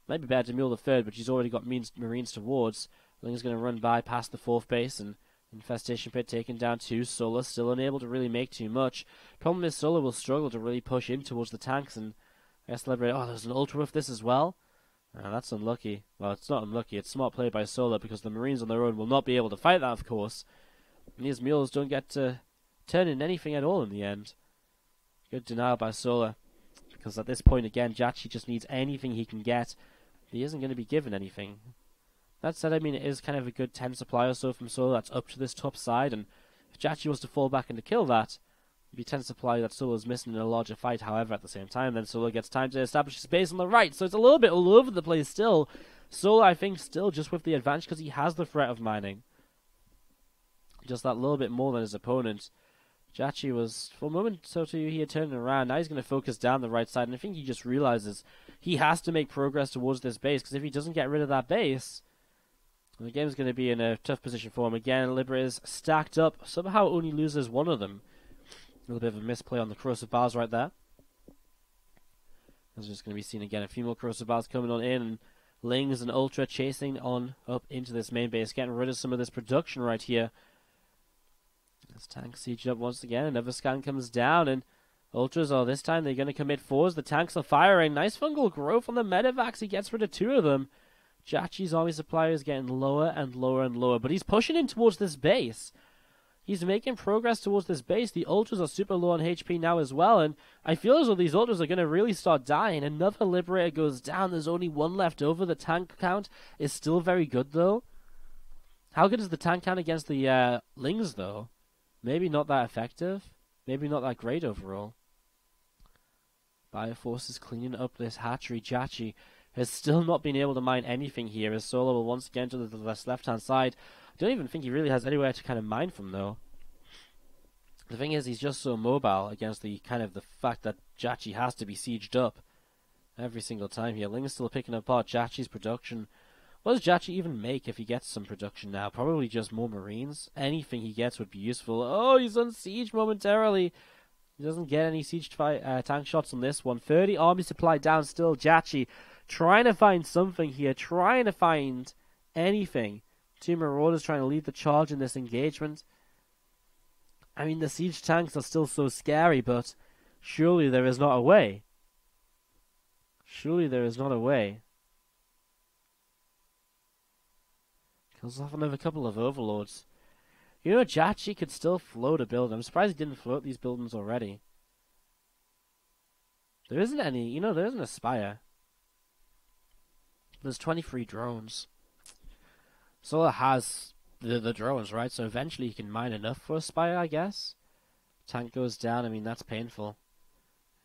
Speaker 1: Might be better to mule the 3rd, but he's already got Marines towards. Ling's going to run by past the 4th base, and Infestation Pit taken down too. Solar still unable to really make too much. Problem is Solar will struggle to really push in towards the tanks, and I guess Liberator. Oh, there's an Ultra with this as well. That's unlucky. Well, it's not unlucky. It's smart play by Solar because the Marines on their own will not be able to fight that, of course. And these mules don't get to turn in anything at all in the end. Good denial by Solar, because at this point again, Jjakji just needs anything he can get. He isn't going to be given anything. That said, I mean, it is kind of a good 10 supply or so from Solar that's up to this top side, and if Jjakji was to fall back and to kill that, it'd be 10 supply that Solar's missing in a larger fight. However, at the same time, then Solar gets time to establish his base on the right, so it's a little bit all over the place still. Solar, I think, still just with the advantage because he has the threat of mining. Just that little bit more than his opponent. Jjakji was, for a moment or two, he had turned around. Now he's going to focus down the right side, and I think he just realizes he has to make progress towards this base, because if he doesn't get rid of that base, the game's going to be in a tough position for him. Again, Liberator's stacked up, somehow only loses 1 of them. A little bit of a misplay on the Corsair bars right there. There's just going to be seen again, a few more Corsair bars coming on in, and Lings and Ultra chasing on up into this main base, getting rid of some of this production right here. This tank sieged up once again. Another scan comes down, and Ultras, oh, this time they're going to commit fours. The tanks are firing. Nice fungal growth on the medevacs. He gets rid of 2 of them. Jjakji's army supply is getting lower and lower and lower, but he's pushing in towards this base. He's making progress towards this base. The Ultras are super low on HP now as well, and I feel as though these Ultras are going to really start dying. Another Liberator goes down. There's only 1 left over. The tank count is still very good, though. How good is the tank count against the Lings, though? Maybe not that effective. Maybe not that great overall. Bioforce is cleaning up this hatchery. Jjakji has still not been able to mine anything here, as Solo will once again to the left-hand side. I don't even think he really has anywhere to kind of mine from, though. The thing is, he's just so mobile against the fact that Jjakji has to be sieged up every single time here. Ling's still picking apart Jjakji's production. What does Jjakji even make if he gets some production now? Probably just more Marines. Anything he gets would be useful. Oh, he's on siege momentarily. He doesn't get any siege tank shots on this one. 30 army supply down still. Jjakji trying to find something here. Trying to find anything. 2 Marauders trying to lead the charge in this engagement. I mean, the siege tanks are still so scary, but surely there is not a way. Surely there is not a way. Kills off another couple of Overlords. You know, Jjakji could still float a build. I'm surprised he didn't float these buildings already. There isn't any, you know, there isn't a Spire. There's 23 drones. Solar has the drones, right? So eventually he can mine enough for a Spire, I guess. Tank goes down. I mean, that's painful.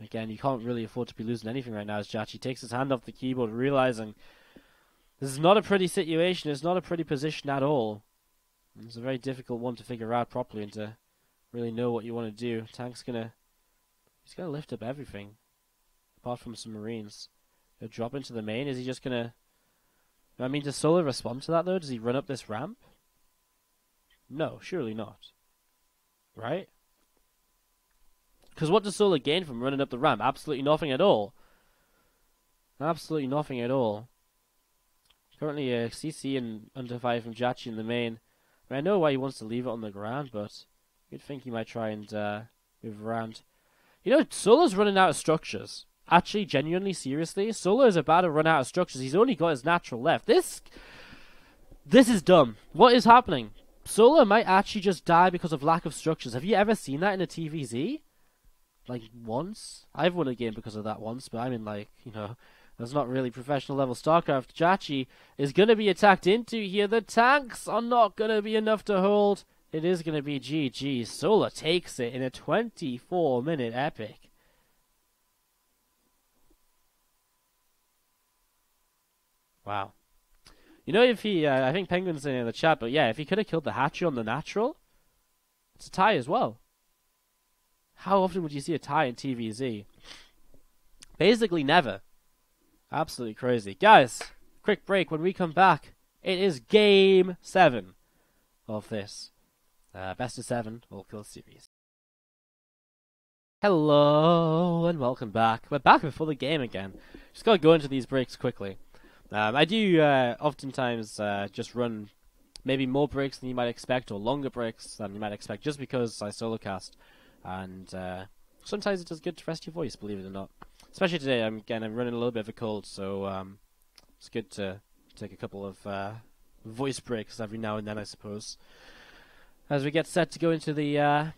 Speaker 1: Again, you can't really afford to be losing anything right now as Jjakji takes his hand off the keyboard, realizing this is not a pretty situation. It's not a pretty position at all. It's a very difficult one to figure out properly and to really know what you want to do. Tank's he's gonna lift up everything, apart from some Marines. He'll drop into the main. Is he just gonna? I mean, does Solar respond to that though? Does he run up this ramp? No, surely not. Right? Because what does Solar gain from running up the ramp? Absolutely nothing at all. Absolutely nothing at all. Currently a CC and under 5 from Jjakji in the main. I know why he wants to leave it on the ground, but you'd think he might try and move around. You know, Solar's running out of structures. Actually, genuinely, seriously, Solar is about to run out of structures. He's only got his natural left. This is dumb. What is happening? Solar might actually just die because of lack of structures. Have you ever seen that in a TVZ? Like, once? I've won a game because of that once, but I mean, like, you know, that's not really professional level StarCraft. Jjakji is going to be attacked into here. The tanks are not going to be enough to hold. It is going to be GG. Solar takes it in a 24-minute epic. Wow. You know, if he, I think Penguin's in the chat, but yeah, if he could have killed the Hatchery on the natural, it's a tie as well. How often would you see a tie in TVZ? Basically never. Absolutely crazy. Guys, quick break. When we come back, it is Game 7 of this Best of 7 All Kill series. Hello, and welcome back. We're back before the game again. Just gotta go into these breaks quickly. I do oftentimes just run maybe more breaks than you might expect, or longer breaks than you might expect, just because I solo cast. And sometimes it does good to rest your voice, believe it or not. Especially today, I'm running a little bit of a cold, so it's good to take a couple of voice breaks every now and then, I suppose. As we get set to go into the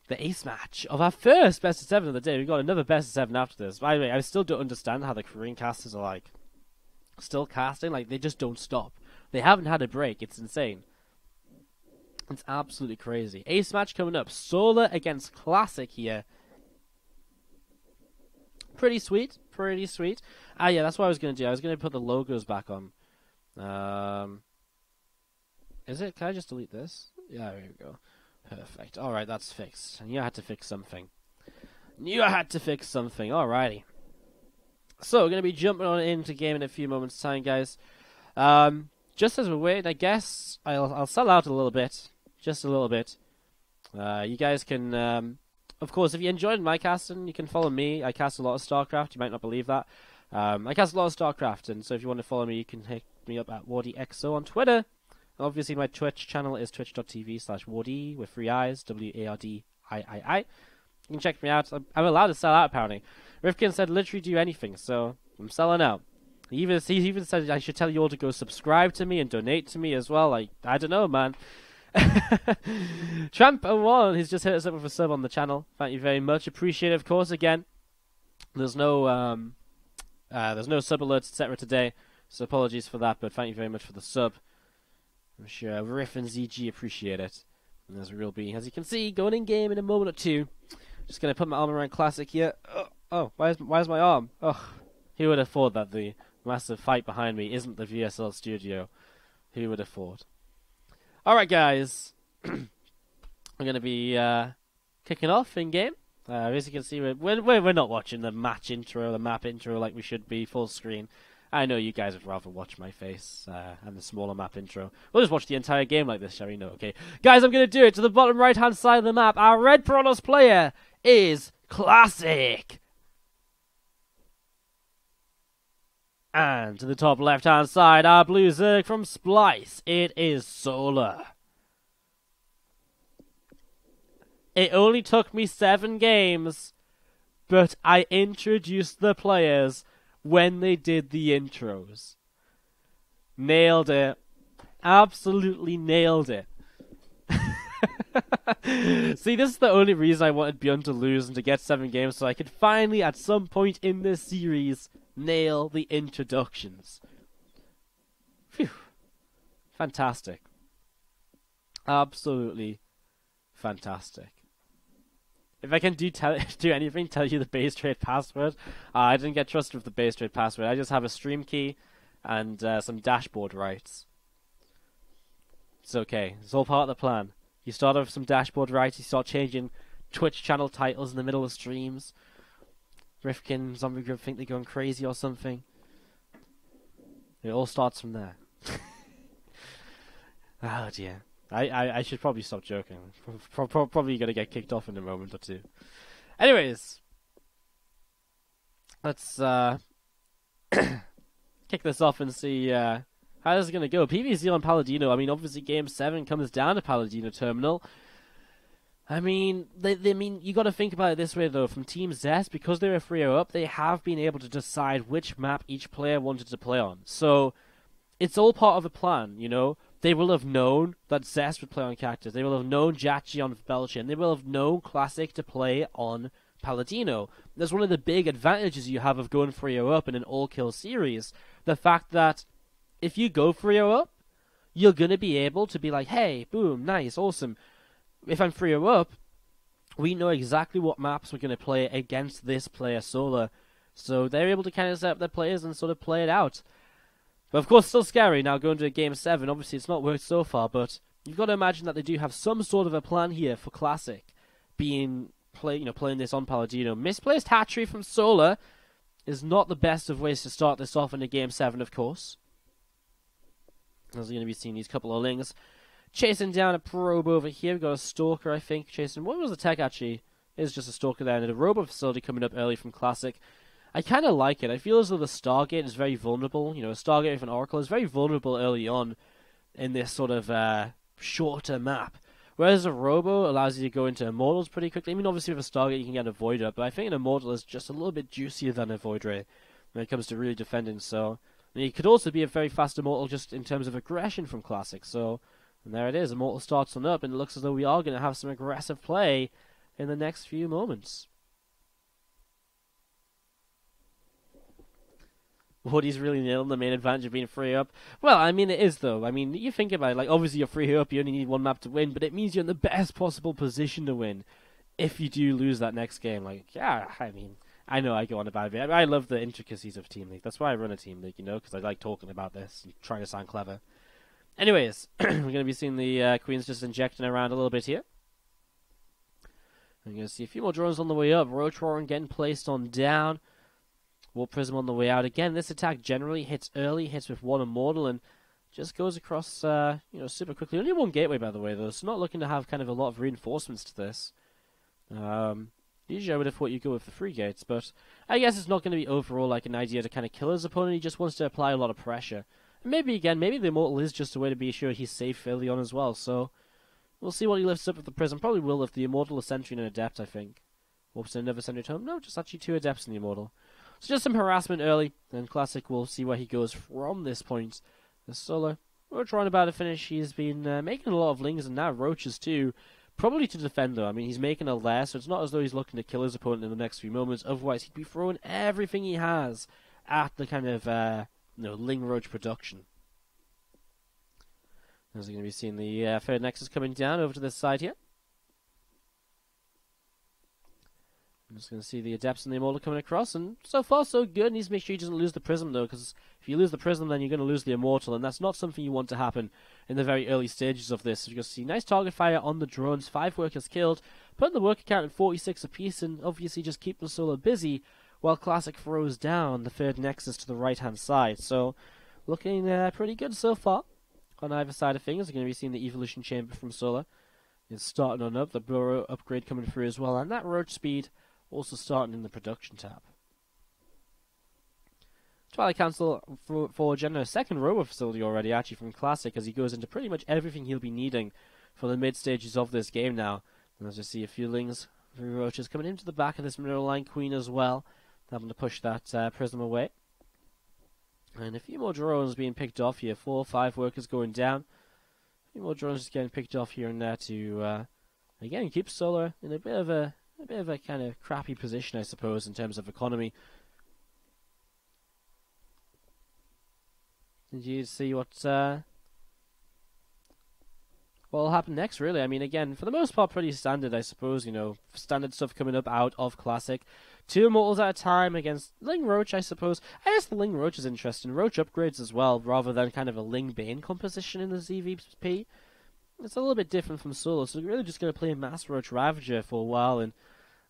Speaker 1: ace match of our first best of 7 of the day. We've got another best of 7 after this. By the way, I still don't understand how the Korean casters are like still casting. Like, they just don't stop. They haven't had a break. It's insane. It's absolutely crazy. Ace match coming up. Solar against Classic here. Pretty sweet. Pretty sweet. Ah, yeah, that's what I was going to do. I was going to put the logos back on. Is it? Can I just delete this? Yeah, there we go. Perfect. Alright, that's fixed. I knew I had to fix something. Alrighty. So, we're going to be jumping on into game in a few moments' time, guys. Just as we're waiting, I guess I'll sell out a little bit. Just a little bit. You guys can, of course, if you enjoyed my casting, you can follow me. I cast a lot of StarCraft. You might not believe that. I cast a lot of StarCraft, and so if you want to follow me, you can hit me up at WardiXO on Twitter. Obviously, my Twitch channel is twitch.tv/Wardi with 3 eyes, Wardii. You can check me out. I'm allowed to sell out, apparently. Rifkin said literally do anything, so I'm selling out. He even said I should tell you all to go subscribe to me and donate to me as well. Like, I don't know, man. Tramp01, he's just hit us up with a sub on the channel. Thank you very much. Appreciate it, of course. Again, there's no sub alerts, etc. today, so apologies for that. But thank you very much for the sub. I'm sure Riff and ZG appreciate it. And there's a real B, as you can see, going in game in a moment or two. Just gonna put my arm around Classic here. Oh, where's my arm? Oh, who would have thought that the massive fight behind me isn't the VSL studio? Who would have thought? Alright, guys. We're going to be kicking off in-game. As you can see, we're not watching the match intro, the map intro like we should be, full screen. I know you guys would rather watch my face and the smaller map intro. We'll just watch the entire game like this, shall we? No, okay. Guys, I'm going to do it. To the bottom right-hand side of the map, our Red Piranhas player is Classic. And to the top left-hand side, our blue Zerg from Splice, it is Solar. It only took me 7 games, but I introduced the players when they did the intros. Nailed it. Absolutely nailed it. See, this is the only reason I wanted Byun to lose and to get 7 games, so I could finally, at some point in this series, nail the introductions. Phew. Fantastic. Absolutely fantastic. If I can do anything, tell you the base trade password. I didn't get trusted with the base trade password. I just have a stream key and some dashboard rights. It's okay. It's all part of the plan. You start off with some dashboard rights, you start changing Twitch channel titles in the middle of streams. Rifkin, Zombie Group think they're going crazy or something. It all starts from there. Oh dear. I should probably stop joking. Probably gonna get kicked off in a moment or two. Anyways, let's kick this off and see how this is gonna go. PvZ on Paladino. I mean, obviously, Game 7 comes down to Paladino Terminal. I mean, you got to think about it this way though. From Team Zest, because they were 3-0 up, they have been able to decide which map each player wanted to play on. So it's all part of a plan, you know. They will have known that Zest would play on Cactus. They will have known Jjakji on Belchin. They will have known Classic to play on Paladino. That's one of the big advantages you have of going 3-0 up in an all-kill series. The fact that if you go 3-0 up, you're going to be able to be like, hey, boom, nice, awesome. If I'm 3-0 up, we know exactly what maps we're going to play against this player, Solar. So they're able to kind of set up their players and sort of play it out. But of course, still scary now going to Game 7. Obviously, it's not worked so far, but you've got to imagine that they do have some sort of a plan here for Classic, playing this on Paladino. Misplaced hatchery from Solar is not the best of ways to start this off in a Game 7, of course. As you're going to be seeing these couple of lings. Chasing down a probe over here. We've got a stalker, I think. Chasing. What was the tech actually? It's just a stalker there. And a robot facility coming up early from Classic. I kind of like it. I feel as though the Stargate is very vulnerable. You know, a Stargate with an Oracle is very vulnerable early on in this sort of shorter map. Whereas a Robo allows you to go into Immortals pretty quickly. I mean, obviously with a Stargate you can get a Voider, but I think an Immortal is just a little bit juicier than a Void Ray when it comes to really defending. So, and it could also be a very fast Immortal just in terms of aggression from Classic. So, and there it is. Immortal starts on up, and it looks as though we are going to have some aggressive play in the next few moments. Wardi's really nailing the main advantage of being 3 up. Well, I mean, it is, though. I mean, you think about it, like, obviously you're 3 up, you only need one map to win, but it means you're in the best possible position to win if you do lose that next game. Like, yeah, I mean, I know I go on about it. I love the intricacies of Team League. That's why I run a Team League, you know, because I like talking about this and trying to sound clever. Anyways, we're going to be seeing the Queens just injecting around a little bit here. We're going to see a few more drones on the way up. Roach Warren getting placed on down. Warp Prism on the way out. Again, this attack generally hits early, hits with one Immortal, and just goes across, super quickly. Only one gateway, by the way, though, so not looking to have kind of a lot of reinforcements to this. Usually I would have thought you'd go with the 3 gates, but I guess it's not going to be overall like an idea to kind of kill his opponent. He just wants to apply a lot of pressure. And maybe the Immortal is just a way to be sure he's safe early on as well, so we'll see what he lifts up with the Prism. Probably will lift the Immortal, a Sentry, and an Adept, I think. Whoops, another Sentry at home? No, just actually 2 Adepts in the Immortal. So just some harassment early, and Classic will see where he goes from this point. The Solo, we're trying about to finish. He's been making a lot of Lings and now Roaches too. Probably to defend though. I mean, he's making a lair, so it's not as though he's looking to kill his opponent in the next few moments. Otherwise, he'd be throwing everything he has at the kind of Ling Roach production. As we're going to be seeing the third Nexus coming down over to this side here. I'm just going to see the Adepts and the Immortal coming across, and so far so good. Needs to make sure he doesn't lose the Prism though, because if you lose the Prism then you're going to lose the Immortal, and that's not something you want to happen in the very early stages of this. So you're going to see nice target fire on the drones, 5 workers killed, putting the worker count at 46 apiece, and obviously just keeping Solo busy, while Classic throws down the third Nexus to the right hand side. So looking pretty good so far on either side of things. We're going to be seeing the Evolution Chamber from Solar. It's starting on up, the Burrow upgrade coming through as well, and that Roach speed also starting in the production tab. Twilight Council for Jenna, second rover facility already actually from Classic, as he goes into pretty much everything he'll be needing for the mid stages of this game now. And as you see a few Lings, 3 Roaches coming into the back of this Mineral Line Queen as well, having to push that Prism away. And a few more drones being picked off here, 4 or 5 workers going down. A few more drones just getting picked off here and there to again keep Solar in a bit of a kind of crappy position, I suppose, in terms of economy. Did you see what will happen next, really? I mean, again, for the most part, pretty standard, I suppose. You know, standard stuff coming up out of Classic. 2 Immortals at a time against Ling Roach, I suppose. I guess the Ling Roach is interesting. Roach upgrades as well, rather than kind of a Ling Bane composition in the ZVP. It's a little bit different from Solo, so we're really just going to play Mass Roach Ravager for a while. And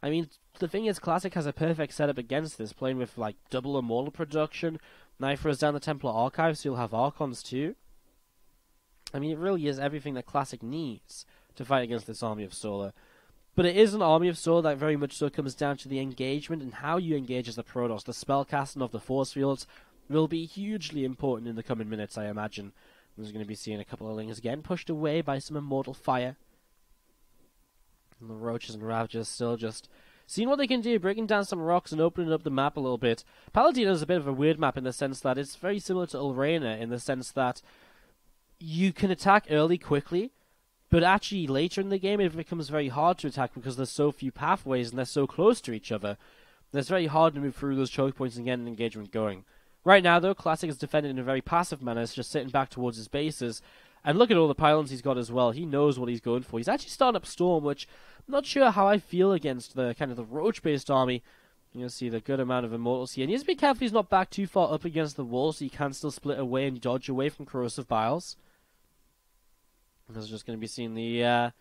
Speaker 1: I mean, the thing is, Classic has a perfect setup against this, playing with like double Immortal production. Now throws down the Templar Archive, so you'll have Archons too. I mean, it really is everything that Classic needs to fight against this army of Solar. But it is an army of Solar that very much so comes down to the engagement and how you engage as the Protoss. The spellcasting of the force fields will be hugely important in the coming minutes, I imagine. We're going to be seeing a couple of Lings again pushed away by some Immortal fire. And the Roaches and Ravagers still just seeing what they can do, breaking down some rocks and opening up the map a little bit. Paladino is a bit of a weird map in the sense that it's very similar to Ulrena in the sense that you can attack early quickly, but actually later in the game it becomes very hard to attack because there's so few pathways and they're so close to each other. It's very hard to move through those choke points and get an engagement going. Right now, though, Classic is defended in a very passive manner. It's just sitting back towards his bases. And look at all the pylons he's got as well. He knows what he's going for. He's actually starting up Storm, which I'm not sure how I feel against the kind of the Roach-based army. You'll see the good amount of Immortals here. And he has to be careful he's not back too far up against the wall, so he can still split away and dodge away from Corrosive Biles. And there's just going to be seeing the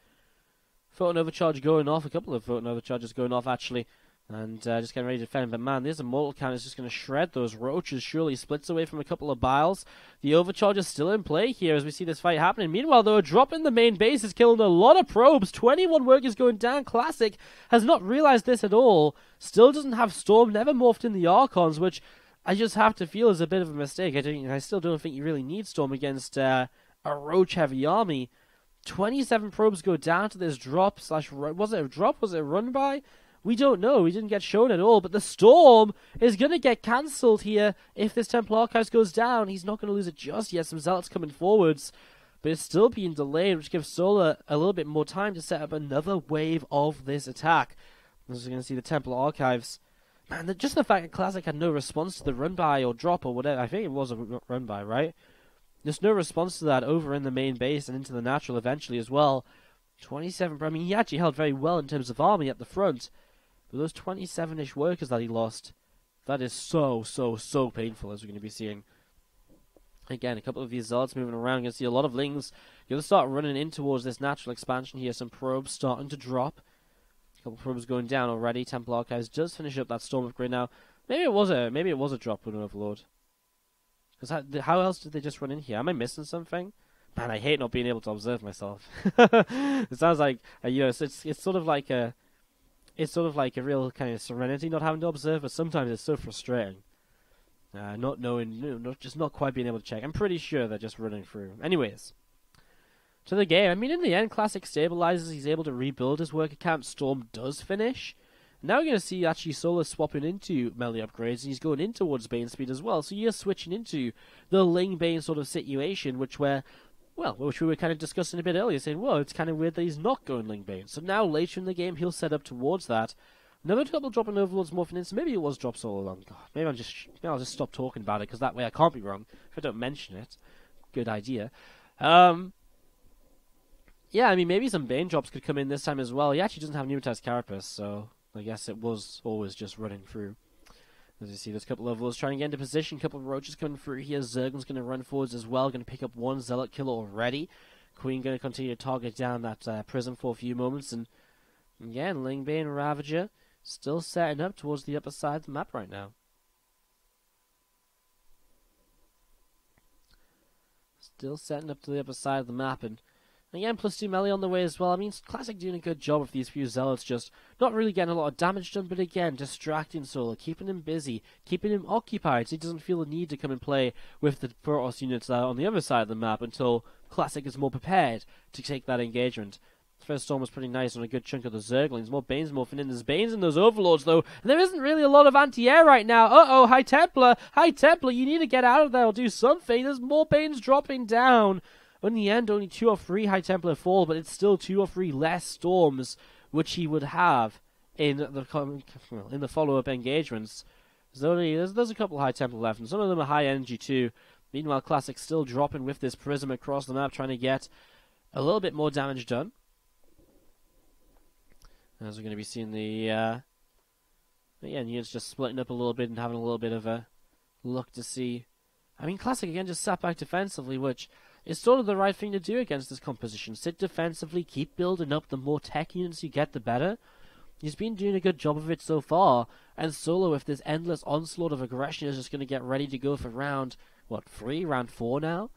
Speaker 1: Photon Overcharge going off. A couple of Photon Overcharges going off, actually. And just getting ready to defend. But man, this Immortal count is just going to shred those Roaches. Surely splits away from a couple of Biles. The Overcharge is still in play here as we see this fight happening. Meanwhile, though, a drop in the main base is killing a lot of probes. 21 workers going down. Classic has not realized this at all. Still doesn't have Storm. Never morphed in the Archons, which I just have to feel is a bit of a mistake. I still don't think you really need Storm against a Roach-heavy army. 27 probes go down to this drop slash... Was it a drop? Was it a run by? We don't know. We didn't get shown at all. But the Storm is going to get cancelled here if this Templar Archives goes down. He's not going to lose it just yet. Some Zealots coming forwards. But it's still being delayed, which gives Solar a little bit more time to set up another wave of this attack. As we're going to see the Templar Archives. Man, just the fact that Classic had no response to the run-by or drop or whatever. I think it was a run-by, right? There's no response to that over in the main base and into the natural eventually as well. 27, I mean, he actually held very well in terms of army at the front. But those 27-ish workers that he lost, that is so painful, as we're going to be seeing. Again, a couple of these Zealots moving around. You're going to see a lot of Lings. You're going to start running in towards this natural expansion here. Some probes starting to drop. A couple of probes going down already. Templar Archives does finish up that Storm upgrade now. Maybe it was a drop with an Overlord. Because how else did they just run in here? Am I missing something? Man, I hate not being able to observe myself. It sounds like it's sort of like a... It's sort of like a real kind of serenity not having to observe, but sometimes it's so frustrating. Not knowing, just not quite being able to check. I'm pretty sure they're just running through. Anyways, to the game. I mean, in the end, Classic stabilizes. He's able to rebuild his worker camp. Storm does finish. Now we're going to see actually Solar swapping into melee upgrades, and he's going in towards Bane speed as well. So you're switching into the Ling Bane sort of situation, which we were kind of discussing a bit earlier, saying, well, it's kind of weird that he's not going Ling Bane. So now later in the game, he'll set up towards that. Another double dropping Overlords morphing in, so maybe it was drop Solar long. God, maybe I'll just stop talking about it, because that way I can't be wrong if I don't mention it. Good idea. Yeah, I mean, maybe some Bane drops could come in this time as well. He actually doesn't have Pneumatized Carapace, so I guess it was always just running through. As you see, there's a couple of Overlords trying to get into position, a couple of Roaches coming through here. Zerglin's going to run forwards as well, going to pick up one Zealot killer already. Queen going to continue to target down that Prism for a few moments, and again, Ling Bane Ravager still setting up towards the upper side of the map right now. Still setting up to the upper side of the map, and again, +2 melee on the way as well. I mean, Classic doing a good job of these few Zealots, just not really getting a lot of damage done, but again, distracting Solar, keeping him busy, keeping him occupied, so he doesn't feel the need to come and play with the Protoss units on the other side of the map until Classic is more prepared to take that engagement. The first storm was pretty nice on a good chunk of the Zerglings. More Banes morphing in. There's Banes in those Overlords, though. And there isn't really a lot of anti-air right now. Uh-oh, High Templar! High Templar, you need to get out of there or do something. There's more Banes dropping down. In the end, only 2 or 3 High Templar fall, but it's still 2 or 3 less storms, which he would have in the follow-up engagements. There's a couple High Templar left, and some of them are high energy too. Meanwhile, Classic still dropping with this Prism across the map, trying to get a little bit more damage done. As we're going to be seeing the units just splitting up a little bit and having a little bit of a look to see. I mean, Classic again just sat back defensively, which is sort of the right thing to do against this composition. Sit defensively, keep building up. The more tech units you get, the better. He's been doing a good job of it so far, and Solo, with this endless onslaught of aggression, is just going to get ready to go for round 4 now?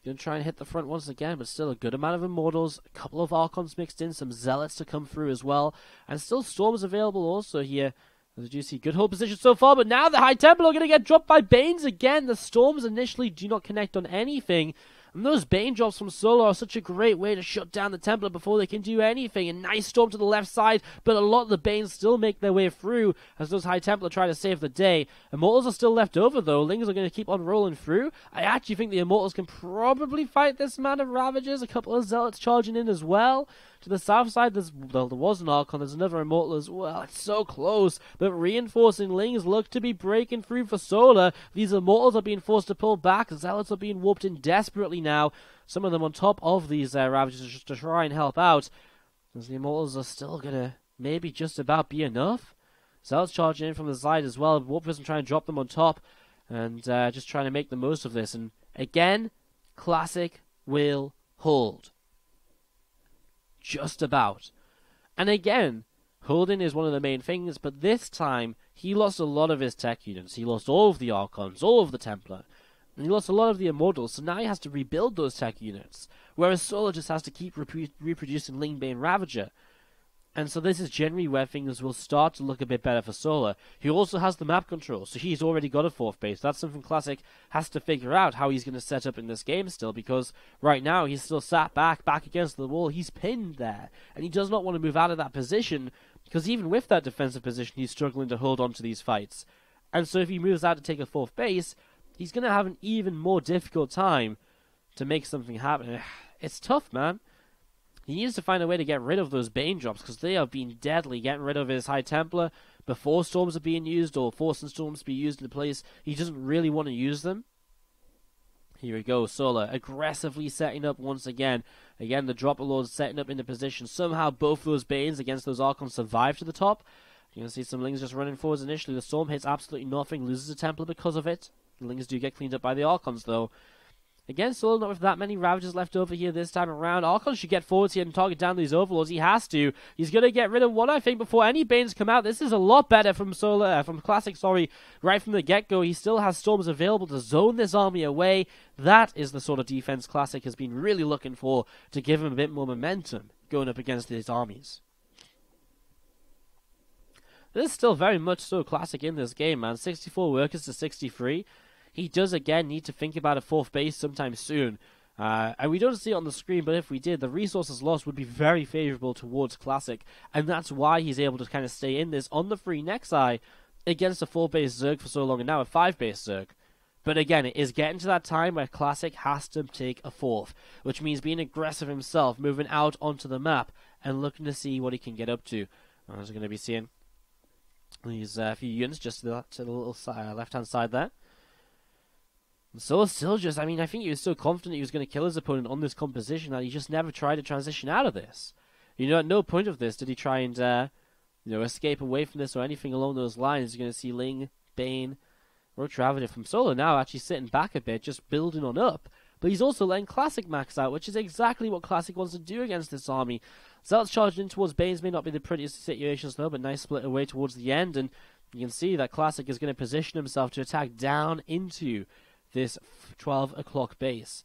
Speaker 1: Going to try and hit the front once again, but still a good amount of Immortals, a couple of Archons mixed in, some Zealots to come through as well, and still Storms available also here. As you see, good hold position so far, but now the High Templar are going to get dropped by Banes again. The Storms initially do not connect on anything, and those Bane drops from Solo are such a great way to shut down the Templar before they can do anything. A nice storm to the left side, but a lot of the Banes still make their way through as those High Templar try to save the day. Immortals are still left over though. Lings are going to keep on rolling through. I actually think the Immortals can probably fight this amount of Ravagers. A couple of Zealots charging in as well. To the south side, there was an Archon, there's another Immortal as well. It's so close, but reinforcing Lings look to be breaking through for Solar. These Immortals are being forced to pull back. Zealots are being warped in desperately now. Some of them on top of these Ravagers just to try and help out. As the Immortals are still going to maybe just about be enough. Zealots charging in from the side as well. Warp Prism trying to drop them on top. And just trying to make the most of this. And again, Classic will hold. Just about. And again, holding is one of the main things, but this time he lost a lot of his tech units. He lost all of the Archons, all of the Templar, and he lost a lot of the Immortals, so now he has to rebuild those tech units, whereas Solar just has to keep reproducing Ling Bane Ravager. And so this is generally where things will start to look a bit better for Solar. He also has the map control, so he's already got a 4th base. That's something Classic has to figure out how he's going to set up in this game still, because right now he's still sat back against the wall. He's pinned there, and he does not want to move out of that position, because even with that defensive position, he's struggling to hold on to these fights. And so if he moves out to take a 4th base, he's going to have an even more difficult time to make something happen. It's tough, man. He needs to find a way to get rid of those Bane drops, because they have been deadly. Getting rid of his High Templar before Storms are being used, or forcing Storms to be used in place. He doesn't really want to use them. Here we go, Solar aggressively setting up once again. Again, the Dropper Lords setting up into position. Somehow both those Banes against those Archons survive to the top. You can see some Lings just running forwards initially. The Storm hits absolutely nothing, loses a Templar because of it. The Lings do get cleaned up by the Archons though. Again, Solar not with that many Ravagers left over here this time around. Archon should get forwards here and target down these Overlords. He has to. He's going to get rid of one, I think, before any Banes come out. This is a lot better from from Classic, right from the get-go. He still has Storms available to zone this army away. That is the sort of defense Classic has been really looking for to give him a bit more momentum going up against these armies. There's still very much so Classic in this game, man. 64 workers to 63. He does again need to think about a 4th base sometime soon. And we don't see it on the screen, but if we did, the resources lost would be very favorable towards Classic. And that's why he's able to kind of stay in this on the free Nexi against a 4-base Zerg for so long, and now a 5-base Zerg. But again, it is getting to that time where Classic has to take a 4th, which means being aggressive himself, moving out onto the map, and looking to see what he can get up to. As we're going to be seeing these few units just to the little left-hand side there. So still just, I mean, I think he was so confident he was going to kill his opponent on this composition that he just never tried to transition out of this. You know, at no point of this did he try and, escape away from this or anything along those lines. You're going to see Ling, Bane, or Travada from Solo now actually sitting back a bit, just building on up. But he's also letting Classic max out, which is exactly what Classic wants to do against this army. Zealots charged in towards Banes may not be the prettiest situations though, but nice split away towards the end. And you can see that Classic is going to position himself to attack down into this 12 o'clock base.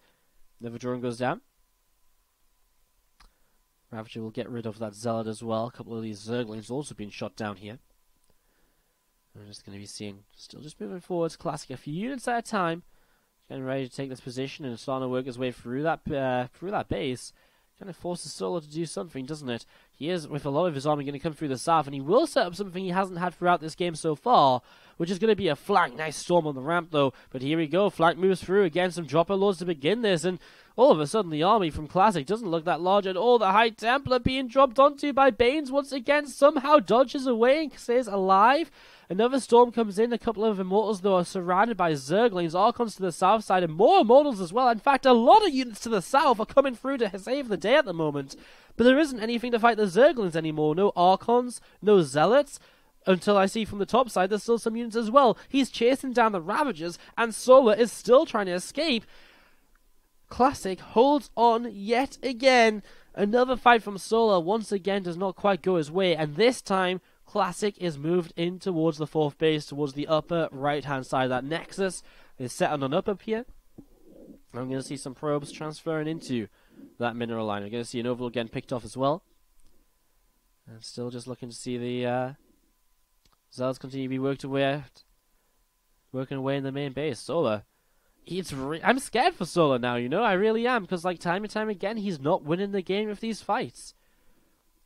Speaker 1: Never drone goes down. Ravager will get rid of that Zealot as well. A couple of these Zerglings also being shot down here. We're just going to be seeing, still just moving forwards. Classic a few units at a time. Getting ready to take this position and starting to work his way through that base. Kind of forces Solo to do something, doesn't it? He is, with a lot of his army, going to come through the south, and he will set up something he hasn't had throughout this game so far, which is going to be a flank. Nice storm on the ramp, though. But here we go. Flank moves through. Again, some dropper lords to begin this, and all of a sudden, the army from Classic doesn't look that large at all. The High Templar being dropped onto by Banes once again somehow dodges away and stays alive. Another storm comes in. A couple of Immortals, though, are surrounded by Zerglings. Archons to the south side and more Immortals as well. In fact, a lot of units to the south are coming through to save the day at the moment. But there isn't anything to fight the Zerglings anymore. No Archons, no Zealots. Until I see from the top side, there's still some units as well. He's chasing down the Ravagers, and Solar is still trying to escape. Classic holds on yet again. Another fight from Solar once again does not quite go his way, and this time Classic is moved in towards the 4th base, towards the upper right-hand side. That Nexus is set on an up here. I'm going to see some probes transferring into that mineral line. We're going to see an overload getting picked off as well. And still just looking to see the Zealots continue to be working away in the main base. Solar, I'm scared for Solar now, you know, I really am, because like time and time again, he's not winning the game with these fights.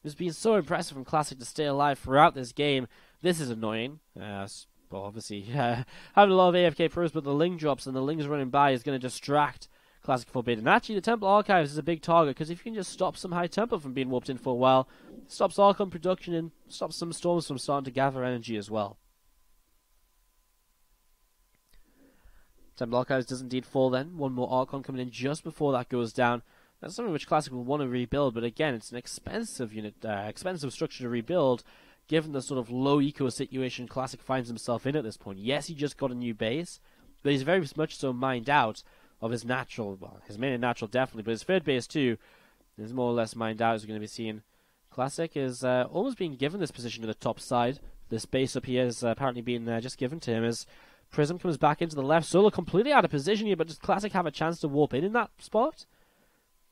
Speaker 1: It's been so impressive from Classic to stay alive throughout this game. This is annoying. Well, obviously, having a lot of AFK pros, but the Ling drops and the Lings running by is going to distract Classic Forbidden. Actually, the Temple Archives is a big target, because if you can just stop some High Temple from being warped in for a while, it stops Archon production and stops some storms from starting to gather energy as well. Temple Archives does indeed fall then. One more Archon coming in just before that goes down. That's something which Classic will want to rebuild, but again, it's an expensive unit, expensive structure to rebuild, given the sort of low eco situation Classic finds himself in at this point. Yes, he just got a new base, but he's very much so mined out of his natural, well, his main and natural definitely, but his 3rd base too is more or less mined out, as we're going to be seeing. Classic is almost being given this position to the top side. This base up here is apparently being just given to him as Prism comes back into the left. Solo completely out of position here, but does Classic have a chance to warp in that spot?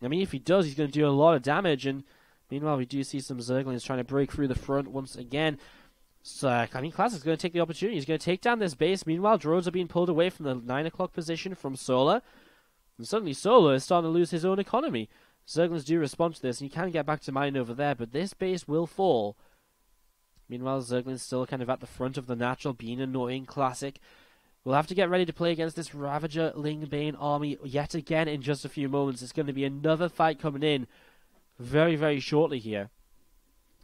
Speaker 1: I mean, if he does, he's going to do a lot of damage, and meanwhile, we do see some Zerglings trying to break through the front once again. So, I mean, Classic's going to take the opportunity. He's going to take down this base. Meanwhile, drones are being pulled away from the 9 o'clock position from Solar, and suddenly Solar is starting to lose his own economy. Zerglings do respond to this, and he can get back to mine over there, but this base will fall. Meanwhile, Zerglings still kind of at the front of the natural, being annoying. Classic we'll have to get ready to play against this Ravager Ling Bane army yet again in just a few moments. It's going to be another fight coming in very, very shortly here,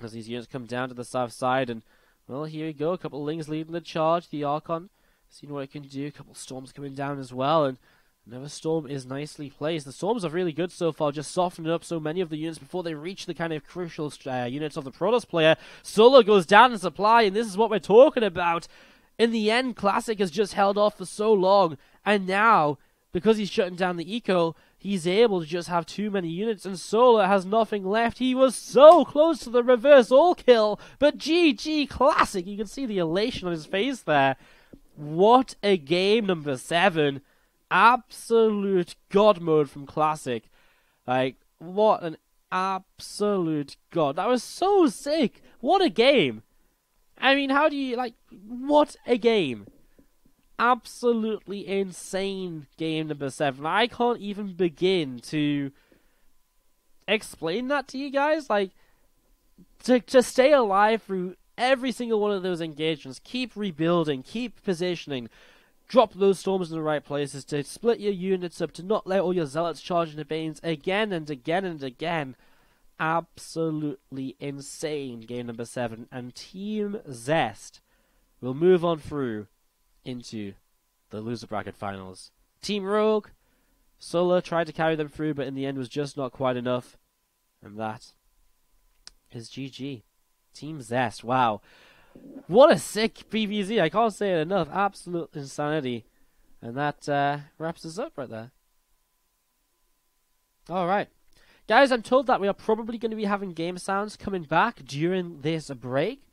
Speaker 1: as these units come down to the south side. And, well, here we go. A couple of Lings leading the charge. The Archon, seeing what it can do. A couple of Storms coming down as well. And another Storm is nicely placed. The Storms are really good so far, just softening up so many of the units before they reach the kind of crucial units of the Protoss player. Solo goes down in supply, and this is what we're talking about. In the end, Classic has just held off for so long, and now, because he's shutting down the eco, he's able to just have too many units, and Solar has nothing left. He was so close to the reverse all kill, but GG Classic. You can see the elation on his face there. What a game, number 7. Absolute god mode from Classic. Like, what an absolute god. That was so sick. What a game. I mean, how do you, like, what a game. Absolutely insane game number 7. I can't even begin to explain that to you guys. Like, to stay alive through every single one of those engagements, keep rebuilding, keep positioning, drop those storms in the right places, to split your units up, to not let all your zealots charge into Banes again and again and again. Absolutely insane game number 7. And Team Zest will move on through into the loser bracket finals. Team Rogue, Solar tried to carry them through, but in the end was just not quite enough. And that is GG. Team Zest, wow. What a sick PvZ, I can't say it enough. Absolute insanity. And that wraps us up right there. Alright. Guys, I'm told that we are probably going to be having game sounds coming back during this break.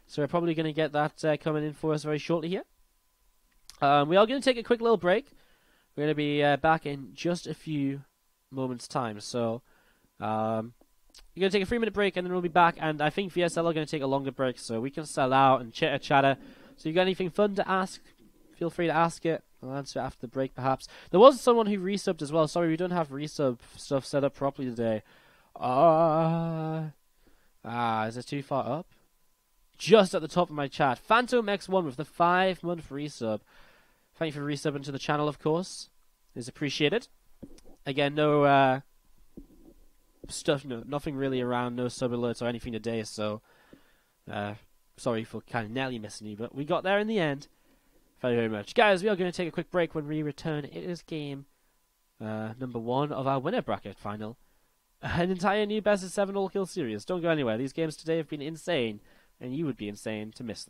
Speaker 1: So we're probably going to get that coming in for us very shortly here. We are going to take a quick little break. We're going to be back in just a few moments' time. So we're going to take a 3-minute break and then we'll be back. And I think VSTL are going to take a longer break so we can sell out and chitter-chatter. So you got anything fun to ask, feel free to ask it. I'll answer it after the break, perhaps. There was someone who resubbed as well. Sorry, we don't have resub stuff set up properly today. Is it too far up? Just at the top of my chat. Phantom X1 with the 5-month resub. Thank you for resubbing to the channel, of course. It's appreciated. Again, no stuff, nothing really around, no sub alerts or anything today, so sorry for kind of nearly missing you, but we got there in the end. Thank you very much. Guys, we are going to take a quick break. When we return, it is game number 1 of our winner bracket final. An entire new best of 7 all-kill series. Don't go anywhere. These games today have been insane, and you would be insane to miss them.